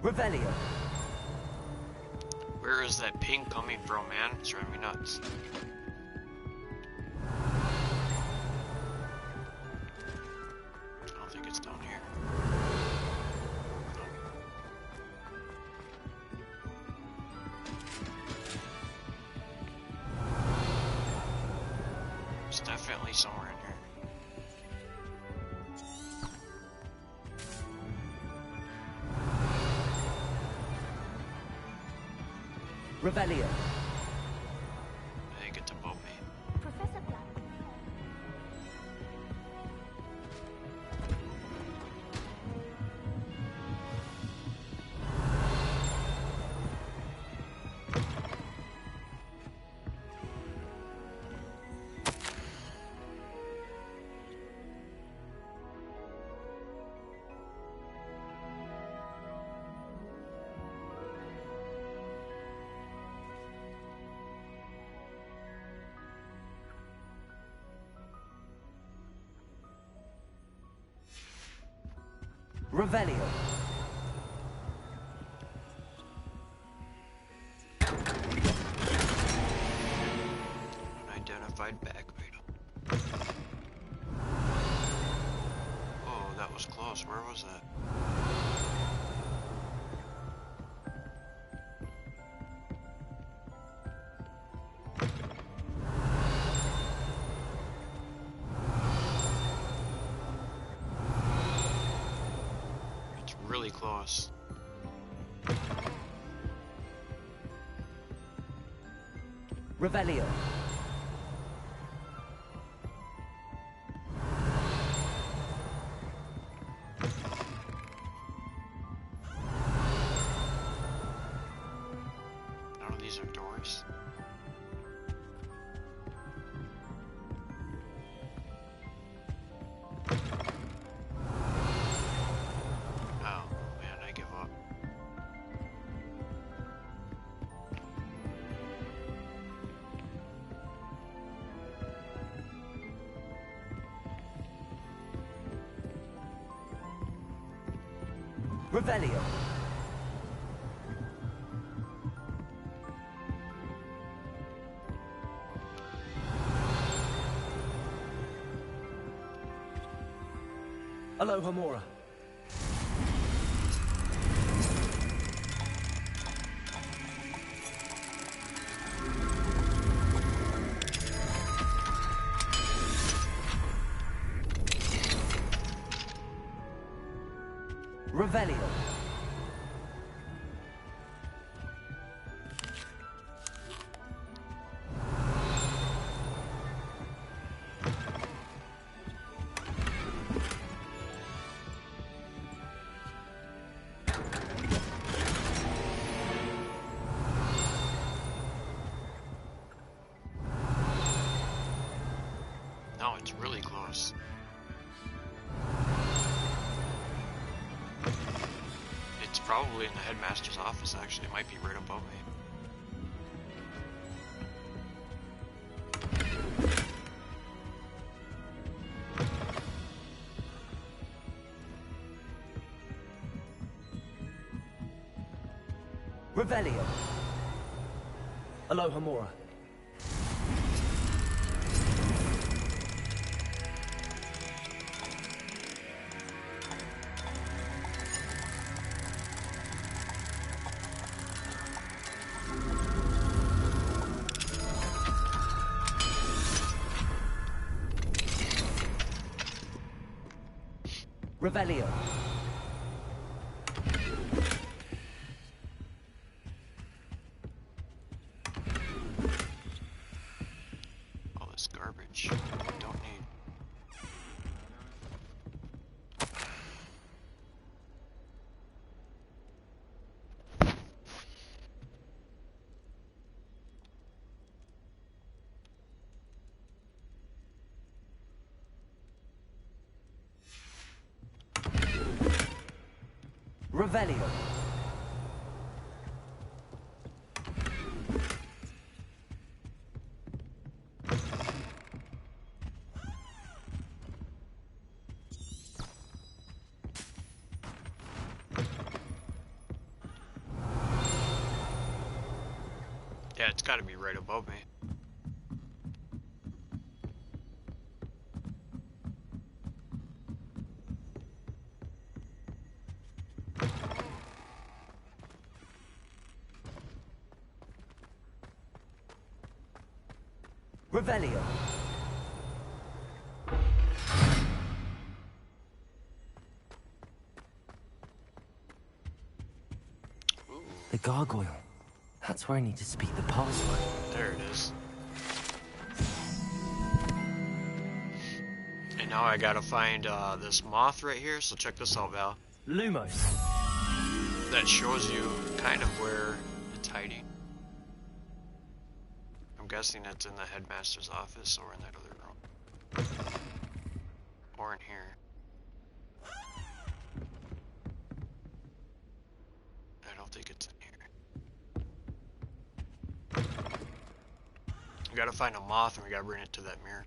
Revelio. Where is that ping coming from, man? It's driving me nuts. I don't think it's down here. It's definitely somewhere in here. Revelio. I think it's above me. Professor Black. Revelio. Unidentified bag item. Oh, that was close. Where was that? Really close. Revelio. None of these are doors. Revelio. Aloha Mora. Revelio. No, it's really close. It's probably in the headmaster's office, actually. It might be right above me. Revelio. Aloha Mora. Revelio. All this garbage I don't need. Revelio. Yeah, it's gotta be right above me. Revelio. The gargoyle. That's where I need to speak the password. There it is. And now I gotta find this moth right here, so check this out, Val. Lumos. That shows you kind of where it's hiding. I'm guessing it's in the headmaster's office or in that other room. Or in here. I don't think it's in here. We gotta find a moth and we gotta bring it to that mirror.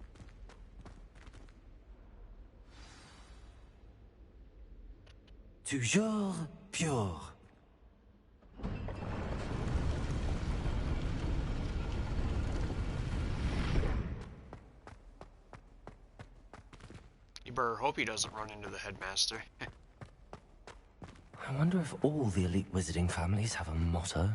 Toujours pure. You better hope he doesn't run into the headmaster. I wonder if all the elite wizarding families have a motto.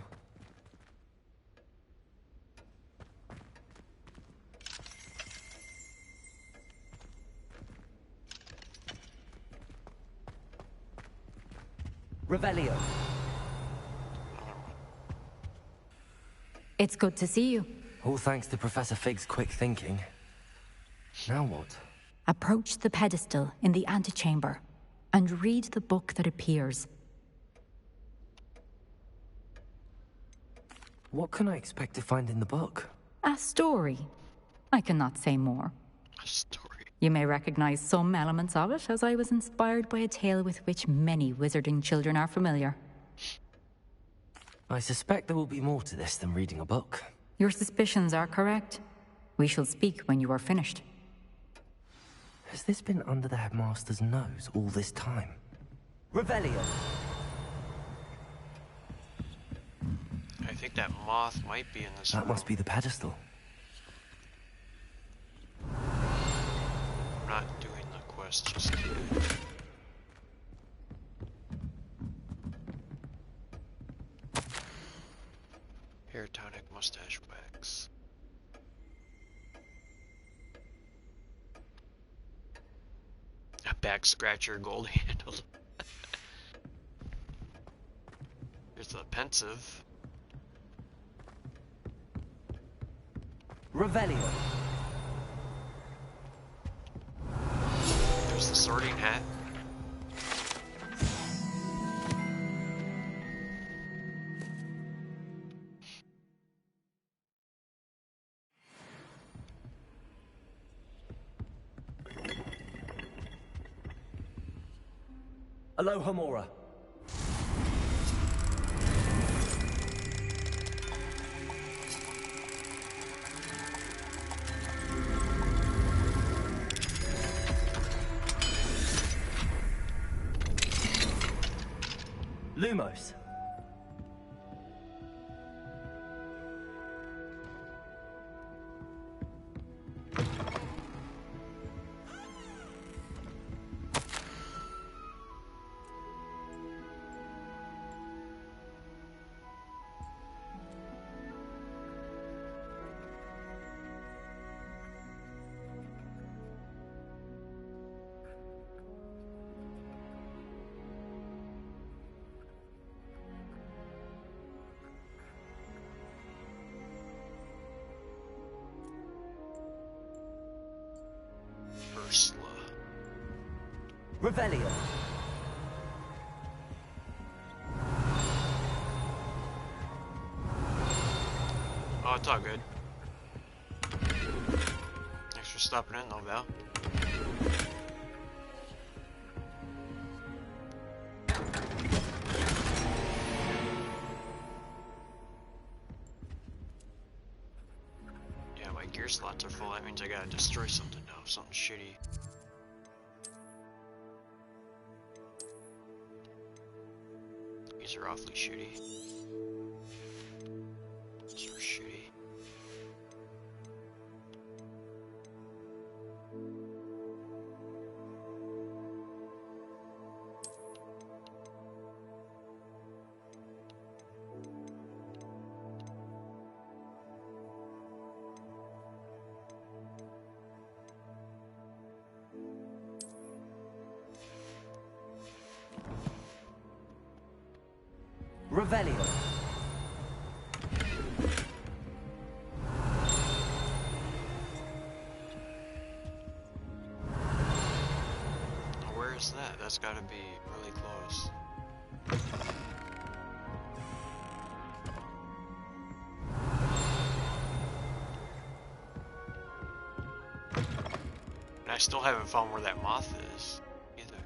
Revelio. It's good to see you. All thanks to Professor Fig's quick thinking. Now what? Approach the pedestal in the antechamber and read the book that appears. What can I expect to find in the book? A story. I cannot say more. A story. You may recognize some elements of it, as I was inspired by a tale with which many wizarding children are familiar. I suspect there will be more to this than reading a book. Your suspicions are correct. We shall speak when you are finished. Has this been under the headmaster's nose all this time? Revelio. I think that moth might be in this room. That must be the pedestal. I'm not doing the quest just yet. Hair tonic, mustache wax. A back scratcher, gold handle. There's the pensive. Revelio. There's the sorting hat. Aloha Mora. Lumos. Revelio. Oh, it's all good. Thanks for stopping in, though, Val. Yeah, my gear slots are full. That means I gotta destroy something now. Something shitty. These are awfully shitty. These are shitty. Revelio. Where is that? That's gotta be really close. And I still haven't found where that moth is either.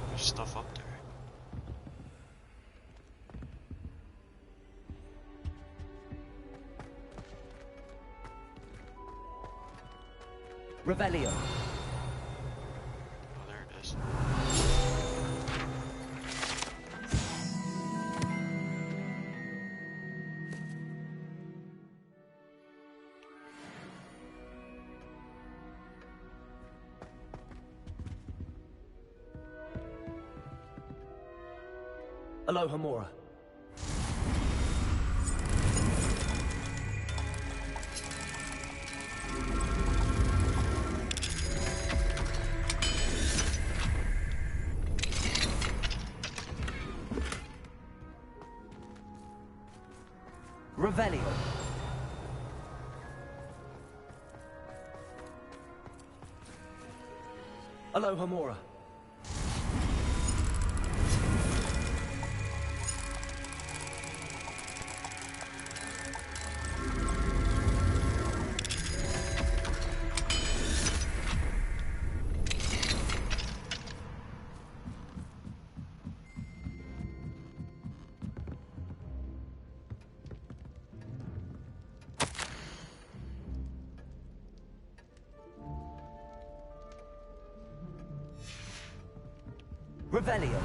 There's stuff up there. Revelio. Oh, there it is. Aloha Mora. Revelio. Aloha Mora. Revelio.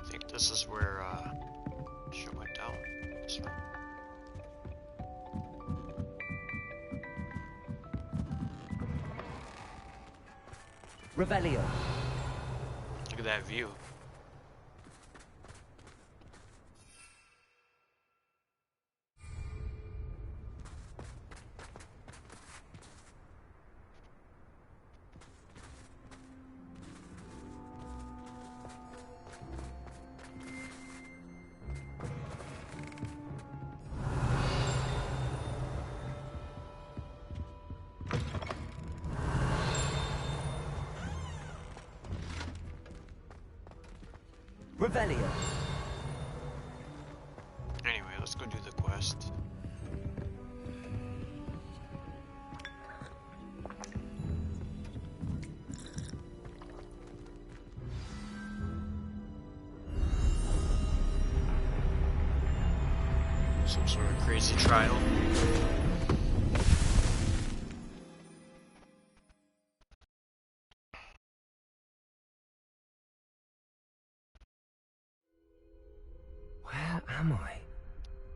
I think this is where shit went down. This room. Revelio. Look at that view. Revelio. Anyway, let's go do the quest. Some sort of crazy trial. Where am I?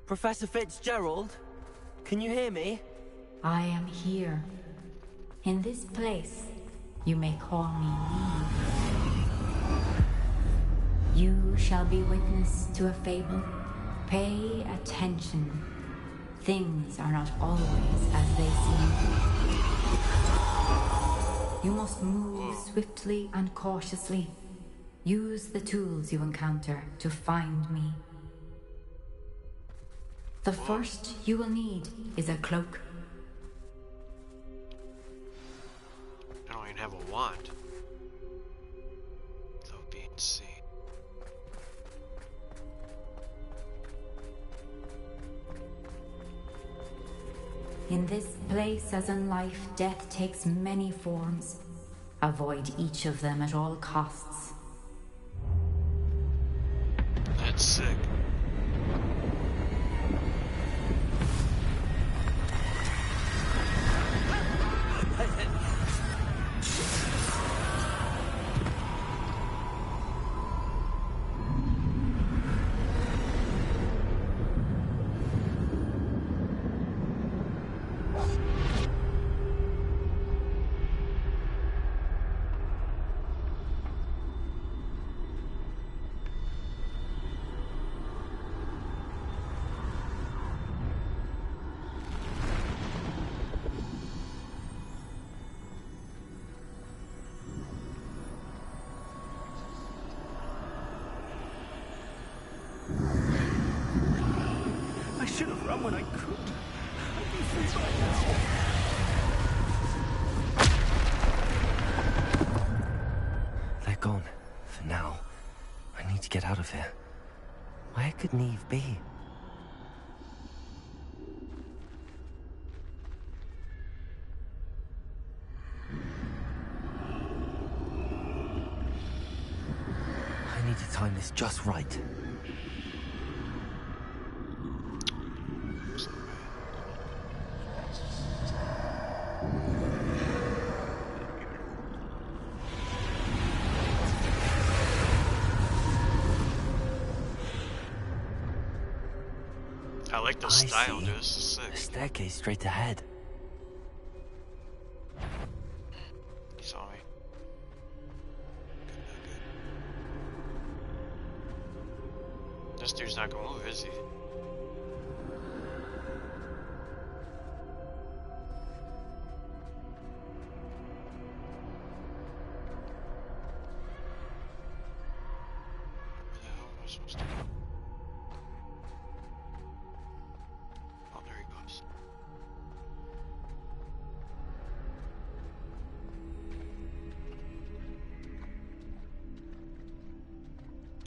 Professor Fitzgerald? Can you hear me? I am here. In this place, you may call me Eve. You shall be witness to a fable. Pay attention. Things are not always as they seem. You must move swiftly and cautiously. Use the tools you encounter to find me. The first you will need is a cloak. I don't even have a wand. That would be insane. In this place, as in life, death takes many forms. Avoid each of them at all costs. That's sick. I should have run when I could. I'd be free by now. They're gone. For now. I need to get out of here. Where could Neve be? I need to time this just right. I like the style, dude. This is sick. A staircase straight ahead. He saw me. Good. This dude's not gonna move, is he? Where the hell am I supposed to go? Oh, there he goes.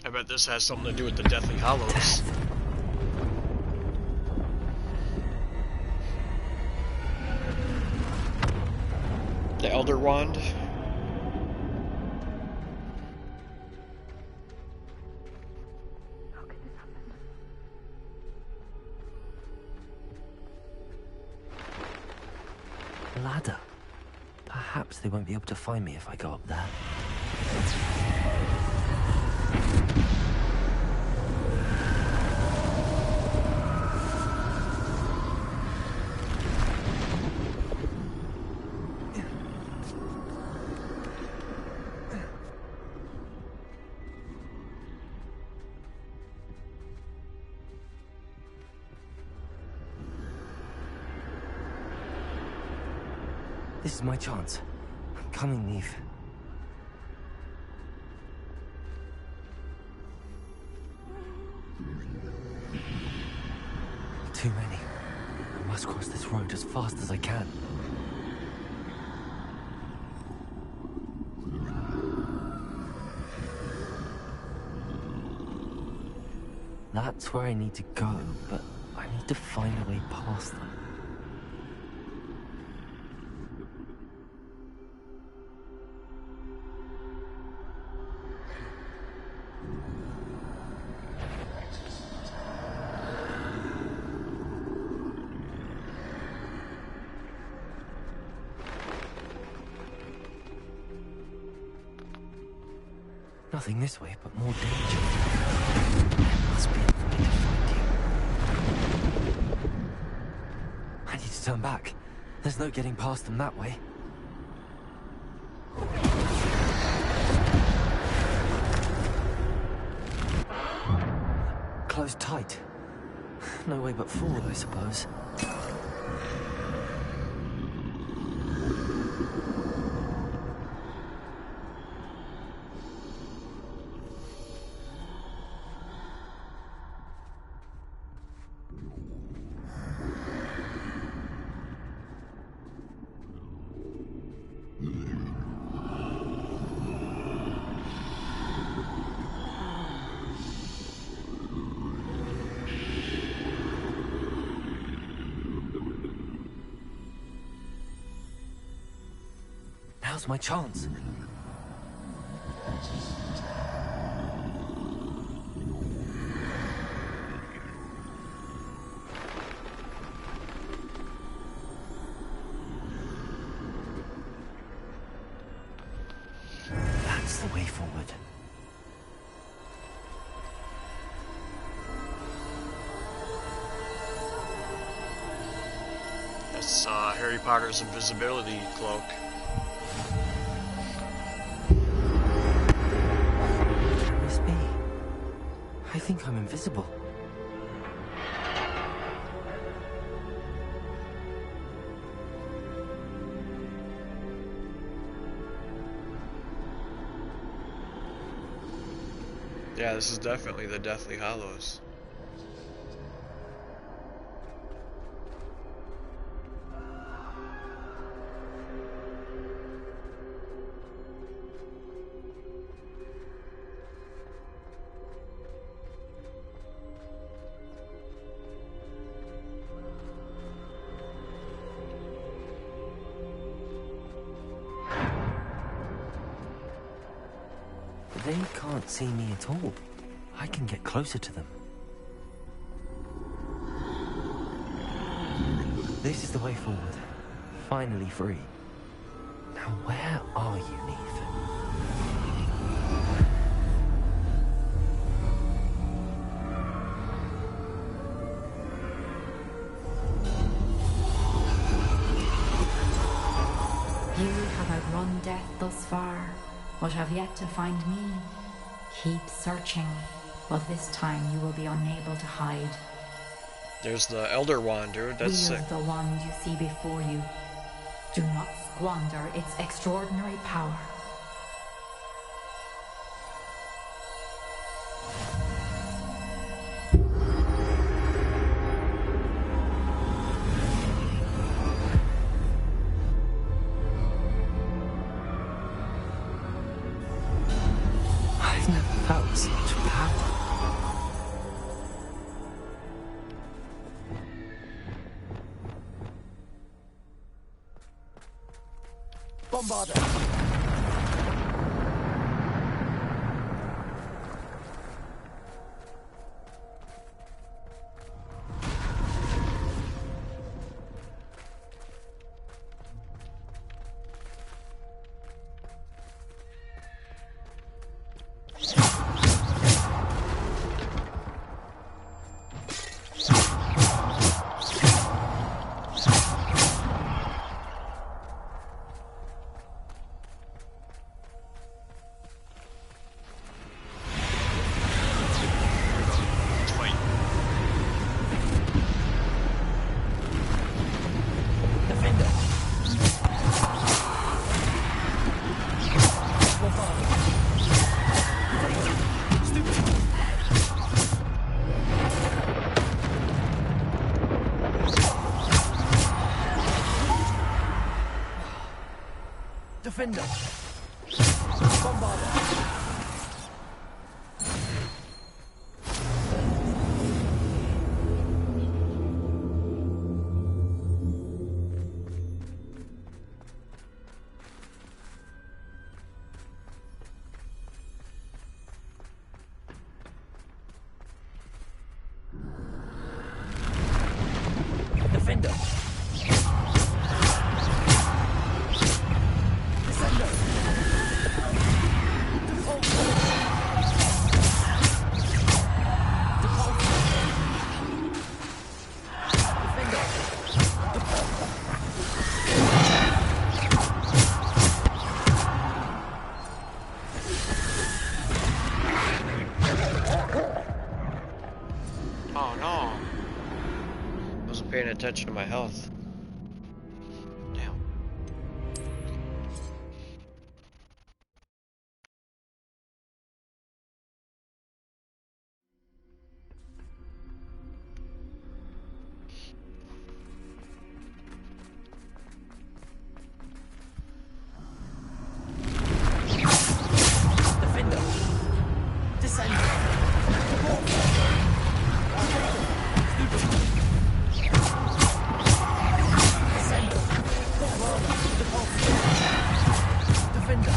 I bet this has something to do with the Deathly Hallows. The Elder Wand. Ladder. Perhaps they won't be able to find me if I go up there. This is my chance. I'm coming, Neve. Too many. I must cross this road as fast as I can. That's where I need to go, but I need to find a way past them. Nothing this way, but more danger. There must be a way to find you. I need to turn back. There's no getting past them that way. closed tight. No way but forward, I suppose. Now's my chance. That's the way forward. That's Harry Potter's invisibility cloak. Must be. I think I'm invisible. Yeah, this is definitely the Deathly Hallows. They can't see me at all. I can get closer to them. This is the way forward. Finally free. Now where are you, Nathan? You have outrun death thus far, but have yet to find me. Keep searching, but this time you will be unable to hide. There's the Elder Wand, dude. That's sick. Wield the wand you see before you. Do not squander its extraordinary power. I've never felt such power. Bombarder! Defender! Bombarder! Defender! Defender! Oh no. Wasn't paying attention to my health. Damn. Defender. Descend. Defender.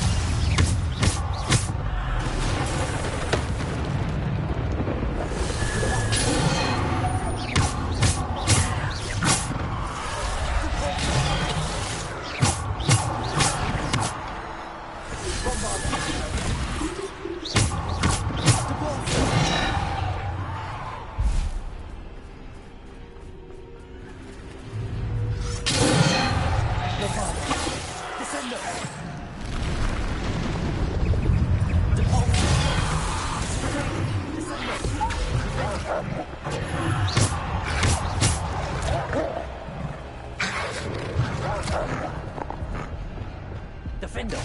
Defender.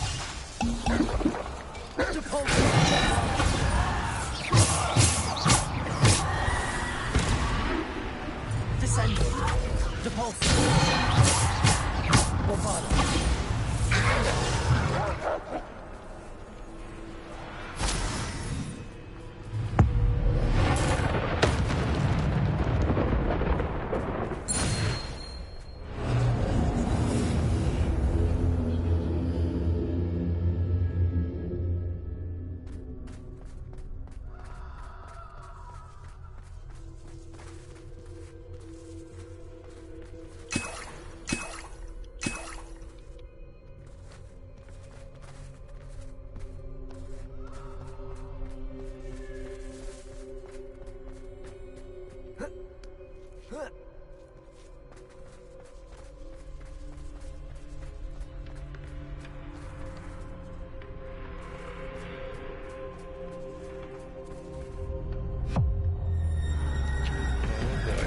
Descend. Depulse. Bombard.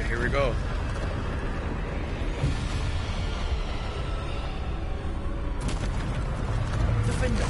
Here we go. Defender.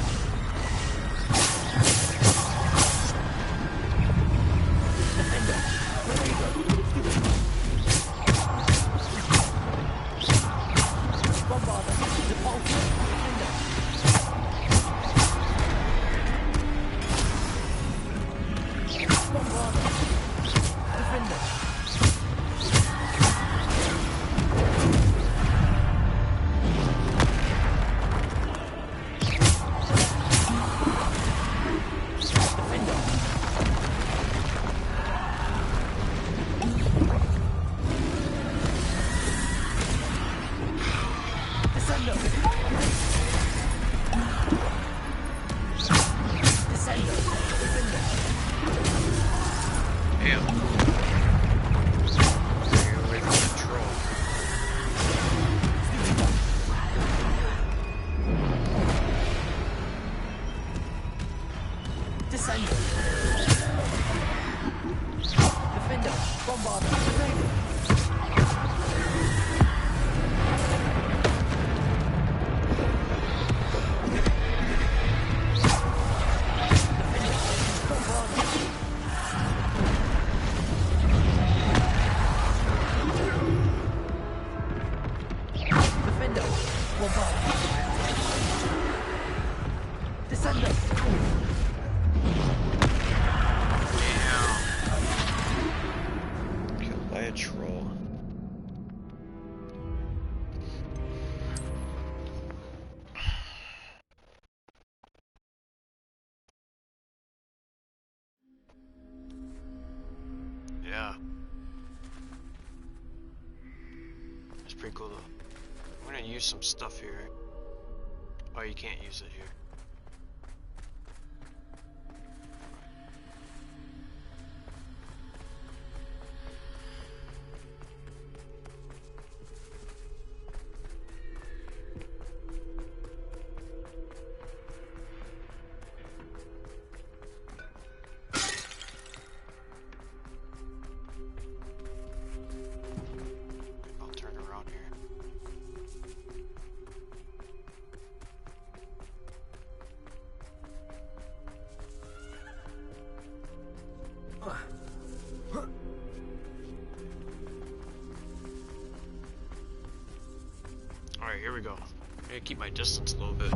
Yeah. It's pretty cool though. I'm gonna use some stuff here. Oh, you can't use it here. go. I gotta keep my distance a little bit.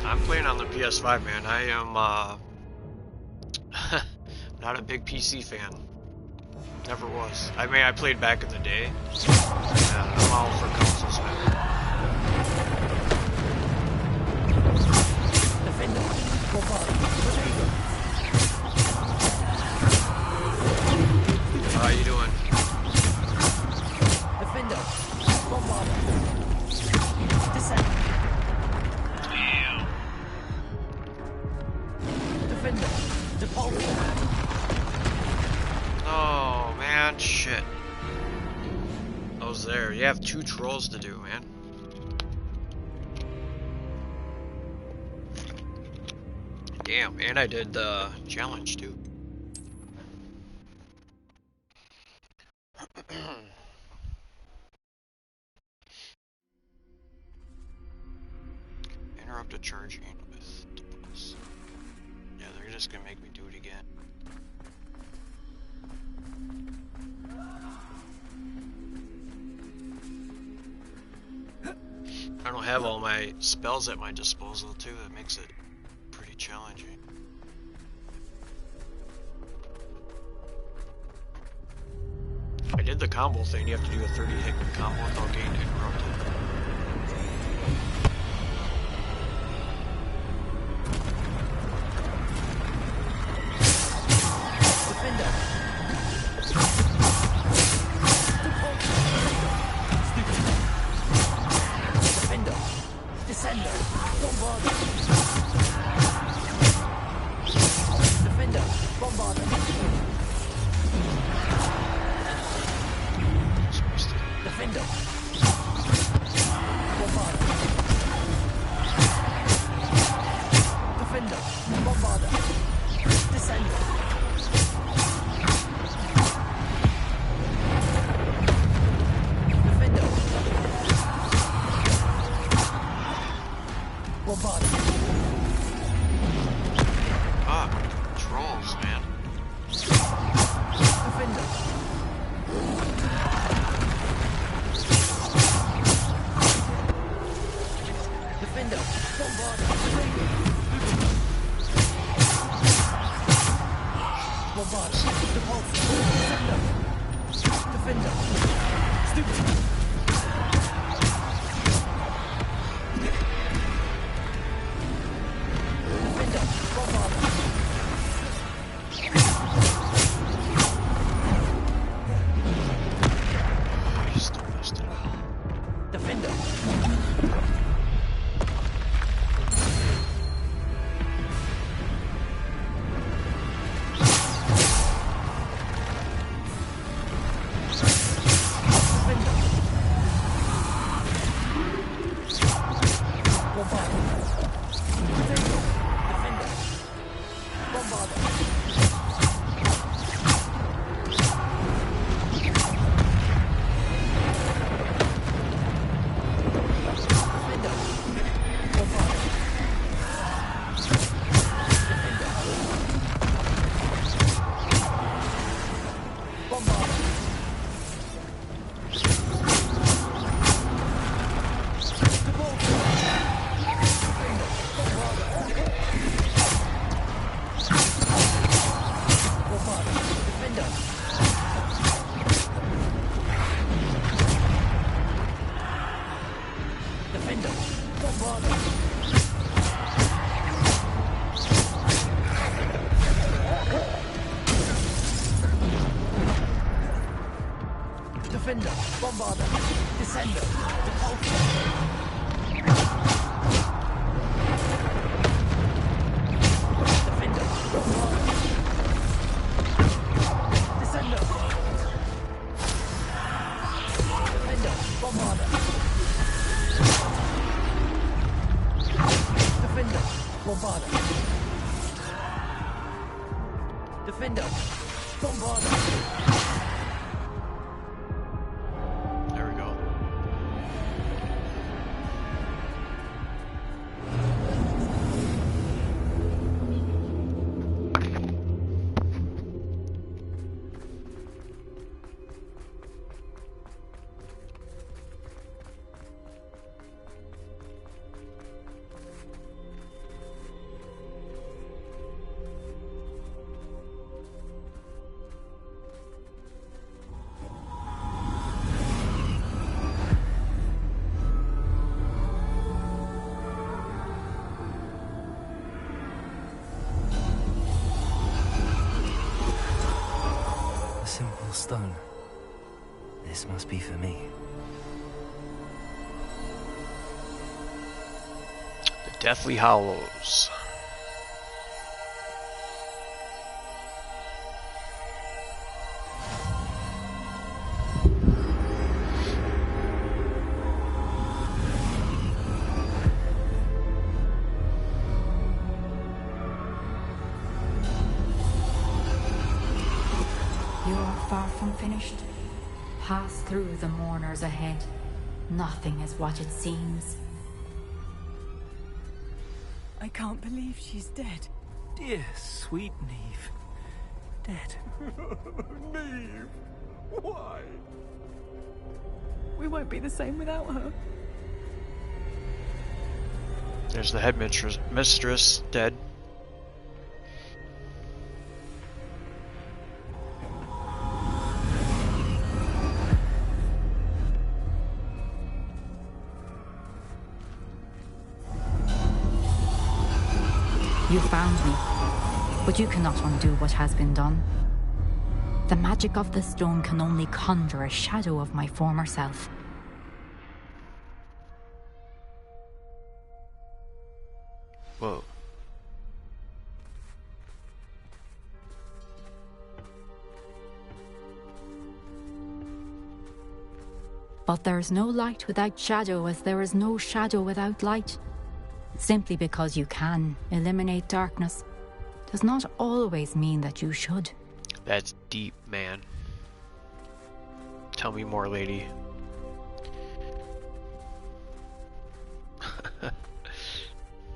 I'm playing on the PS5, man. I am not a big PC fan. Never was. I mean, I played back in the day. I'm all for consoles, man. How you doing? Defender. Descend. Damn. Defender. Depulse. Oh man, shit. I was there. You have 2 trolls to do, man. Damn, and I did the challenge too. Interrupt a charging with device. Yeah, they're just gonna make me do it again. I don't have all my spells at my disposal too, that makes it pretty challenging. I did the combo thing, you have to do a 30-hit combo without getting interrupted. Bombarder. Descender. Repulsor. Defender. Descender. Defender. Bombarder. Defender. Bombarder. Defender. Bombarder. There we go. A simple stone. This must be for me. The Deathly Hallows. You're far from finished. Pass through the mourners ahead. Nothing is what it seems. I can't believe she's dead. Dear, sweet Neve. Dead. Neve, why? We won't be the same without her. There's the headmistress dead. You found me, but you cannot undo what has been done. The magic of the stone can only conjure a shadow of my former self. Whoa. But there is no light without shadow, as there is no shadow without light. Simply because you can eliminate darkness does not always mean that you should. That's deep, man. Tell me more, lady.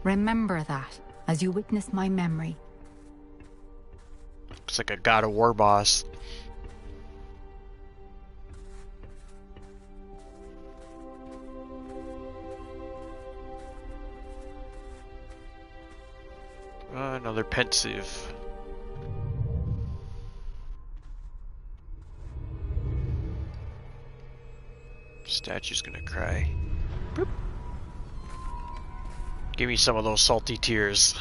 Remember that as you witness my memory. Looks like a God of War boss. Another pensive. Statue's gonna cry. Boop. Give me some of those salty tears.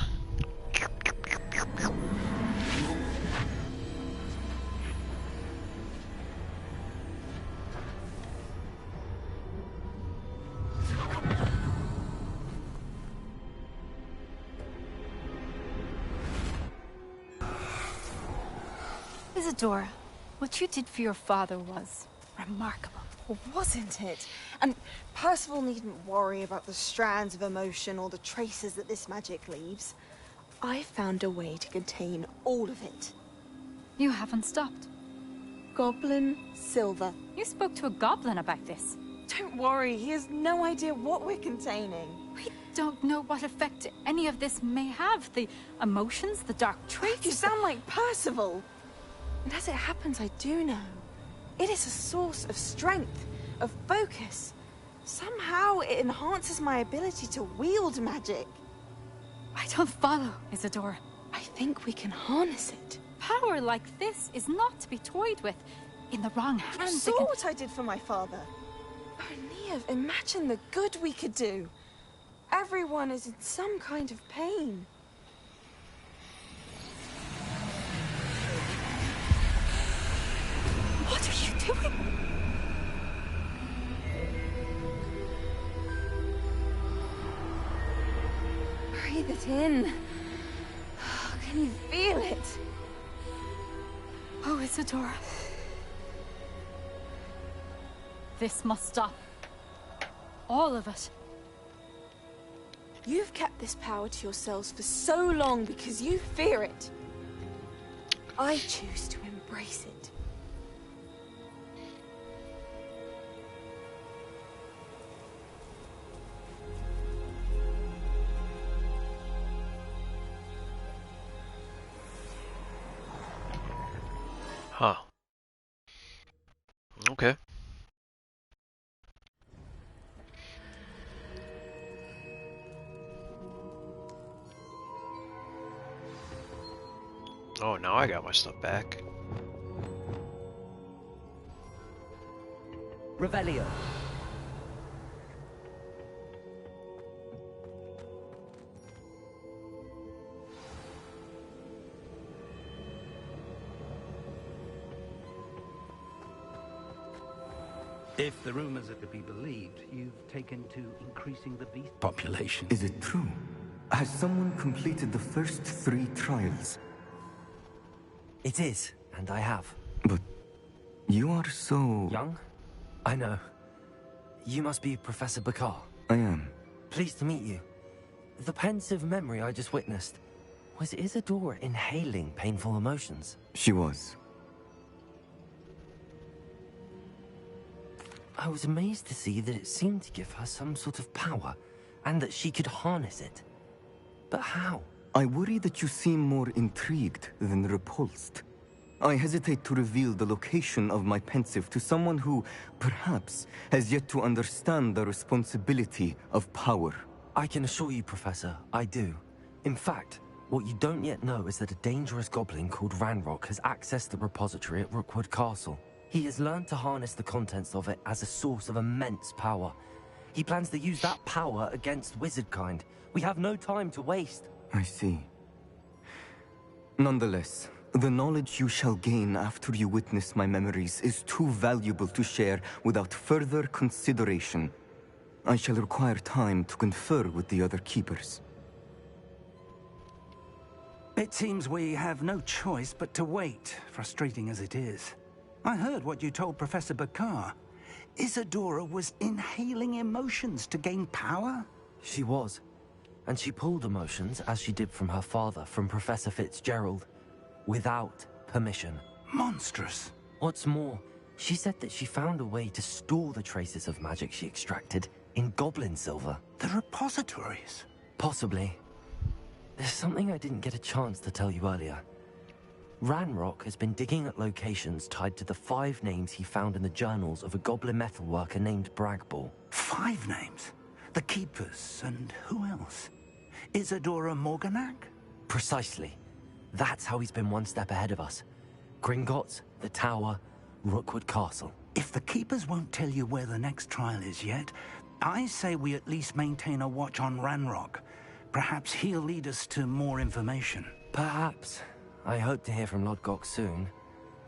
Isadora, what you did for your father was remarkable. Well, wasn't it? And Percival needn't worry about the strands of emotion or the traces that this magic leaves. I found a way to contain all of it. You haven't stopped. Goblin Silver. You spoke to a goblin about this. Don't worry, he has no idea what we're containing. We don't know what effect any of this may have. The emotions, the dark traits. You sound like Percival. And as it happens, I do know. It is a source of strength, of focus. Somehow it enhances my ability to wield magic. I don't follow, Isadora. I think we can harness it. Power like this is not to be toyed with. In the wrong hands, You saw what I did for my father. Oh, Neve, imagine the good we could do. Everyone is in some kind of pain. What are you doing? Breathe it in. Can you feel it? Oh, Isadora. This must stop. All of it. You've kept this power to yourselves for so long because you fear it. I choose to embrace it. Huh. Okay. Oh, now I got my stuff back. Revelio. If the rumors are to be believed, you've taken to increasing the beast population. Is it true? Has someone completed the first 3 trials? It is, and I have. But you are so... young? I know. You must be Professor Bakar. I am. Pleased to meet you. The pensive memory I just witnessed, was Isadora inhaling painful emotions? She was. I was amazed to see that it seemed to give her some sort of power, and that she could harness it. But how? I worry that you seem more intrigued than repulsed. I hesitate to reveal the location of my pensive to someone who, perhaps, has yet to understand the responsibility of power. I can assure you, Professor, I do. In fact, what you don't yet know is that a dangerous goblin called Ranrock has accessed the repository at Rookwood Castle. He has learned to harness the contents of it as a source of immense power. He plans to use that power against wizardkind. We have no time to waste. I see. Nonetheless, the knowledge you shall gain after you witness my memories is too valuable to share without further consideration. I shall require time to confer with the other keepers. It seems we have no choice but to wait, frustrating as it is. I heard what you told Professor Bakar. Isadora was inhaling emotions to gain power? She was. And she pulled emotions, as she did from her father, from Professor Fitzgerald, without permission. Monstrous. What's more, she said that she found a way to store the traces of magic she extracted in goblin silver. The repositories? Possibly. There's something I didn't get a chance to tell you earlier. Ranrock has been digging at locations tied to the 5 names he found in the journals of a goblin metalworker named Bragball. 5 names? The Keepers, and who else? Isadora Morganac? Precisely. That's how he's been one step ahead of us. Gringotts, the Tower, Rookwood Castle. If the Keepers won't tell you where the next trial is yet, I say we at least maintain a watch on Ranrock. Perhaps he'll lead us to more information. Perhaps. I hope to hear from Lodgok soon.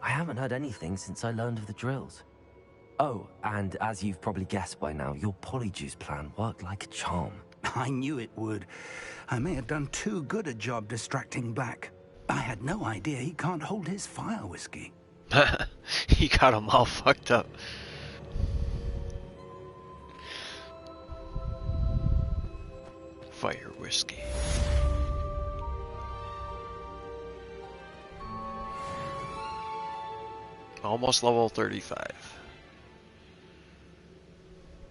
I haven't heard anything since I learned of the drills. Oh, and as you've probably guessed by now, your polyjuice plan worked like a charm. I knew it would. I may have done too good a job distracting Black. I had no idea he can't hold his fire whiskey. He got him all fucked up. Fire whiskey. Almost level 35.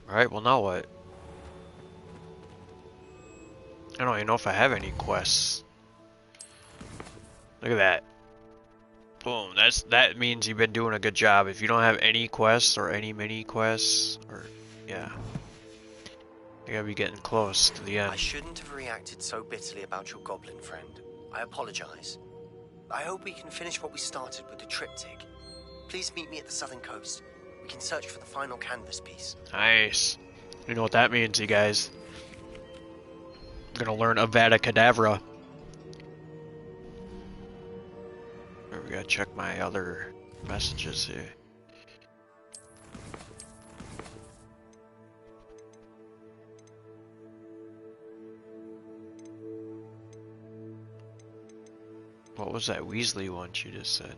Alright, well now what? I don't even know if I have any quests. Look at that. Boom, that means you've been doing a good job. If you don't have any quests or any mini quests, or yeah. You gotta be getting close to the end. I shouldn't have reacted so bitterly about your goblin friend. I apologize. I hope we can finish what we started with the triptych. Please meet me at the southern coast. We can search for the final canvas piece. Nice. You know what that means, you guys. I'm gonna learn Avada Kedavra. We gotta check my other messages here. What was that Weasley one she just said?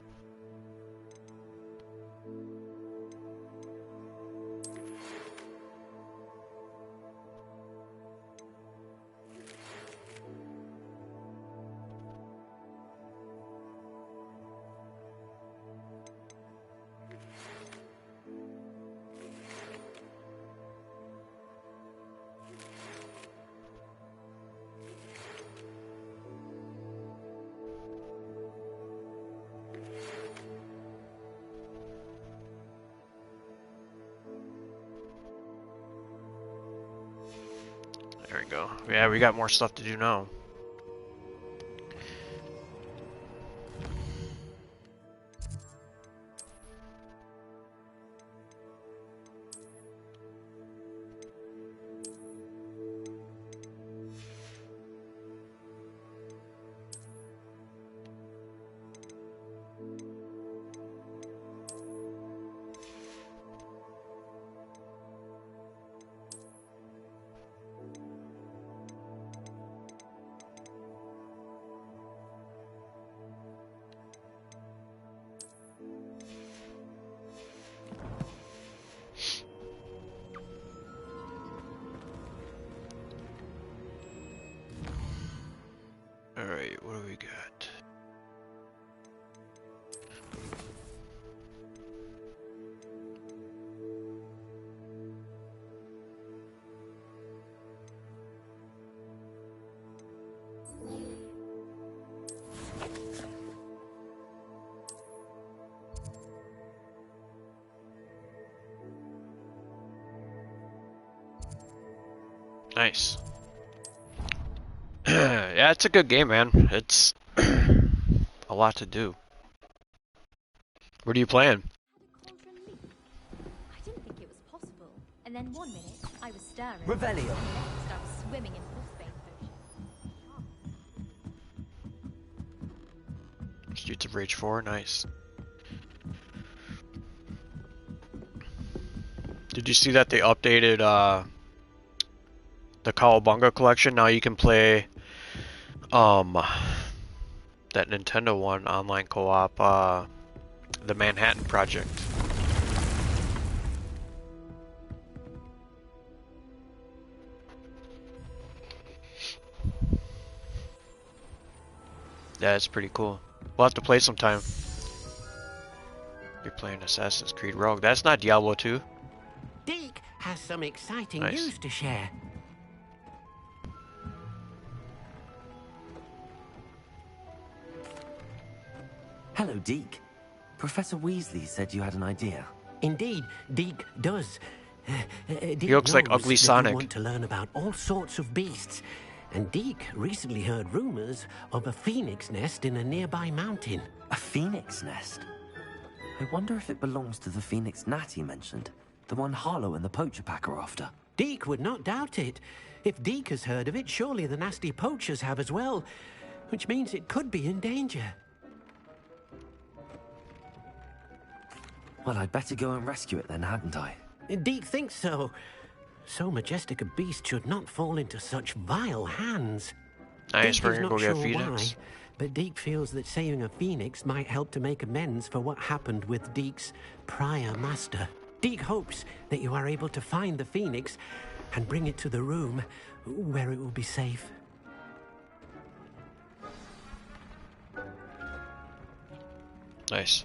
There we go. Yeah, we got more stuff to do now. Alright, what do we got? Nice. Yeah, it's a good game, man. It's a lot to do. What are you playing? I didn't think it was possible. And then one minute, I was staring. Revelio. Next, I was swimming in phosphate potion. Streets of Rage 4, nice. Did you see that they updated the Cowabunga collection? Now you can play that Nintendo one online co-op, the Manhattan Project. Yeah, it's pretty cool. We'll have to play sometime. You're playing Assassin's Creed Rogue. That's not Diablo 2. Deke has some exciting Nice. news to share. Hello, Deke. Professor Weasley said you had an idea. Indeed, Deke does. Deke He looks like knows Ugly that Sonic. You want to learn about all sorts of beasts. And Deke recently heard rumors of a phoenix nest in a nearby mountain. A phoenix nest? I wonder if it belongs to the phoenix Natty mentioned. The one Harlow and the poacher pack are after. Deke would not doubt it. If Deke has heard of it, surely the nasty poachers have as well. Which means it could be in danger. Well, I'd better go and rescue it then, hadn't I? Deke thinks so. So majestic a beast should not fall into such vile hands. Nice, Deke we're is gonna not go get sure Phoenix. why, but Deke feels that saving a phoenix might help to make amends for what happened with Deke's prior master. Deke hopes that you are able to find the phoenix and bring it to the room where it will be safe. Nice.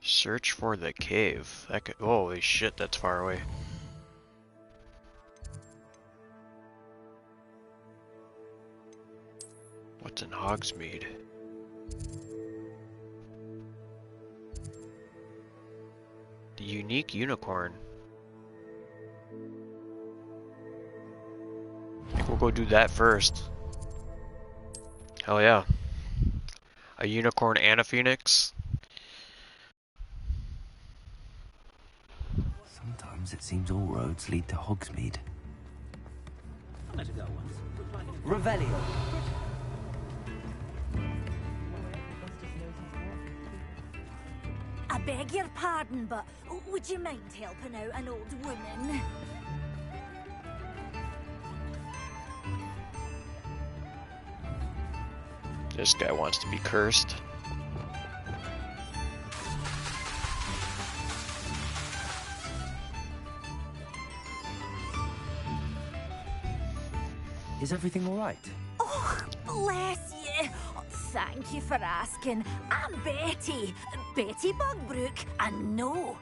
Search for the cave. That could, holy shit, that's far away. What's in Hogsmeade? The unique unicorn. I think we'll go do that first. Hell yeah. A unicorn and a phoenix? Sometimes it seems all roads lead to Hogsmeade. Let it go once. Revelio. beg your pardon, but would you mind helping out an old woman? This guy wants to be cursed. Is everything all right? Oh, bless you. Thank you for asking. I'm Betty. Betty Bugbrook. And no,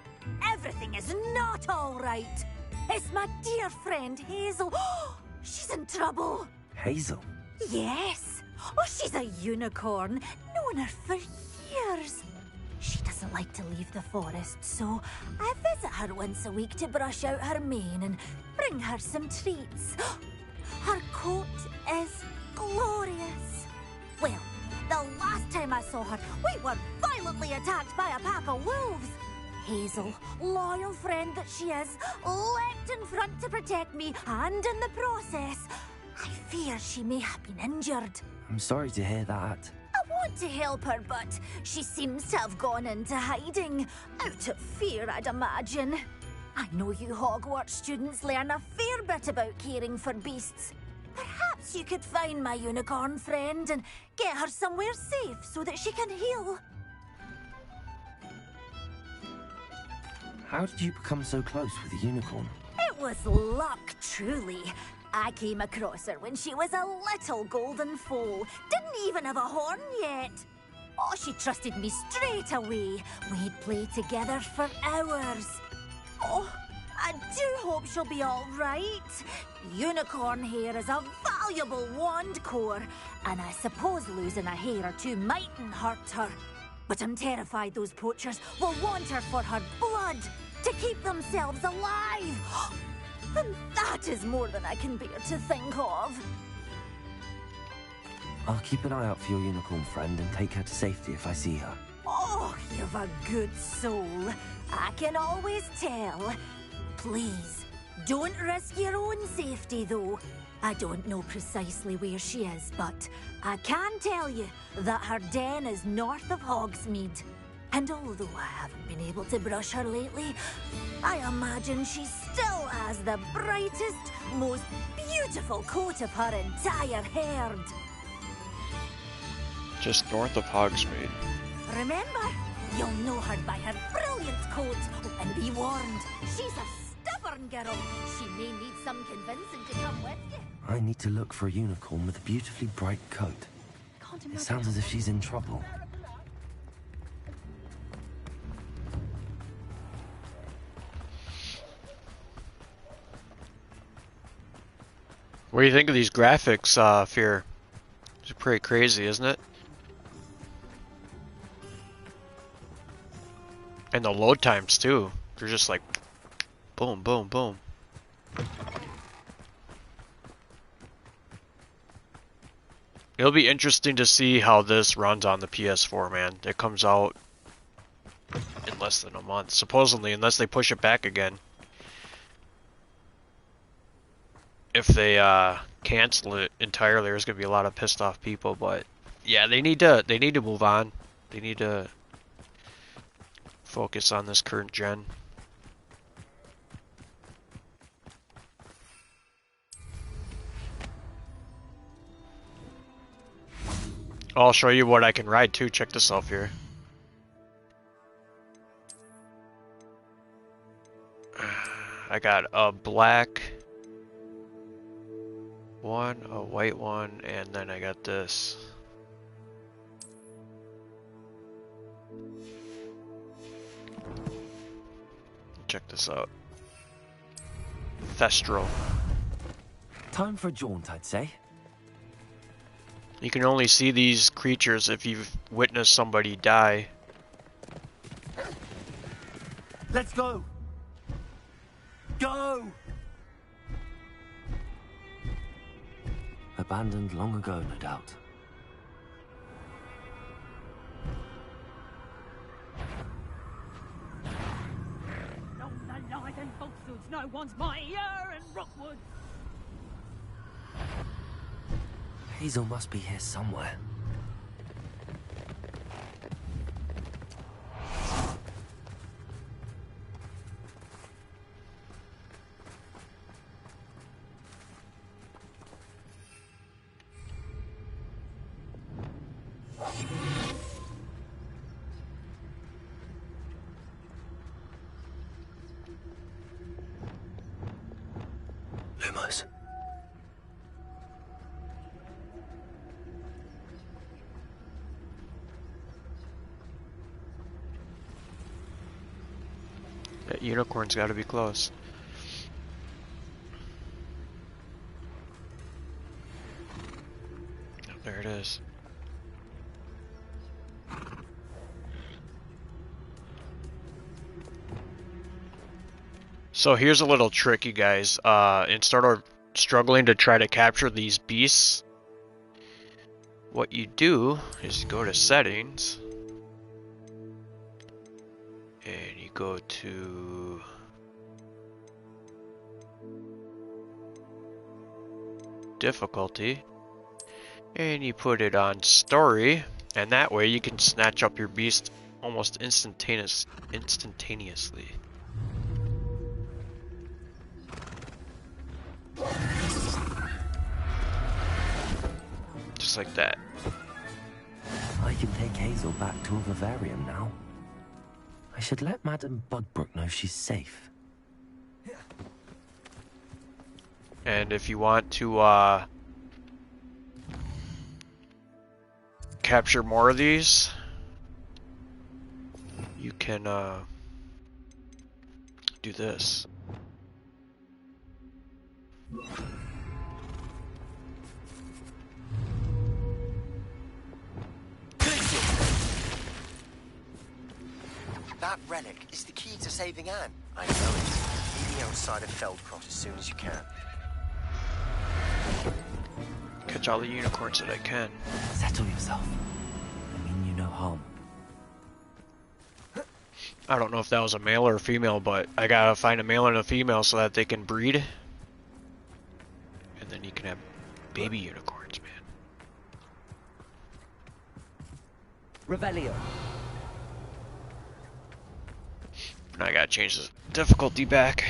everything is not all right. It's my dear friend Hazel. She's in trouble. Hazel? Yes. Oh, she's a unicorn. Known her for years. She doesn't like to leave the forest, so I visit her once a week to brush out her mane and bring her some treats. Her coat is glorious. Well, the last time I saw her, we were violently attacked by a pack of wolves. Hazel, loyal friend that she is, leapt in front to protect me, and in the process, I fear she may have been injured. I'm sorry to hear that. I want to help her, but she seems to have gone into hiding. Out of fear, I'd imagine. I know you Hogwarts students learn a fair bit about caring for beasts. Perhaps you could find my unicorn friend and get her somewhere safe so that she can heal. How did you become so close with the unicorn? It was luck, truly. I came across her when she was a little golden foal. Didn't even have a horn yet. Oh, she trusted me straight away. We'd play together for hours. Oh, I do hope she'll be all right. Unicorn hair is a valuable wand core, and I suppose losing a hair or two mightn't hurt her. But I'm terrified those poachers will want her for her blood, to keep themselves alive. And that is more than I can bear to think of. I'll keep an eye out for your unicorn friend and take her to safety if I see her. Oh, you've a good soul. I can always tell. Please, don't risk your own safety, though. I don't know precisely where she is, but I can tell you that her den is north of Hogsmeade. And although I haven't been able to brush her lately, I imagine she still has the brightest, most beautiful coat of her entire herd. Just north of Hogsmeade. Remember, you'll know her by her brilliant coat. And be warned, she's a stubborn girl. She may need some convincing to come with you. I need to look for a unicorn with a beautifully bright coat. It sounds as if she's in trouble. What do you think of these graphics, Fear? It's pretty crazy, isn't it? And the load times, too. They're just like, boom, boom, boom. It'll be interesting to see how this runs on the PS4, man. It comes out in less than a month, supposedly, unless they push it back again. If they cancel it entirely, there's gonna be a lot of pissed off people. But yeah, they need to move on. They need to focus on this current gen. I'll show you what I can ride too. Check this out here. I got a black one, a white one, and then I got this. Check this out. Thestral. Time for a jaunt, I'd say. You can only see these creatures if you've witnessed somebody die. Let's go! Go! Abandoned long ago, no doubt. No, the lies and falsehoods, no one's mightier in Rookwood. Hazel must be here somewhere. Lumos. That unicorn's got to be close. Oh, there it is. So here's a little trick, you guys. Instead of struggling to try to capture these beasts, what you do is go to settings and you go to difficulty and you put it on story, and that way you can snatch up your beast almost instantaneously. Just like that. I can take Hazel back to a vivarium now. I should let Madame Bugbrook know she's safe. And if you want to capture more of these, you can do this. That relic is the key to saving Anne. I know it. Meet me outside of Feldcroft as soon as you can. Catch all the unicorns that I can. Settle yourself. I mean you no harm. I don't know if that was a male or a female, but I gotta find a male and a female so that they can breed. And then you can have baby unicorns, man. Revelio. Now I gotta change the difficulty back.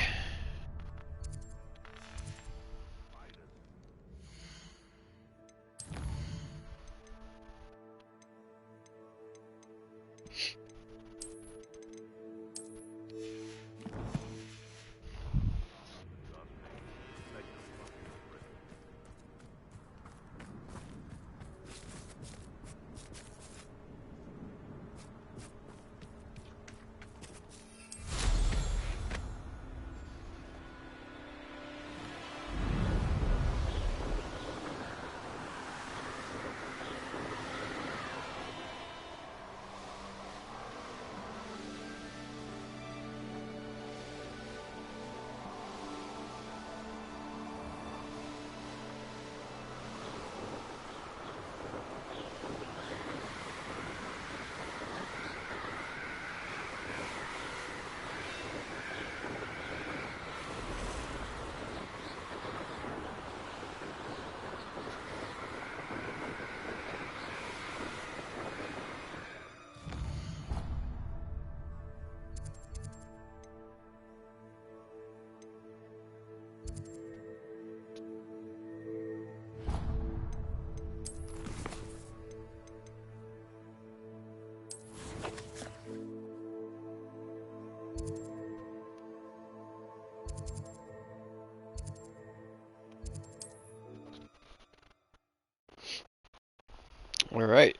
Alright.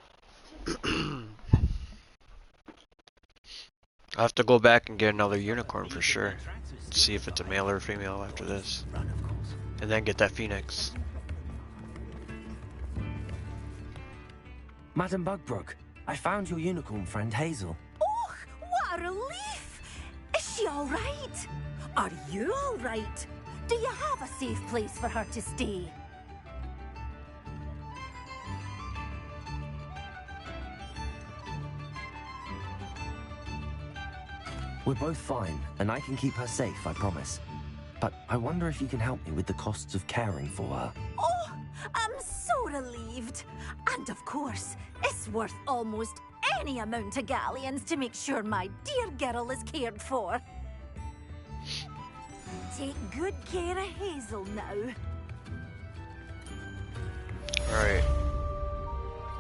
I'll have to go back and get another unicorn for sure. See if it's a male or a female after this. And then get that phoenix. Madame Bugbrook, I found your unicorn friend Hazel. Oh, what a relief! Is she all right? Are you all right? Do you have a safe place for her to stay? We're both fine, and I can keep her safe, I promise. But I wonder if you can help me with the costs of caring for her. Oh, I'm so relieved. And of course, it's worth almost any amount of galleons to make sure my dear girl is cared for. Take good care of Hazel now. Alright.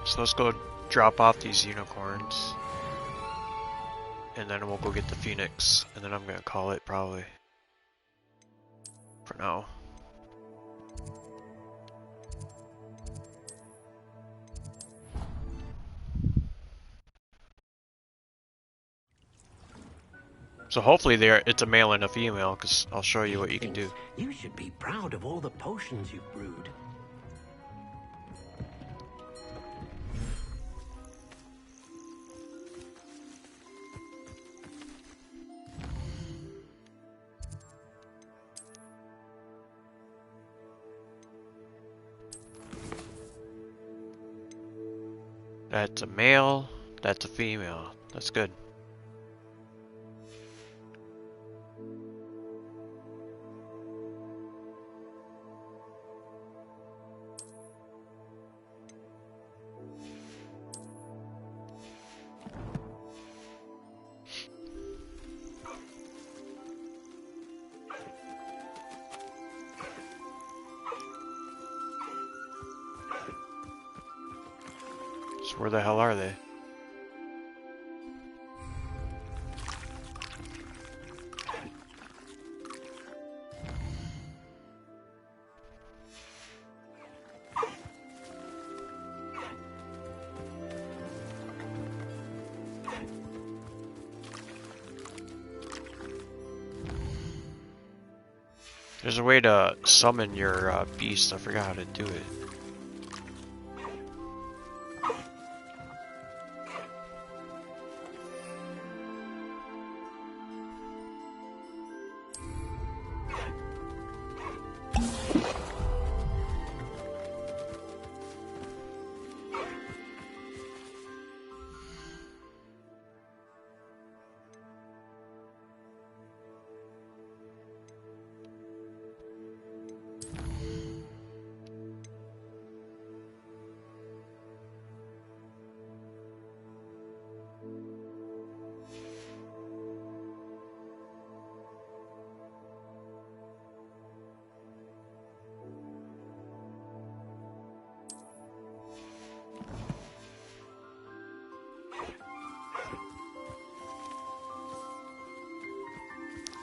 So let's go drop off these unicorns. And then we'll go get the phoenix. And then I'm gonna call it probably. For now. So hopefully it's a male and a female, because I'll show you what you can do. You should be proud of all the potions you've brewed. That's a male, that's a female. That's good. So where the hell are they? There's a way to summon your beast. I forgot how to do it.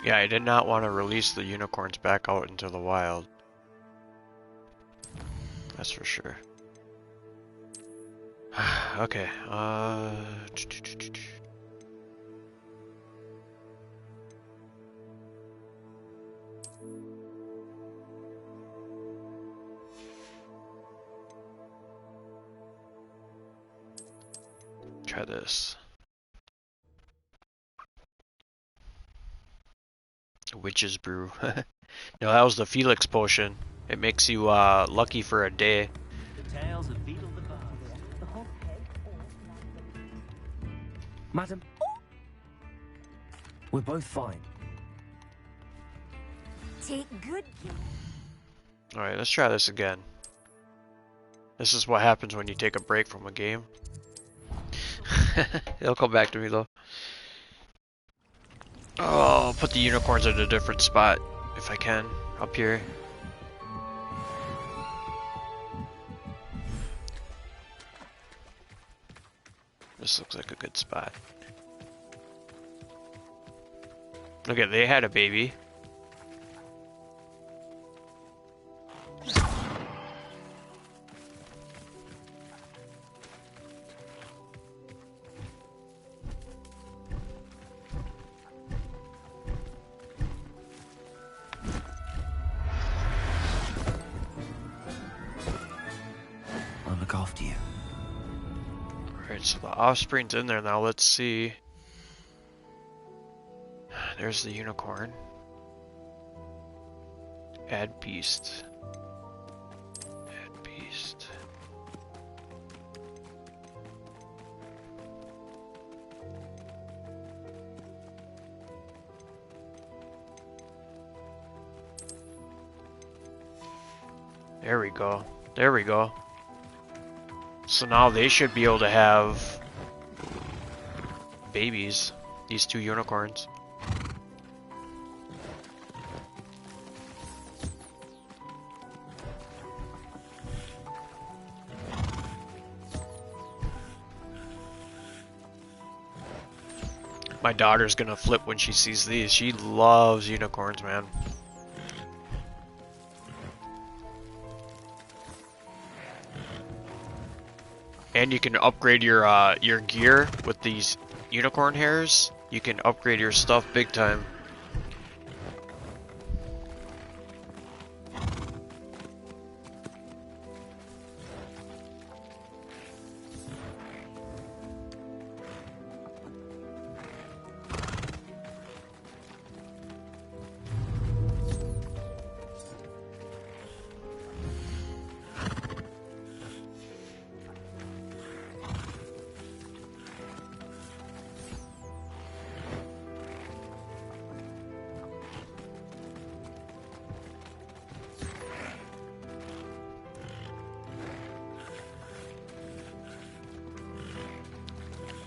Yeah, I did not want to release the unicorns back out into the wild. That's for sure. Okay, try this. Witch's brew. No, that was the Felix potion. It makes you lucky for a day. The tales of Beetle the Bard. Madam, we're both fine. Take good care. Alright, let's try this again. This is what happens when you take a break from a game. It'll come back to me though. Oh, I'll put the unicorns at a different spot if I can, up here. This looks like a good spot. Okay, they had a baby. I'll look after you. Alright, so the offspring's in there now. Let's see. There's the unicorn. Add beast. Add beast. There we go. There we go. So now they should be able to have babies, these two unicorns. My daughter's gonna flip when she sees these. She loves unicorns, man. And you can upgrade your gear with these unicorn hairs. you can upgrade your stuff big time.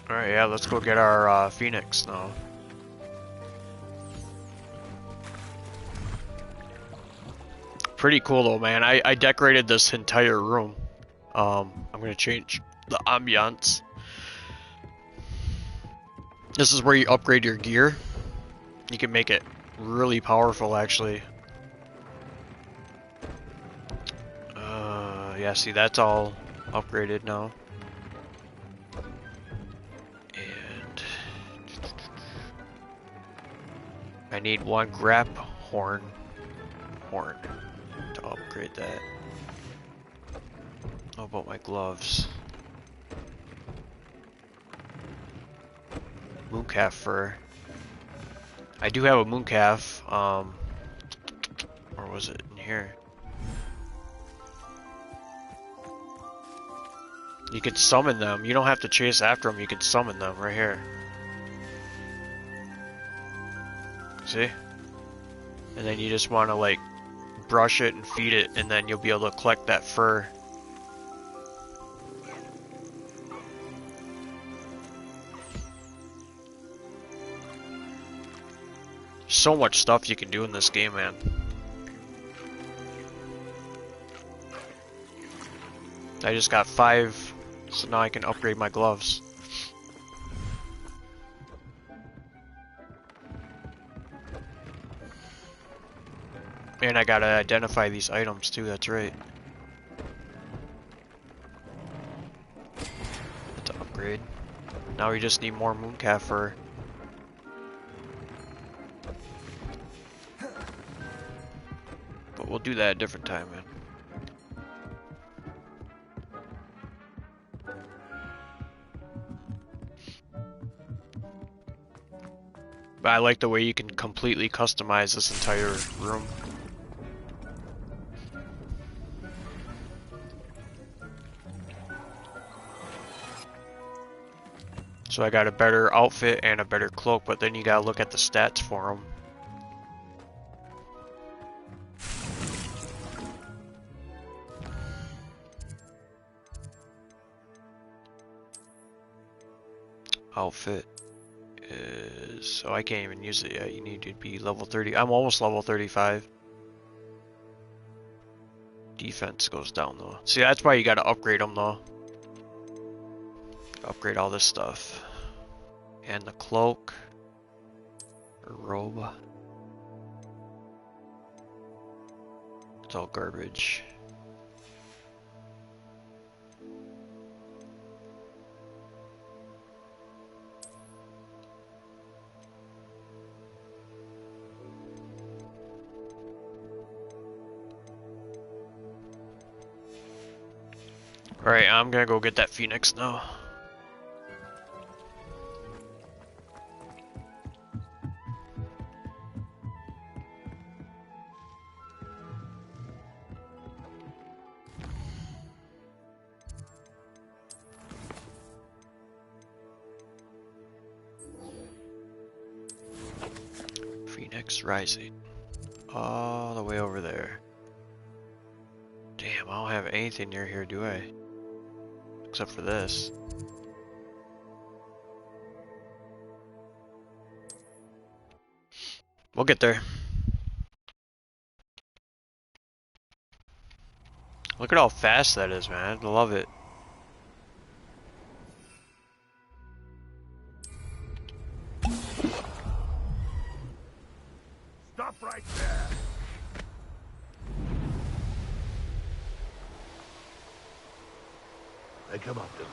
Alright, yeah, let's go get our Phoenix now. Pretty cool though, man. I decorated this entire room. I'm gonna change the ambiance. This is where you upgrade your gear. You can make it really powerful, actually. Yeah, see, that's all upgraded now. And I need one grap horn to upgrade that. How about my gloves? Mooncalf fur. I do have a mooncalf. Or was it in here? You could summon them. You don't have to chase after them. You can summon them right here. See? And then you just want to like brush it and feed it, and then you'll be able to collect that fur. So much stuff you can do in this game, man. I just got 5, so now I can upgrade my gloves. And I gotta identify these items too, that's right. To upgrade. Now we just need more mooncalf fur. But we'll do that at a different time, man. But I like the way you can completely customize this entire room. So I got a better outfit and a better cloak, but then you gotta look at the stats for them. Outfit is... oh, I can't even use it yet. You need to be level 30. I'm almost level 35. Defense goes down though. See, that's why you gotta upgrade them though. Upgrade all this stuff. And the cloak. Or robe. It's all garbage. Alright, I'm gonna go get that Phoenix now. Phoenix Rising. All the way over there. Damn, I don't have anything near here, do I? Except for this. We'll get there. Look at how fast that is, man. I love it. Stop right there. They come up to me.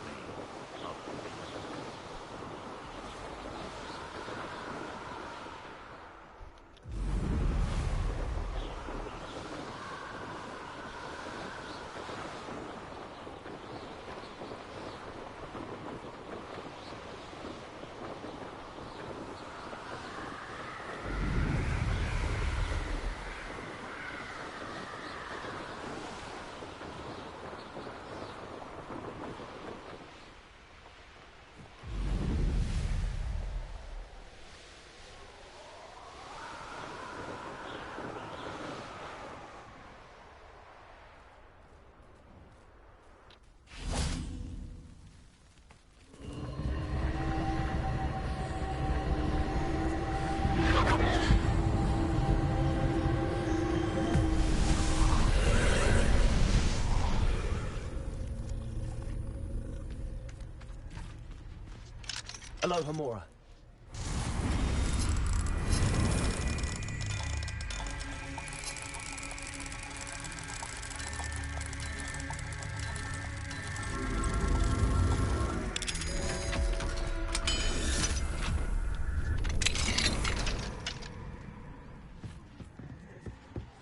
Aloha Mora.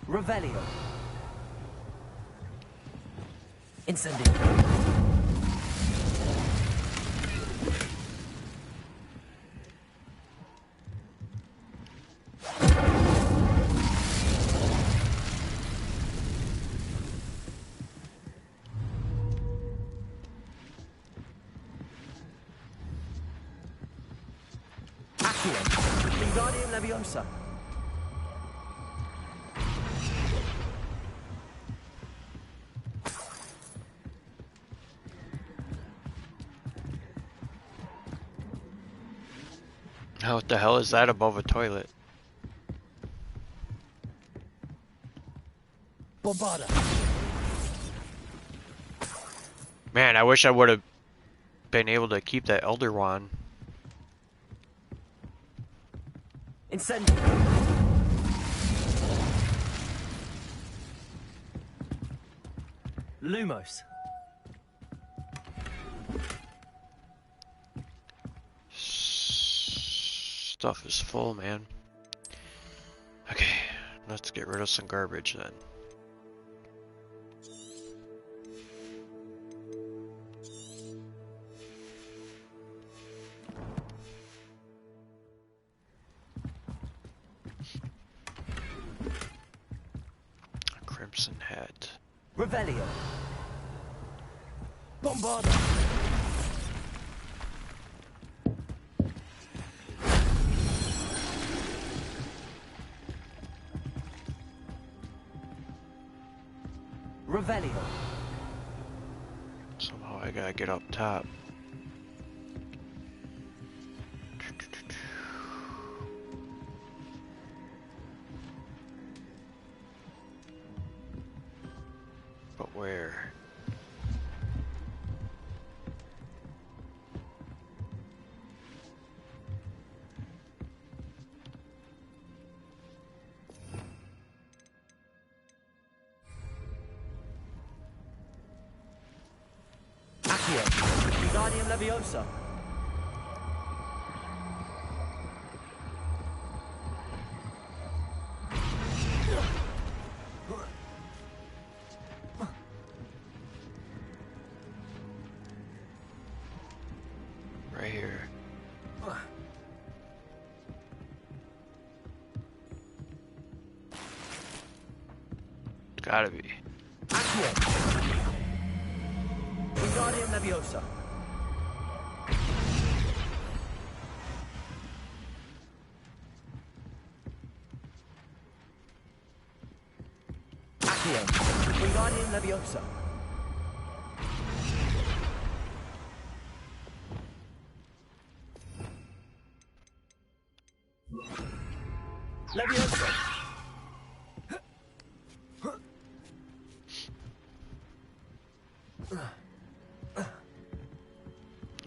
Revelio. Incendio. Accio. Wingardium Leviosa. What the hell is that above a toilet? Bombarda. Man, I wish I would have been able to keep that Elder Wand. Incendio. Lumos. Stuff is full, man. Okay, let's get rid of some garbage then. Crimson hat. Revelio. Bombarda. Revelio. Somehow I gotta get up top. But where? Accio. Wingardium Leviosa. Right here. It's gotta be. Accio. Wingardium Leviosa. Accio. Wingardium Leviosa. Leviosa.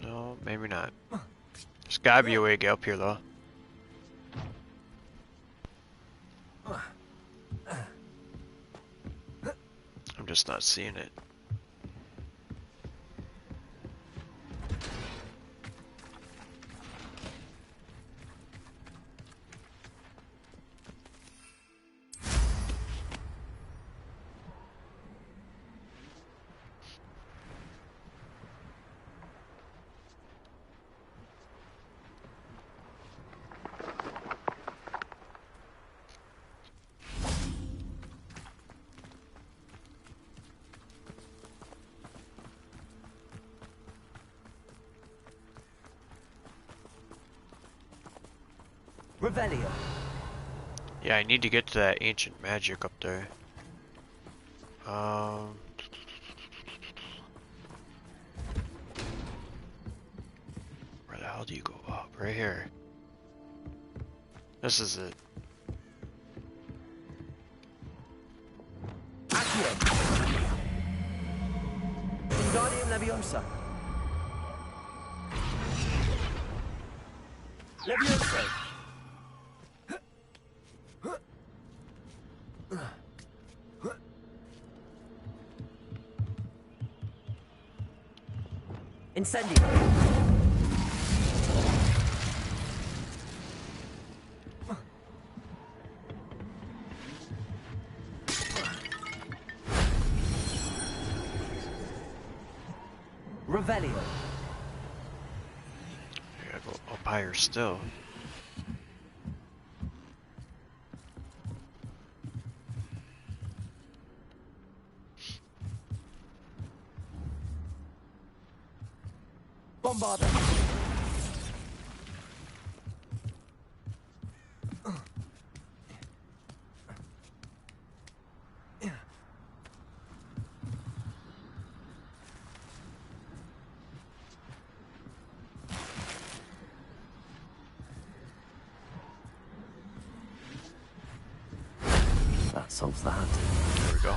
No, maybe not. There's gotta be a way to get up here though. I'm just not seeing it. Revelio. Yeah, I need to get to that ancient magic up there. Where the hell do you go up? Right here. This is it. Accio. Wingardium Leviosa. Levioso! Incendio! Revelio! I gotta go up higher still. Bombarda! That solves that. There we go.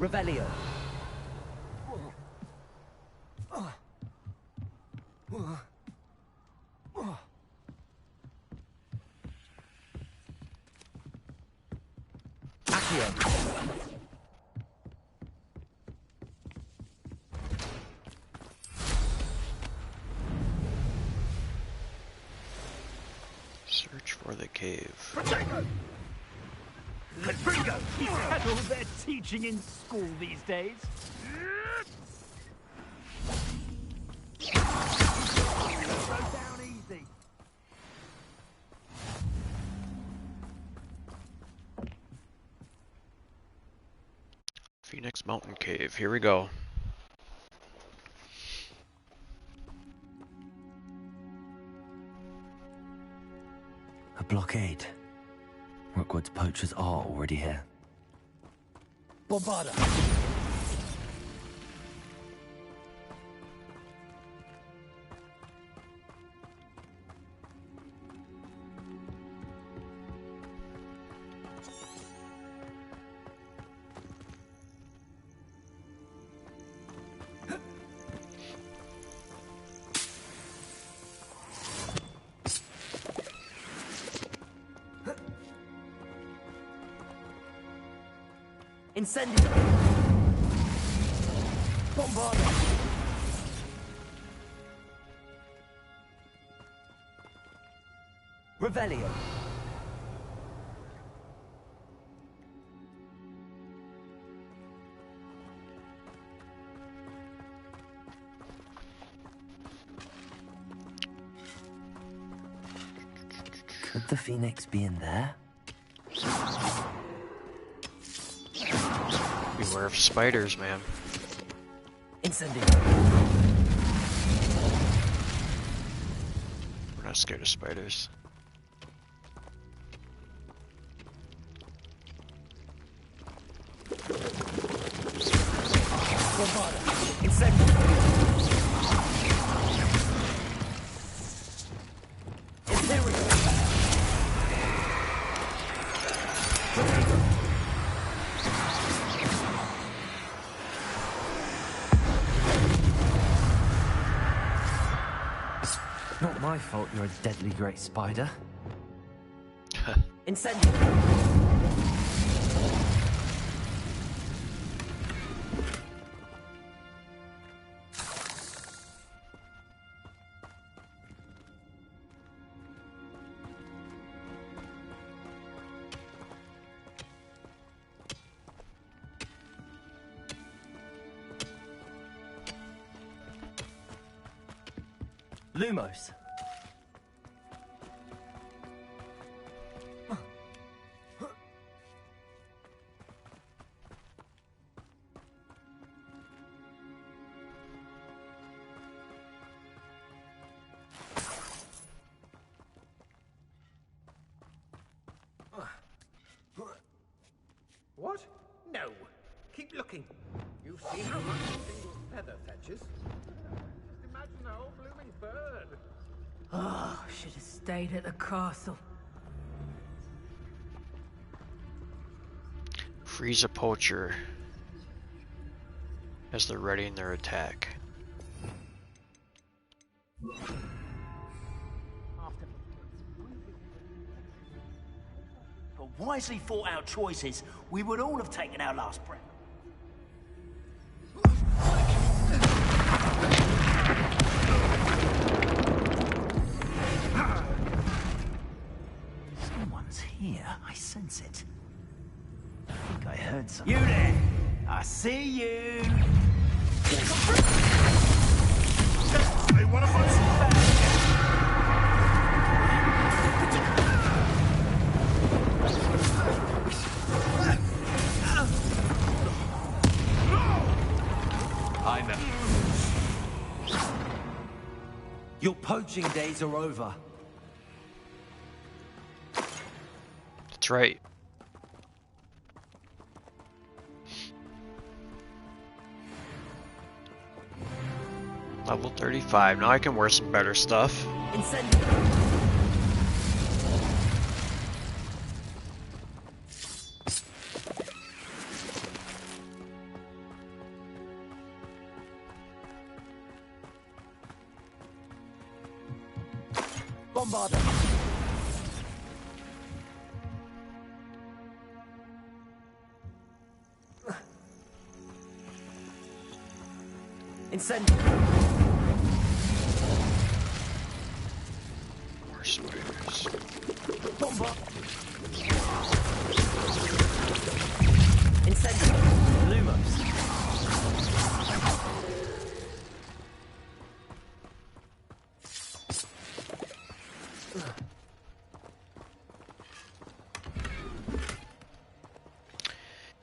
Revelio. Accio. Search for the cave. Rodrigo! Is that all they're teaching in school these days? Slow down easy. Phoenix Mountain Cave. Here we go. A blockade. Rookwood's poachers are already here. Bombarda! Incendio! Bombarda! Revelio! Could the Phoenix be in there? Beware of spiders, man. Incendio! We're not scared of spiders. Bombarda! Incendio! Not my fault you're a deadly great spider. Incendio! Lumos. What? No. Keep looking. You've seen how much a single feather fetches. Just imagine a whole blooming bird. Oh, should have stayed at the castle. Freeze a poacher. as they're readying their attack. For wisely thought out choices, we would all have taken our last breath. Someone's here. I sense it. I think I heard something. You there! I see you! They want to fight some back. I know. Your poaching days are over. That's right. Level 35. Now I can wear some better stuff. Bombard. Incendiary. More spiders. Bombard. Incendiary. Lumos.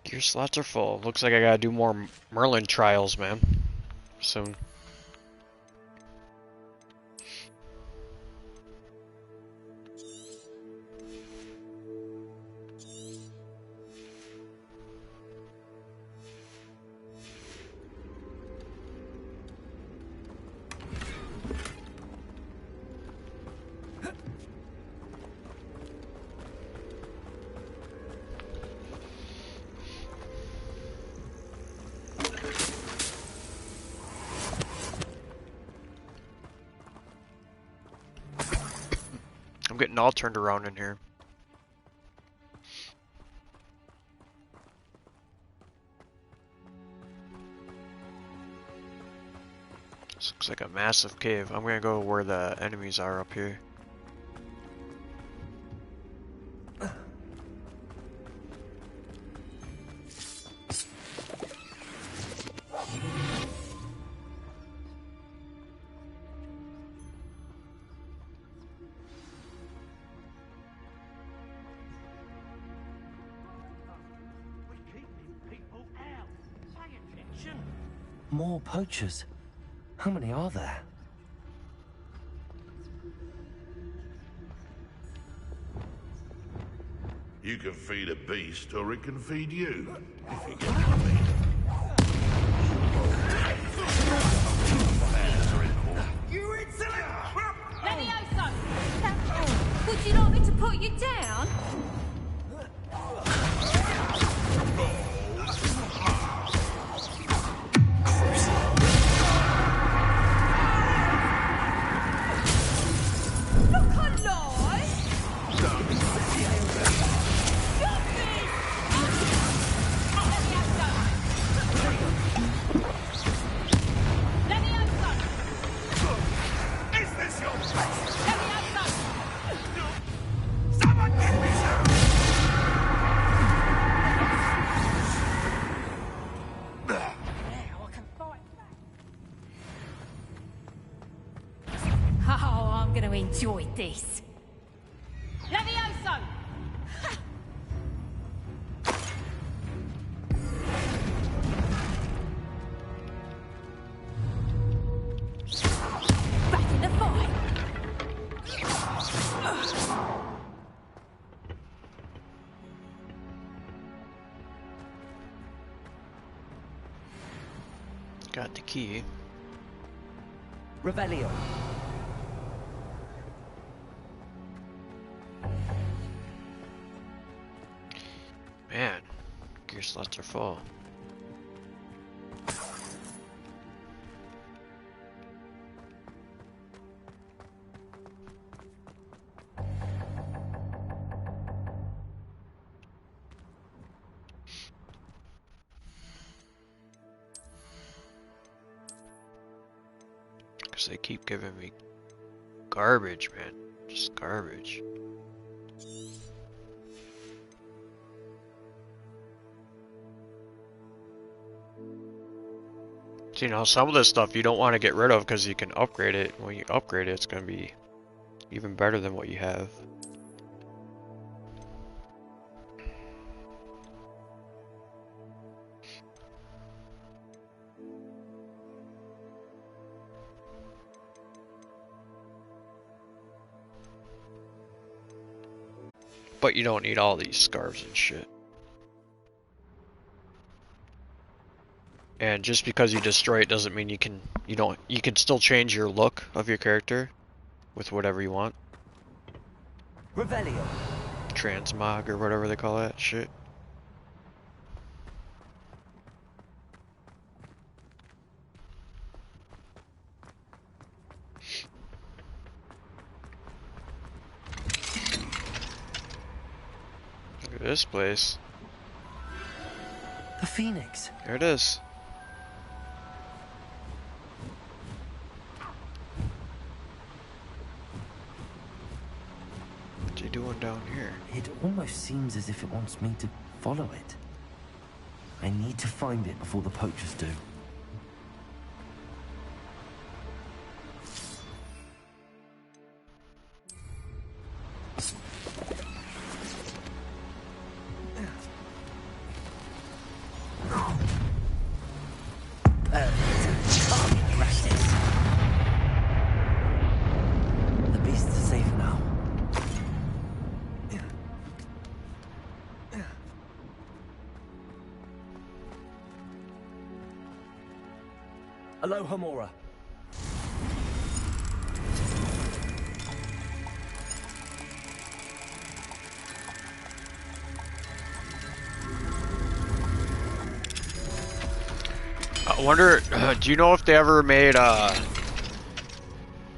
Gear slots are full. Looks like I gotta do more Merlin trials, man. Soon. I'm getting all turned around in here. This looks like a massive cave. I'm gonna go where the enemies are up here. More poachers. How many are there? You can feed a beast, or it can feed you. If you get what I mean. You insolent! Levioso! Would you like me to put you down? Enjoy this. Levioso! Back in the fight. Got the key. Revelio. Man, gear slots are full. They keep giving me garbage, man. Just garbage. So, you know, some of this stuff you don't want to get rid of because you can upgrade it. When you upgrade it, it's going to be even better than what you have. But you don't need all these scarves and shit. And just because you destroy it doesn't mean you can still change your look of your character with whatever you want. Revelio. Transmog or whatever they call that shit. Look at this place. The Phoenix. There it is. What you doing down here? It almost seems as if it wants me to follow it. I need to find it before the poachers do. The beasts are safe now. Aloha Mora. I wonder, do you know if they ever made,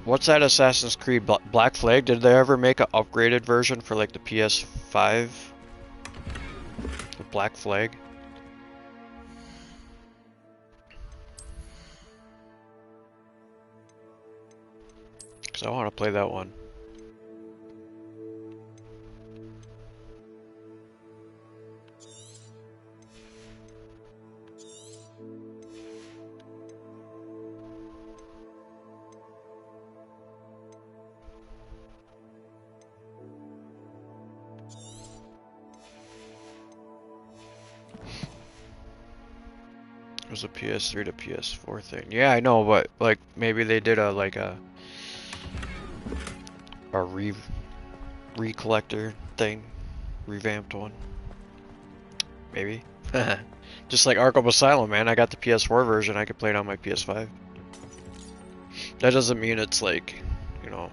what's that Assassin's Creed Black Flag? Did they ever make an upgraded version for like the PS5? The Black Flag? Because I want to play that one. It was a PS3 to PS4 thing. Yeah, I know, but like maybe they did a recollector thing, revamped one. Maybe. Just like Arkham Asylum, man. I got the PS4 version. I could play it on my PS5. That doesn't mean it's like, you know,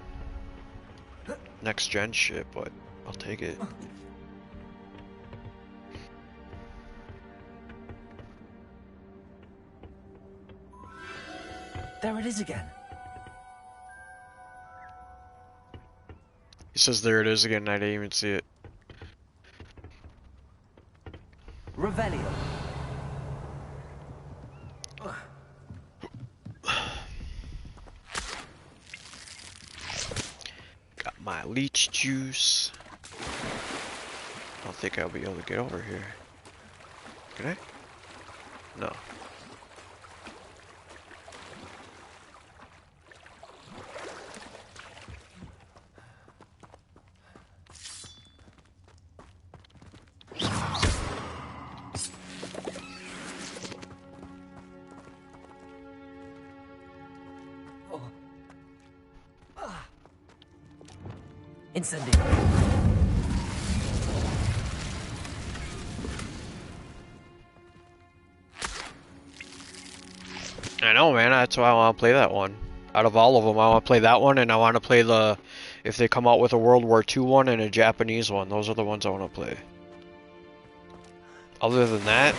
next gen shit, but I'll take it. There it is again. He says there it is again, I didn't even see it. Revelio. Got my leech juice. I don't think I'll be able to get over here. Can I? No. Incendio. I know, man. That's why I want to play that one. Out of all of them, I want to play that one, and I want to play the... If they come out with a World War II one and a Japanese one, those are the ones I want to play. Other than that,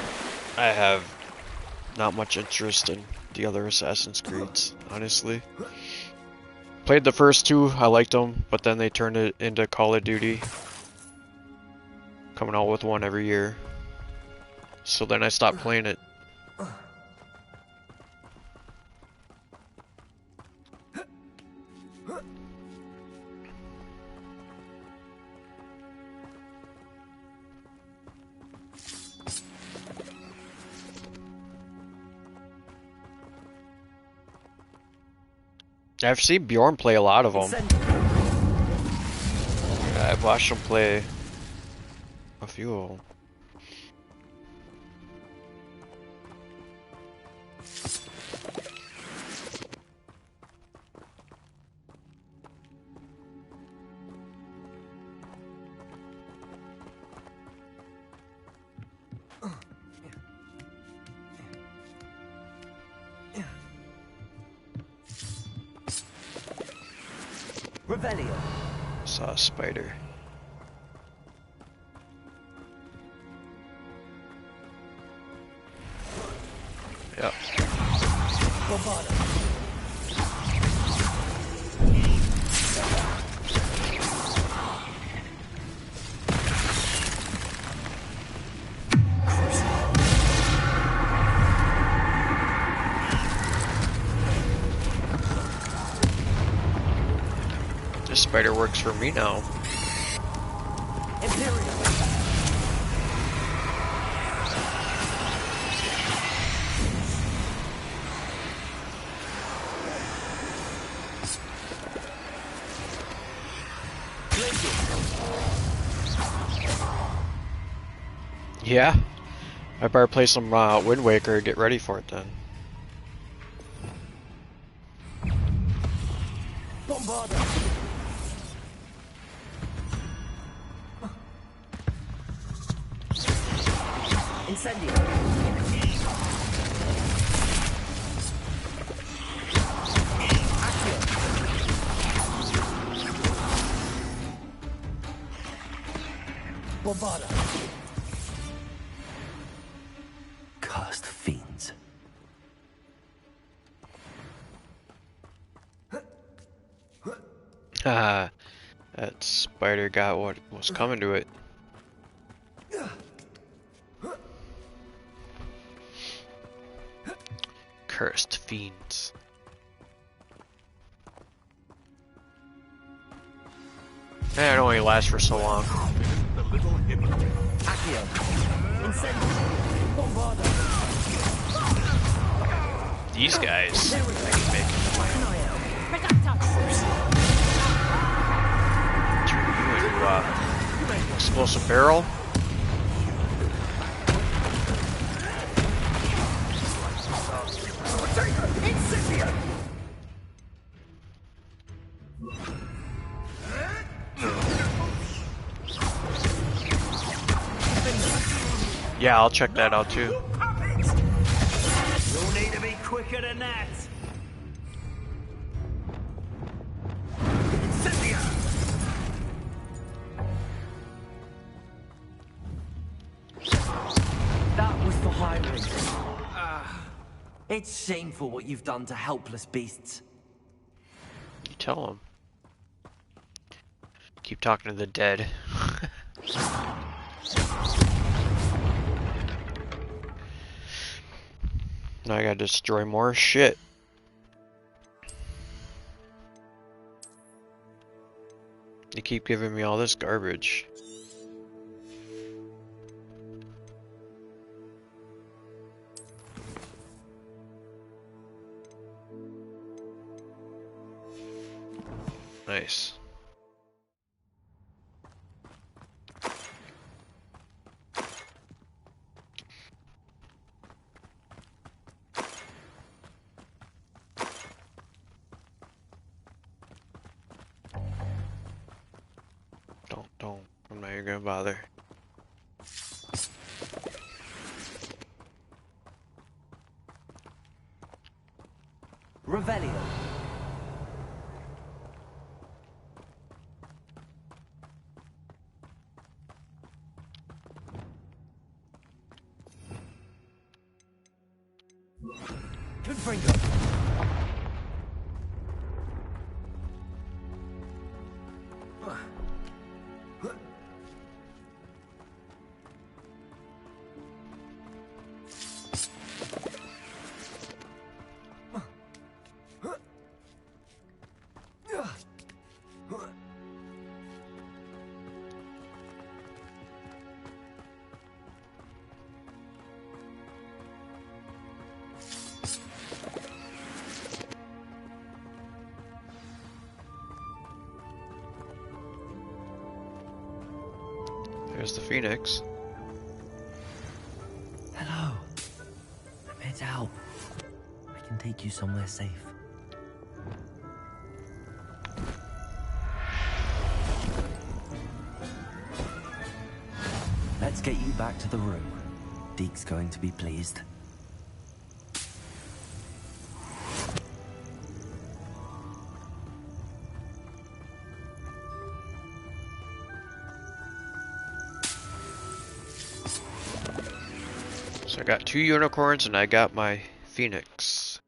I have not much interest in the other Assassin's Creeds, honestly. Played the first two, I liked them, but then they turned it into Call of Duty. Coming out with one every year. So then I stopped playing it. I've seen Bjorn play a lot of them. Yeah, I've watched him play a few of them. Revelio. Saw a spider. Yep. This spider works for me now. Yeah, I better play some Wind Waker, get ready for it then. Incendio. Bombarda. Cursed fiends. Haha, that spider got what was coming to it. Cursed fiends. Man, it only lasts for so long. These guys. Explosive barrel. Yeah, I'll check that out too. You'll need to be quicker than that. That was for hiring. It's shameful what you've done to helpless beasts. You tell them. Keep talking to the dead. Now I gotta destroy more shit. They keep giving me all this garbage. Nice. Don't. I'm not even gonna bother. Revelio. Confringo. There's the Phoenix. Hello. I'm here to help. I can take you somewhere safe. Let's get you back to the room. Deke's going to be pleased. So I got 2 unicorns and I got my Phoenix.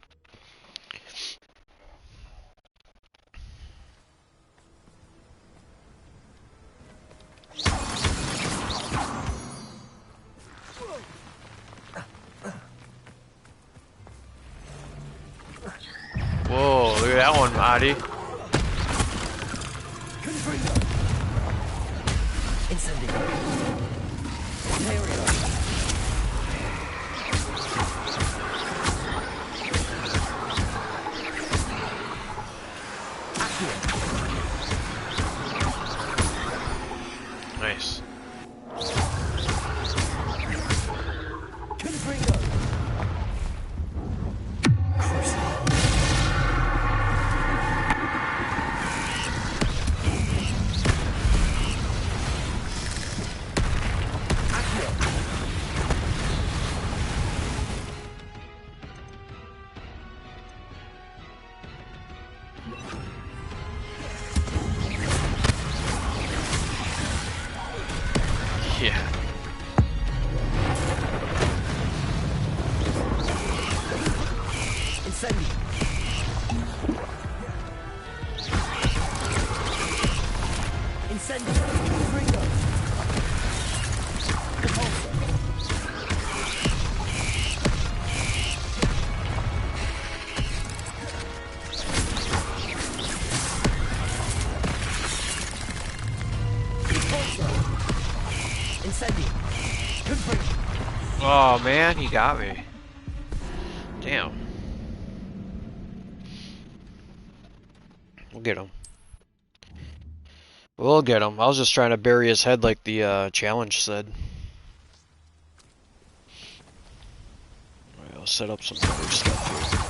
Whoa, look at that one, Marty. Nice. Yeah. Oh man, he got me. Damn. We'll get him. We'll get him. I was just trying to bury his head like the challenge said. Alright, I'll set up some other stuff here.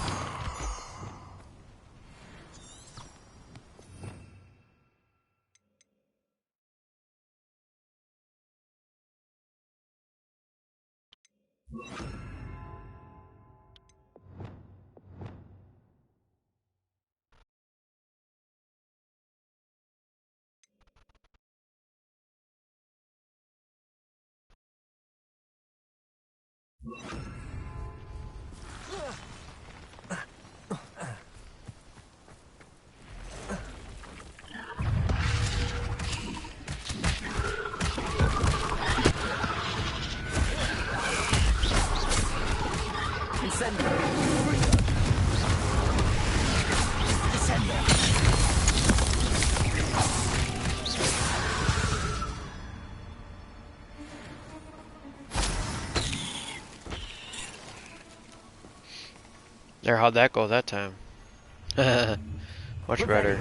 There, how'd that go that time? Much better.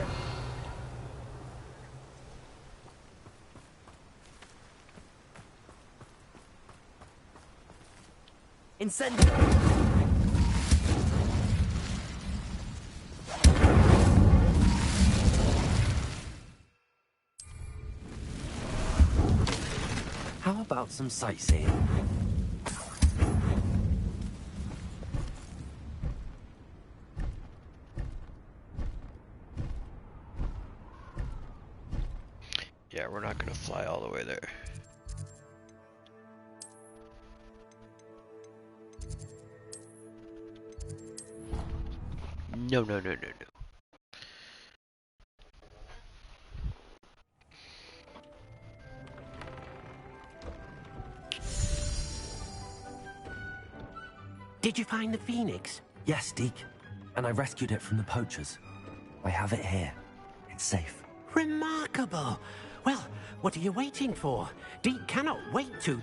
Incendio! How about some sightseeing? Yeah, we're not gonna fly all the way there. No, no, no, no, no. Did you find the Phoenix? Yes, Deke. And I rescued it from the poachers. I have it here. It's safe. Remarkable. Well, what are you waiting for? Deke cannot wait to...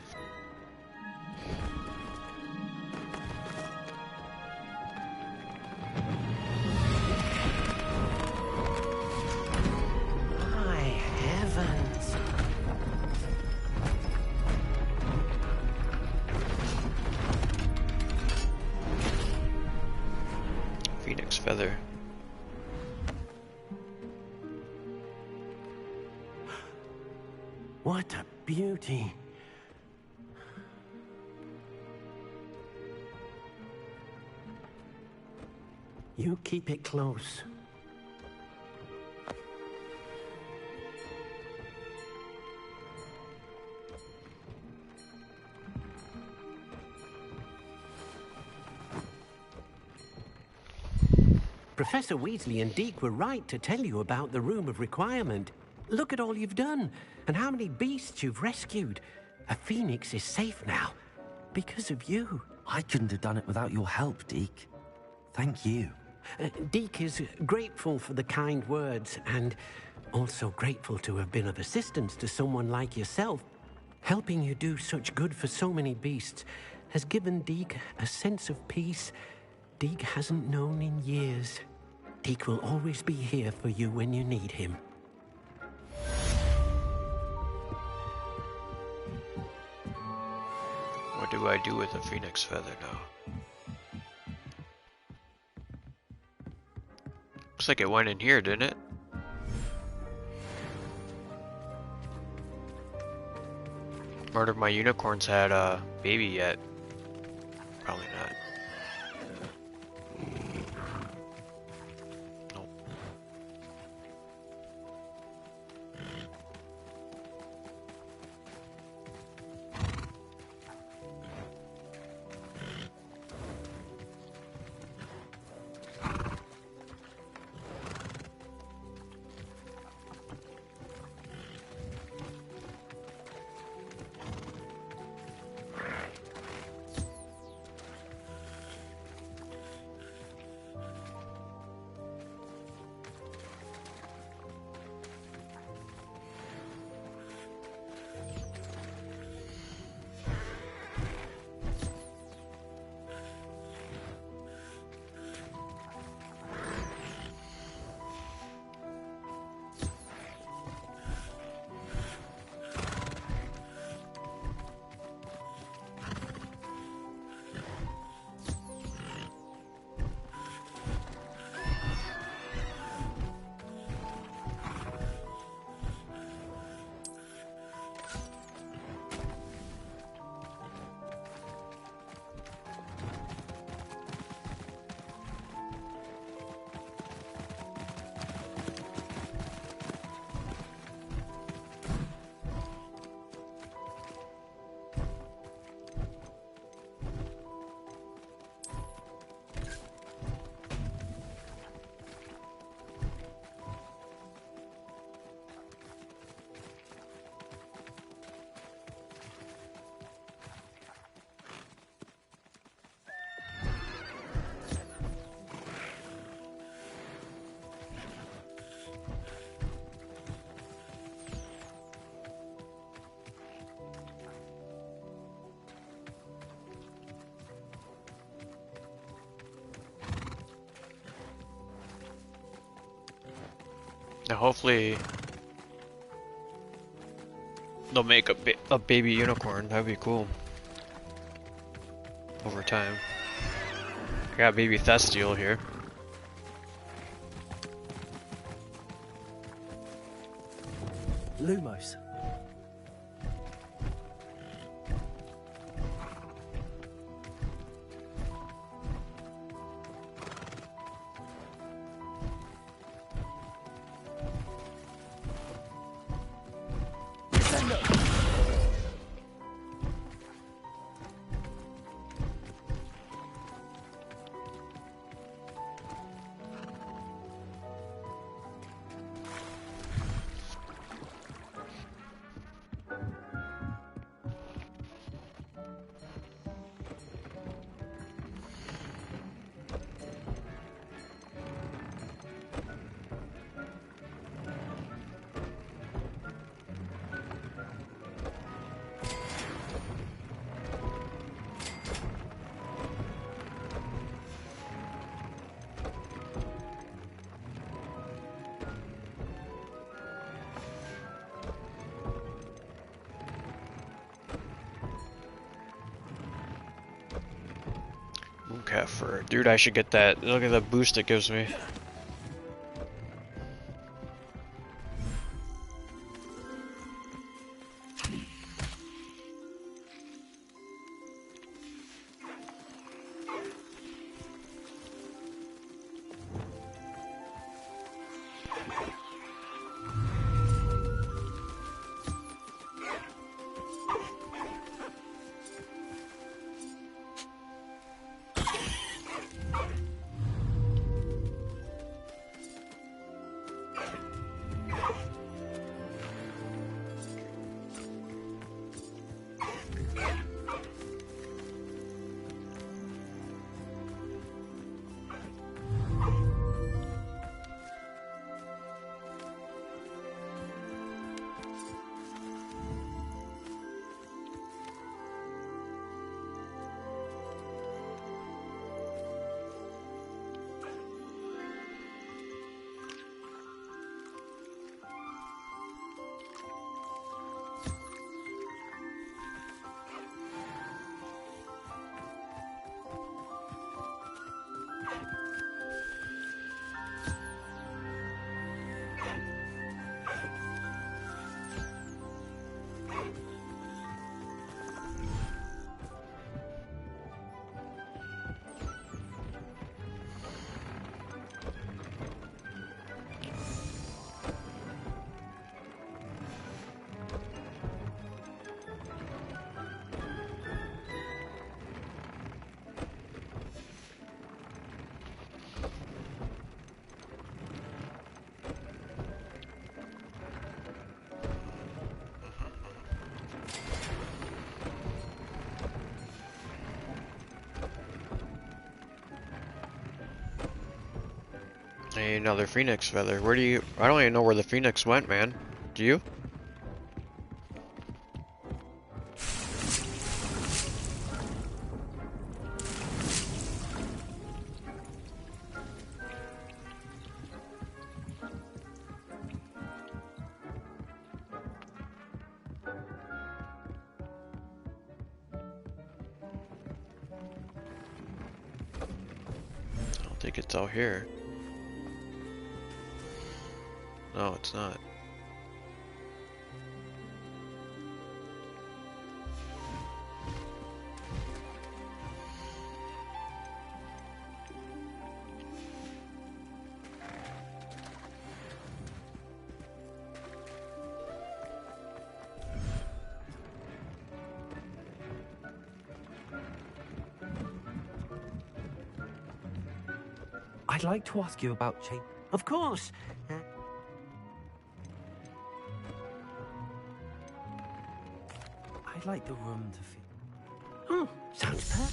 My heavens. feather. What a beauty. You keep it close. Professor Weasley and Deke were right to tell you about the Room of Requirement. Look at all you've done, and how many beasts you've rescued. A phoenix is safe now, because of you. I couldn't have done it without your help, Deke. Thank you. Deke is grateful for the kind words, and also grateful to have been of assistance to someone like yourself. Helping you do such good for so many beasts has given Deke a sense of peace Deke hasn't known in years. Deke will always be here for you when you need him. What do I do with a phoenix feather now? Looks like it went in here, didn't it? Wonder if my unicorns had a baby yet. Probably not. Now hopefully they'll make a baby unicorn. That'd be cool. Over time. I got baby Thestiel here. Lumos. cat fur. Dude, I should get that. Look at the boost it gives me. Another phoenix feather. Where do you... I don't even know where the phoenix went, man. Do you? I don't think it's out here. No, it's not. I'd like to ask you about Of course. I'd like the room to feel... Oh, sounds perfect.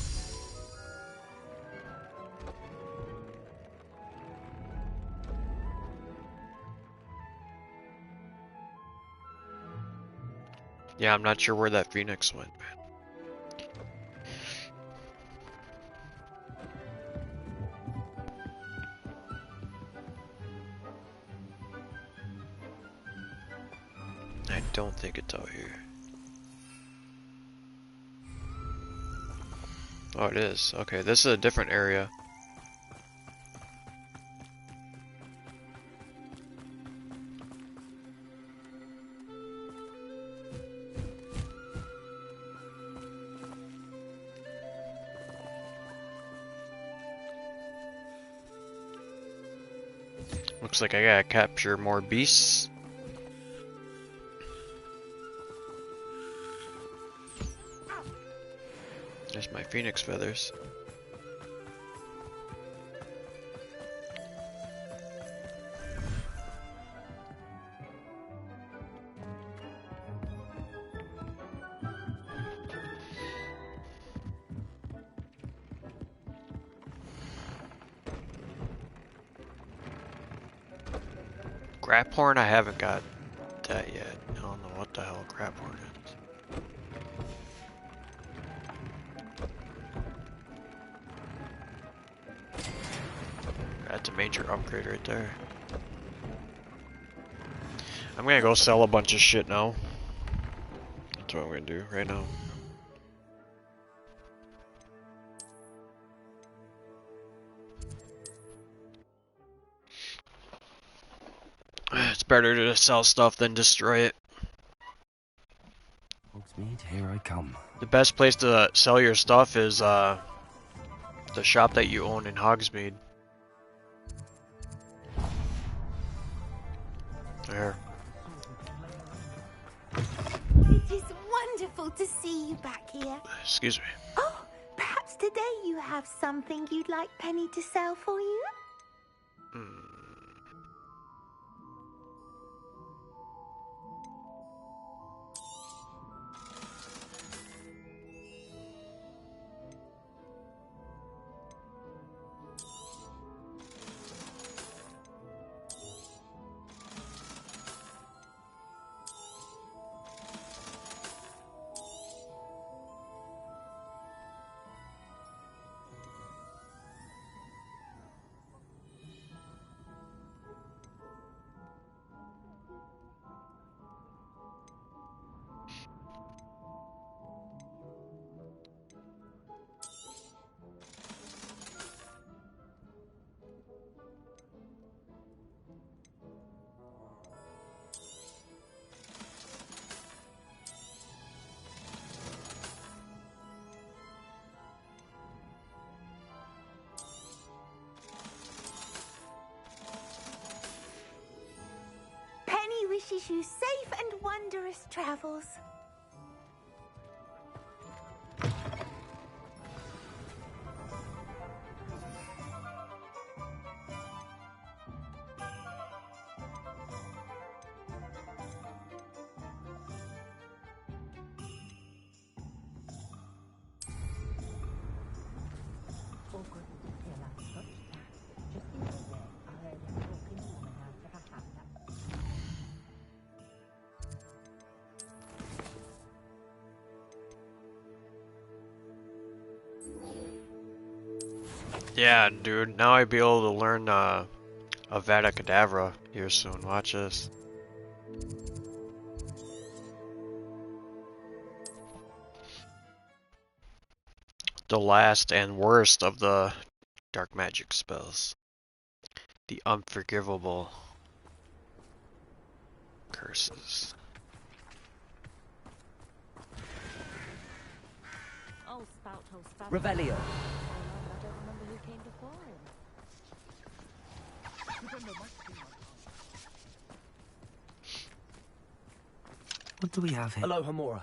Yeah, I'm not sure where that phoenix went, man. I don't think it's out here. Oh, it is. Okay, this is a different area. Looks like I gotta capture more beasts. There's my phoenix feathers. Grap horn, I haven't got that yet. I don't know what the hell grap horn is. That's a major upgrade right there. I'm gonna go sell a bunch of shit now. That's what I'm gonna do right now. better to sell stuff than destroy it. Hogsmeade, here I come. The best place to sell your stuff is the shop that you own in Hogsmeade. There. It is wonderful to see you back here. Excuse me. Oh, perhaps today you have something you'd like Penny to sell for you? Penny wishes you safe and wondrous travels. Yeah, dude. Now I'd be able to learn Avada Kedavra here soon. Watch this. The last and worst of the dark magic spells. The unforgivable curses. Revelio. What do we have here? Hello, Hamura.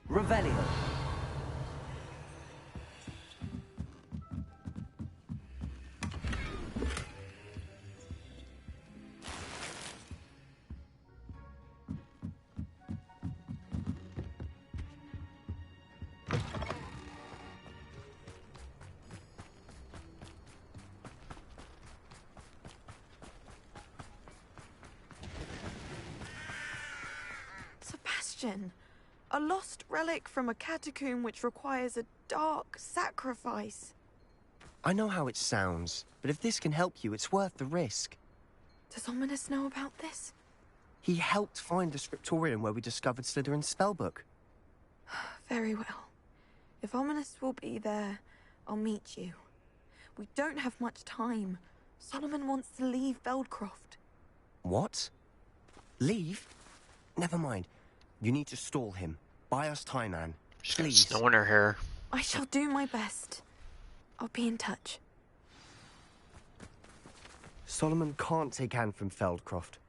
Revelio. Sebastian, a lost relic from a catacomb which requires a dark sacrifice. I know how it sounds, but if this can help you, it's worth the risk. Does Ominous know about this? He helped find the scriptorium where we discovered Slytherin's spellbook. Very well. If Ominous will be there, I'll meet you. We don't have much time. Solomon wants to leave Feldcroft. What? Leave? Never mind. You need to stall him. Buy us time, Anne. She's got Please. snow in her hair. I shall do my best. I'll be in touch. Solomon can't take Anne from Feldcroft.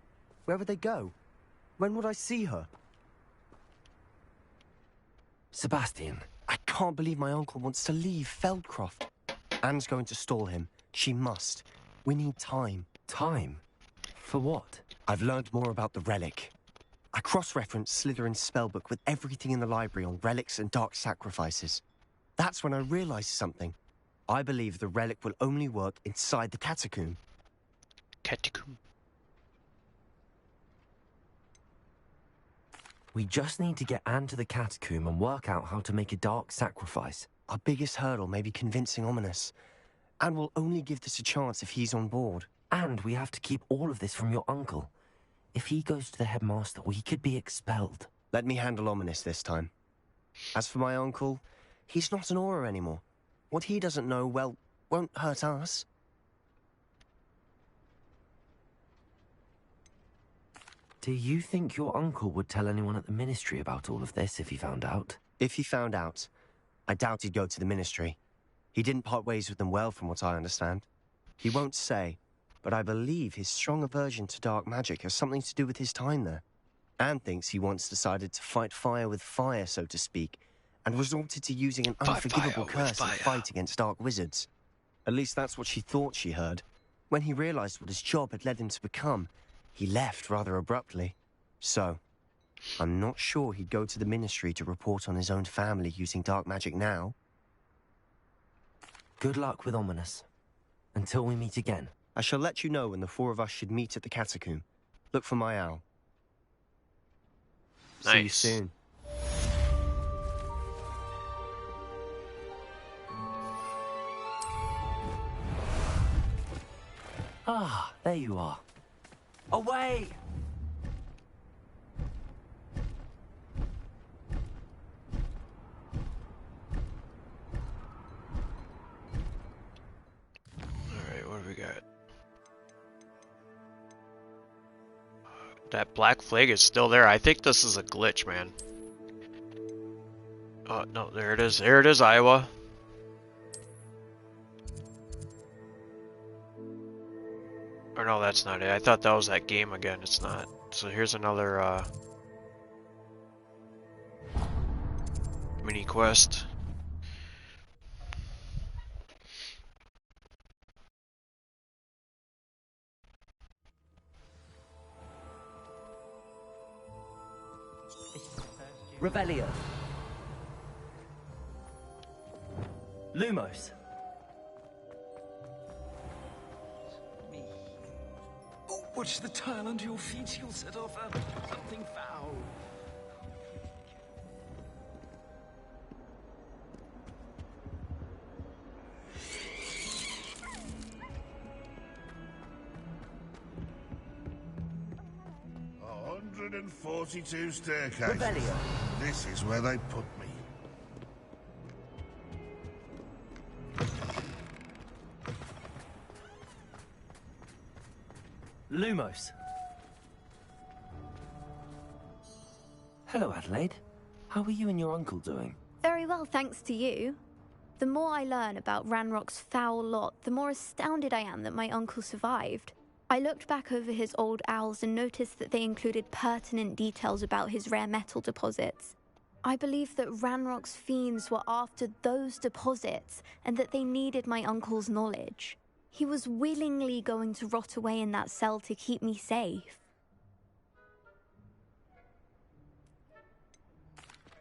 Where would they go? When would I see her? Sebastian. I can't believe my uncle wants to leave Feldcroft. Anne's going to stall him. She must. We need time. Time? For what? I've learned more about the relic. I cross-referenced Slytherin's spellbook with everything in the library on relics and dark sacrifices. That's when I realized something. I believe the relic will only work inside the catacomb. Catacomb? We just need to get Anne to the catacomb and work out how to make a dark sacrifice. Our biggest hurdle may be convincing Ominous. And we'll only give this a chance if he's on board. And we have to keep all of this from your uncle. If he goes to the headmaster, we could be expelled. Let me handle Ominous this time. As for my uncle, he's not an Auror anymore. What he doesn't know, well, won't hurt us. Do you think your uncle would tell anyone at the Ministry about all of this if he found out? If he found out, I doubt he'd go to the Ministry. He didn't part ways with them well, from what I understand. He won't say, but I believe his strong aversion to dark magic has something to do with his time there. Anne thinks he once decided to fight fire with fire, so to speak, and resorted to using an unforgivable curse in the fight against dark wizards. At least that's what she thought she heard. When he realized what his job had led him to become, he left rather abruptly. So, I'm not sure he'd go to the Ministry to report on his own family using dark magic now. Good luck with Ominous. Until we meet again. I shall let you know when the four of us should meet at the catacomb. Look for my owl. Nice. See you soon. Ah, there you are. Away! Alright, what do we got? That black flag is still there. I think this is a glitch, man. Oh, no, there it is. There it is, Iowa. Or no, that's not it. I thought that was that game again. It's not. So here's another mini quest. Revelio. Lumos. Watch the tile under your feet, you'll set off something foul. Oh, 142 staircases. Revelio. This is where they put me. Lumos. Hello, Adelaide. How are you and your uncle doing? Very well, thanks to you. The more I learn about Ranrock's foul lot, the more astounded I am that my uncle survived. I looked back over his old owls and noticed that they included pertinent details about his rare metal deposits. I believe that Ranrock's fiends were after those deposits and that they needed my uncle's knowledge. He was willingly going to rot away in that cell to keep me safe.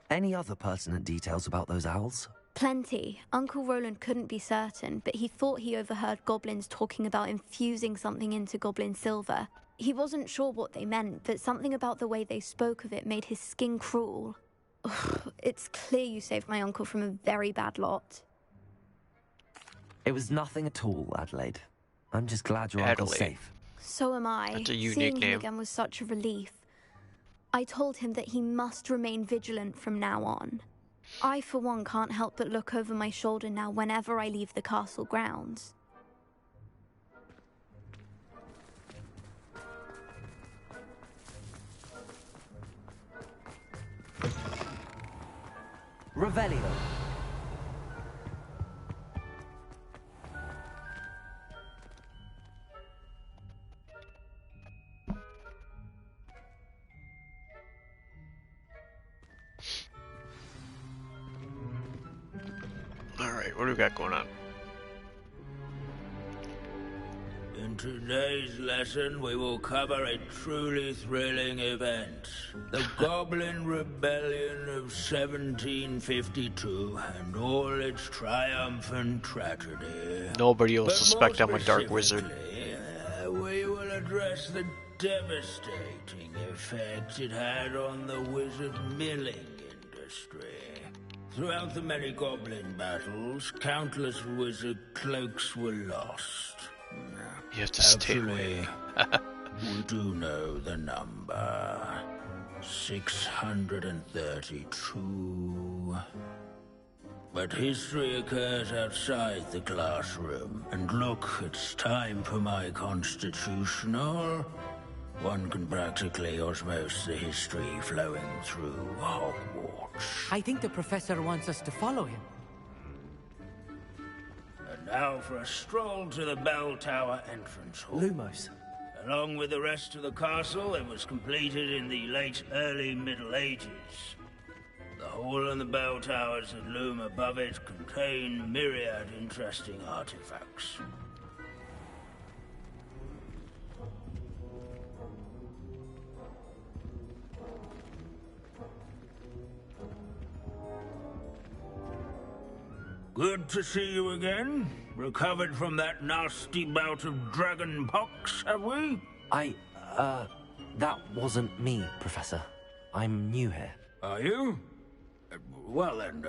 Any other pertinent details about those owls? Plenty. Uncle Roland couldn't be certain, but he thought he overheard goblins talking about infusing something into goblin silver. He wasn't sure what they meant, but something about the way they spoke of it made his skin crawl. Ugh, it's clear you saved my uncle from a very bad lot. It was nothing at all, Adelaide. I'm just glad your uncle's safe. So am I. That's a unique Seeing name. him again was such a relief. I told him that he must remain vigilant from now on. I, for one, can't help but look over my shoulder now whenever I leave the castle grounds. Revelio. Alright, what do we got going on? In today's lesson, we will cover a truly thrilling event. The Goblin Rebellion of 1752 and all its triumphant tragedy. Nobody will But suspect more I'm a dark wizard. specifically, we will address the devastating effect it had on the wizard milling industry. Throughout the many goblin battles, countless wizard cloaks were lost. You have to stay away. We do know the number. 632. But history occurs outside the classroom. And look, it's time for my constitutional. One can practically osmose the history flowing through Hogwarts. I think the professor wants us to follow him. And now for a stroll to the bell tower entrance hall. Lumos. Along with the rest of the castle, it was completed in the late early Middle Ages. The hall and the bell towers that loom above it contain myriad interesting artifacts. Good to see you again. Recovered from that nasty bout of dragon pox, have we? That wasn't me, Professor. I'm new here. Are you? Well then,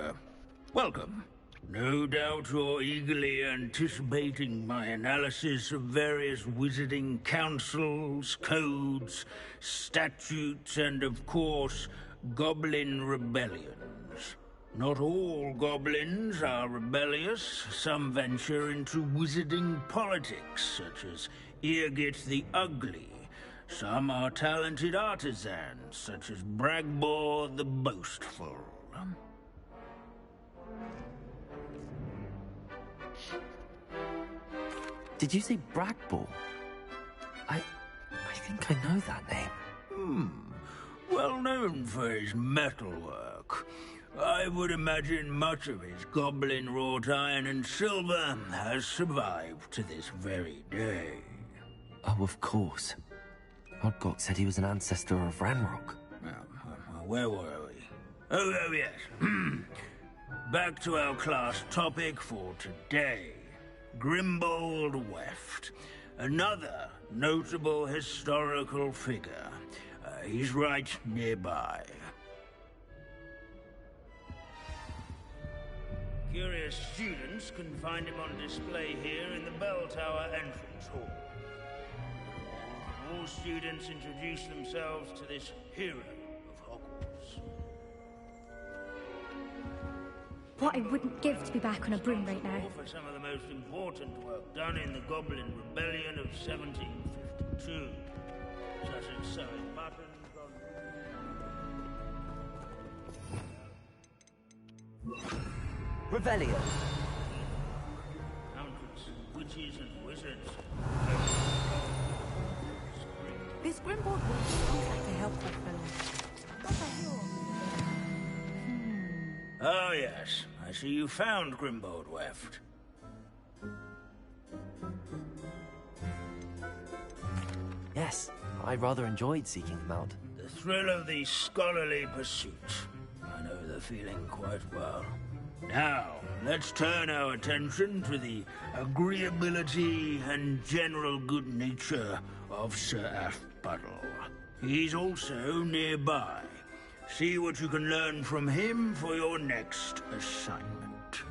welcome. No doubt you're eagerly anticipating my analysis of various wizarding councils, codes, statutes, and of course, goblin rebellions. Not all goblins are rebellious. Some venture into wizarding politics, such as Eargit the Ugly. Some are talented artisans, such as Bragbor the Boastful. Did you say Bragbor? I think I know that name. Well known for his metalwork. I would imagine much of his goblin-wrought iron and silver has survived to this very day. Oh, of course. Odgok said he was an ancestor of Ranrock. Where were we? Oh yes. Back to our class topic for today. Grimbold Weft. Another notable historical figure. He's right nearby. Curious students can find him on display here in the bell tower entrance hall. All students introduce themselves to this hero of Hogwarts. What I wouldn't give to be back on a broom right now. For some of the most important work done in the Goblin Rebellion of 1752, such as sewing buttons on... Revelio. Countess, witches, and wizards. This Grimbold sounds like a helpful fellow. Oh yes, I see you found Grimbold Weft. Yes, I rather enjoyed seeking him out. The thrill of the scholarly pursuit. I know the feeling quite well. Now, let's turn our attention to the agreeability and general good nature of Sir Aphbuttle. He's also nearby. See what you can learn from him for your next assignment.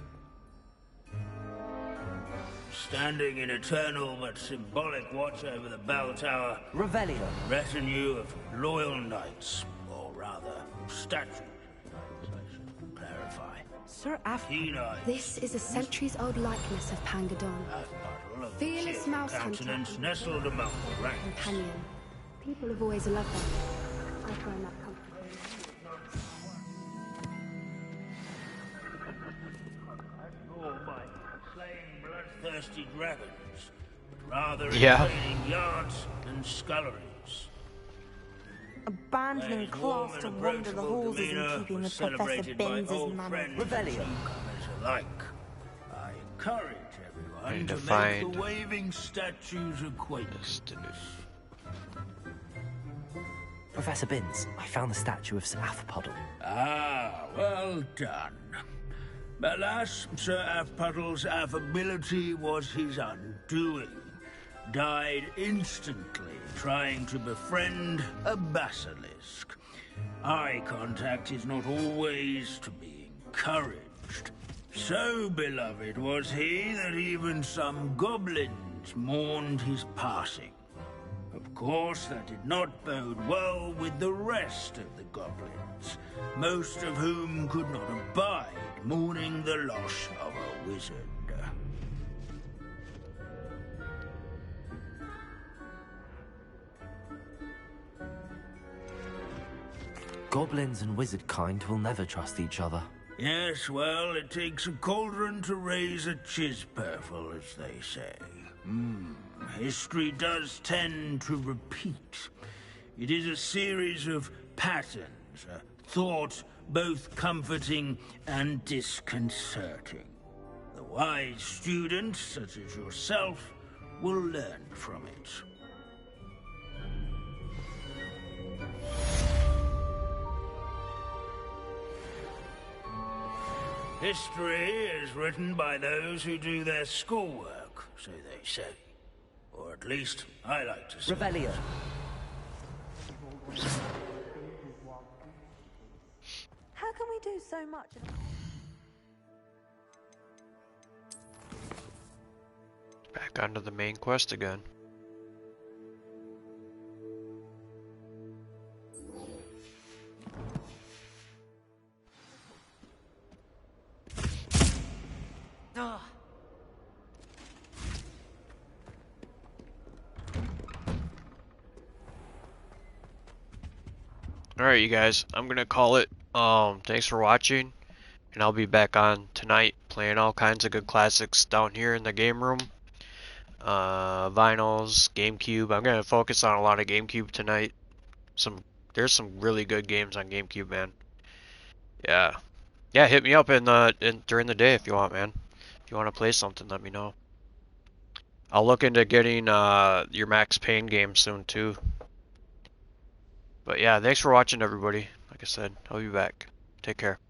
Standing in eternal but symbolic watch over the bell tower... Revelio. Retinue of loyal knights, or rather, statues. Clarify. Sir Aphbuttle. This is a centuries-old likeness of Pangadon. Fearless mouse hunter. Nestled among the ranks. Companion. People have always loved them. I've grown up comfortably. By slaying bloodthirsty dragons, but rather Yeah. invading yards and sculleries. Abandoning class to wander the halls is in keeping with Professor Benz's manner. Revelio. Alike. I encourage everyone Need to to make find the waving statue's acquaintance. Professor Binns, I found the statue of Sir Aphbuttle. Ah, well done. Alas, Sir Aphbuttle's affability was his undoing. died instantly trying to befriend a basilisk. Eye contact is not always to be encouraged. So beloved was he that even some goblins mourned his passing. Of course, that did not bode well with the rest of the goblins, most of whom could not abide mourning the loss of a wizard. Goblins and wizard kind will never trust each other. Yes, well, it takes a cauldron to raise a chisperful, as they say. History does tend to repeat. It is a series of patterns, a thought both comforting and disconcerting. The wise student, such as yourself, will learn from it. History is written by those who do their schoolwork, so they say. Or at least, I like to say. Revelio. How can we do so much? Back onto the main quest again. Alright, you guys, I'm gonna call it. Thanks for watching, and I'll be back on tonight playing all kinds of good classics down here in the game room. Vinyls, GameCube. I'm gonna focus on a lot of GameCube tonight. There's some really good games on GameCube, man. Yeah, hit me up during the day if you want, man. If you want to play something, let me know. I'll look into getting your Max Payne game soon too. But yeah, thanks for watching, everybody. Like I said, I'll be back. Take care.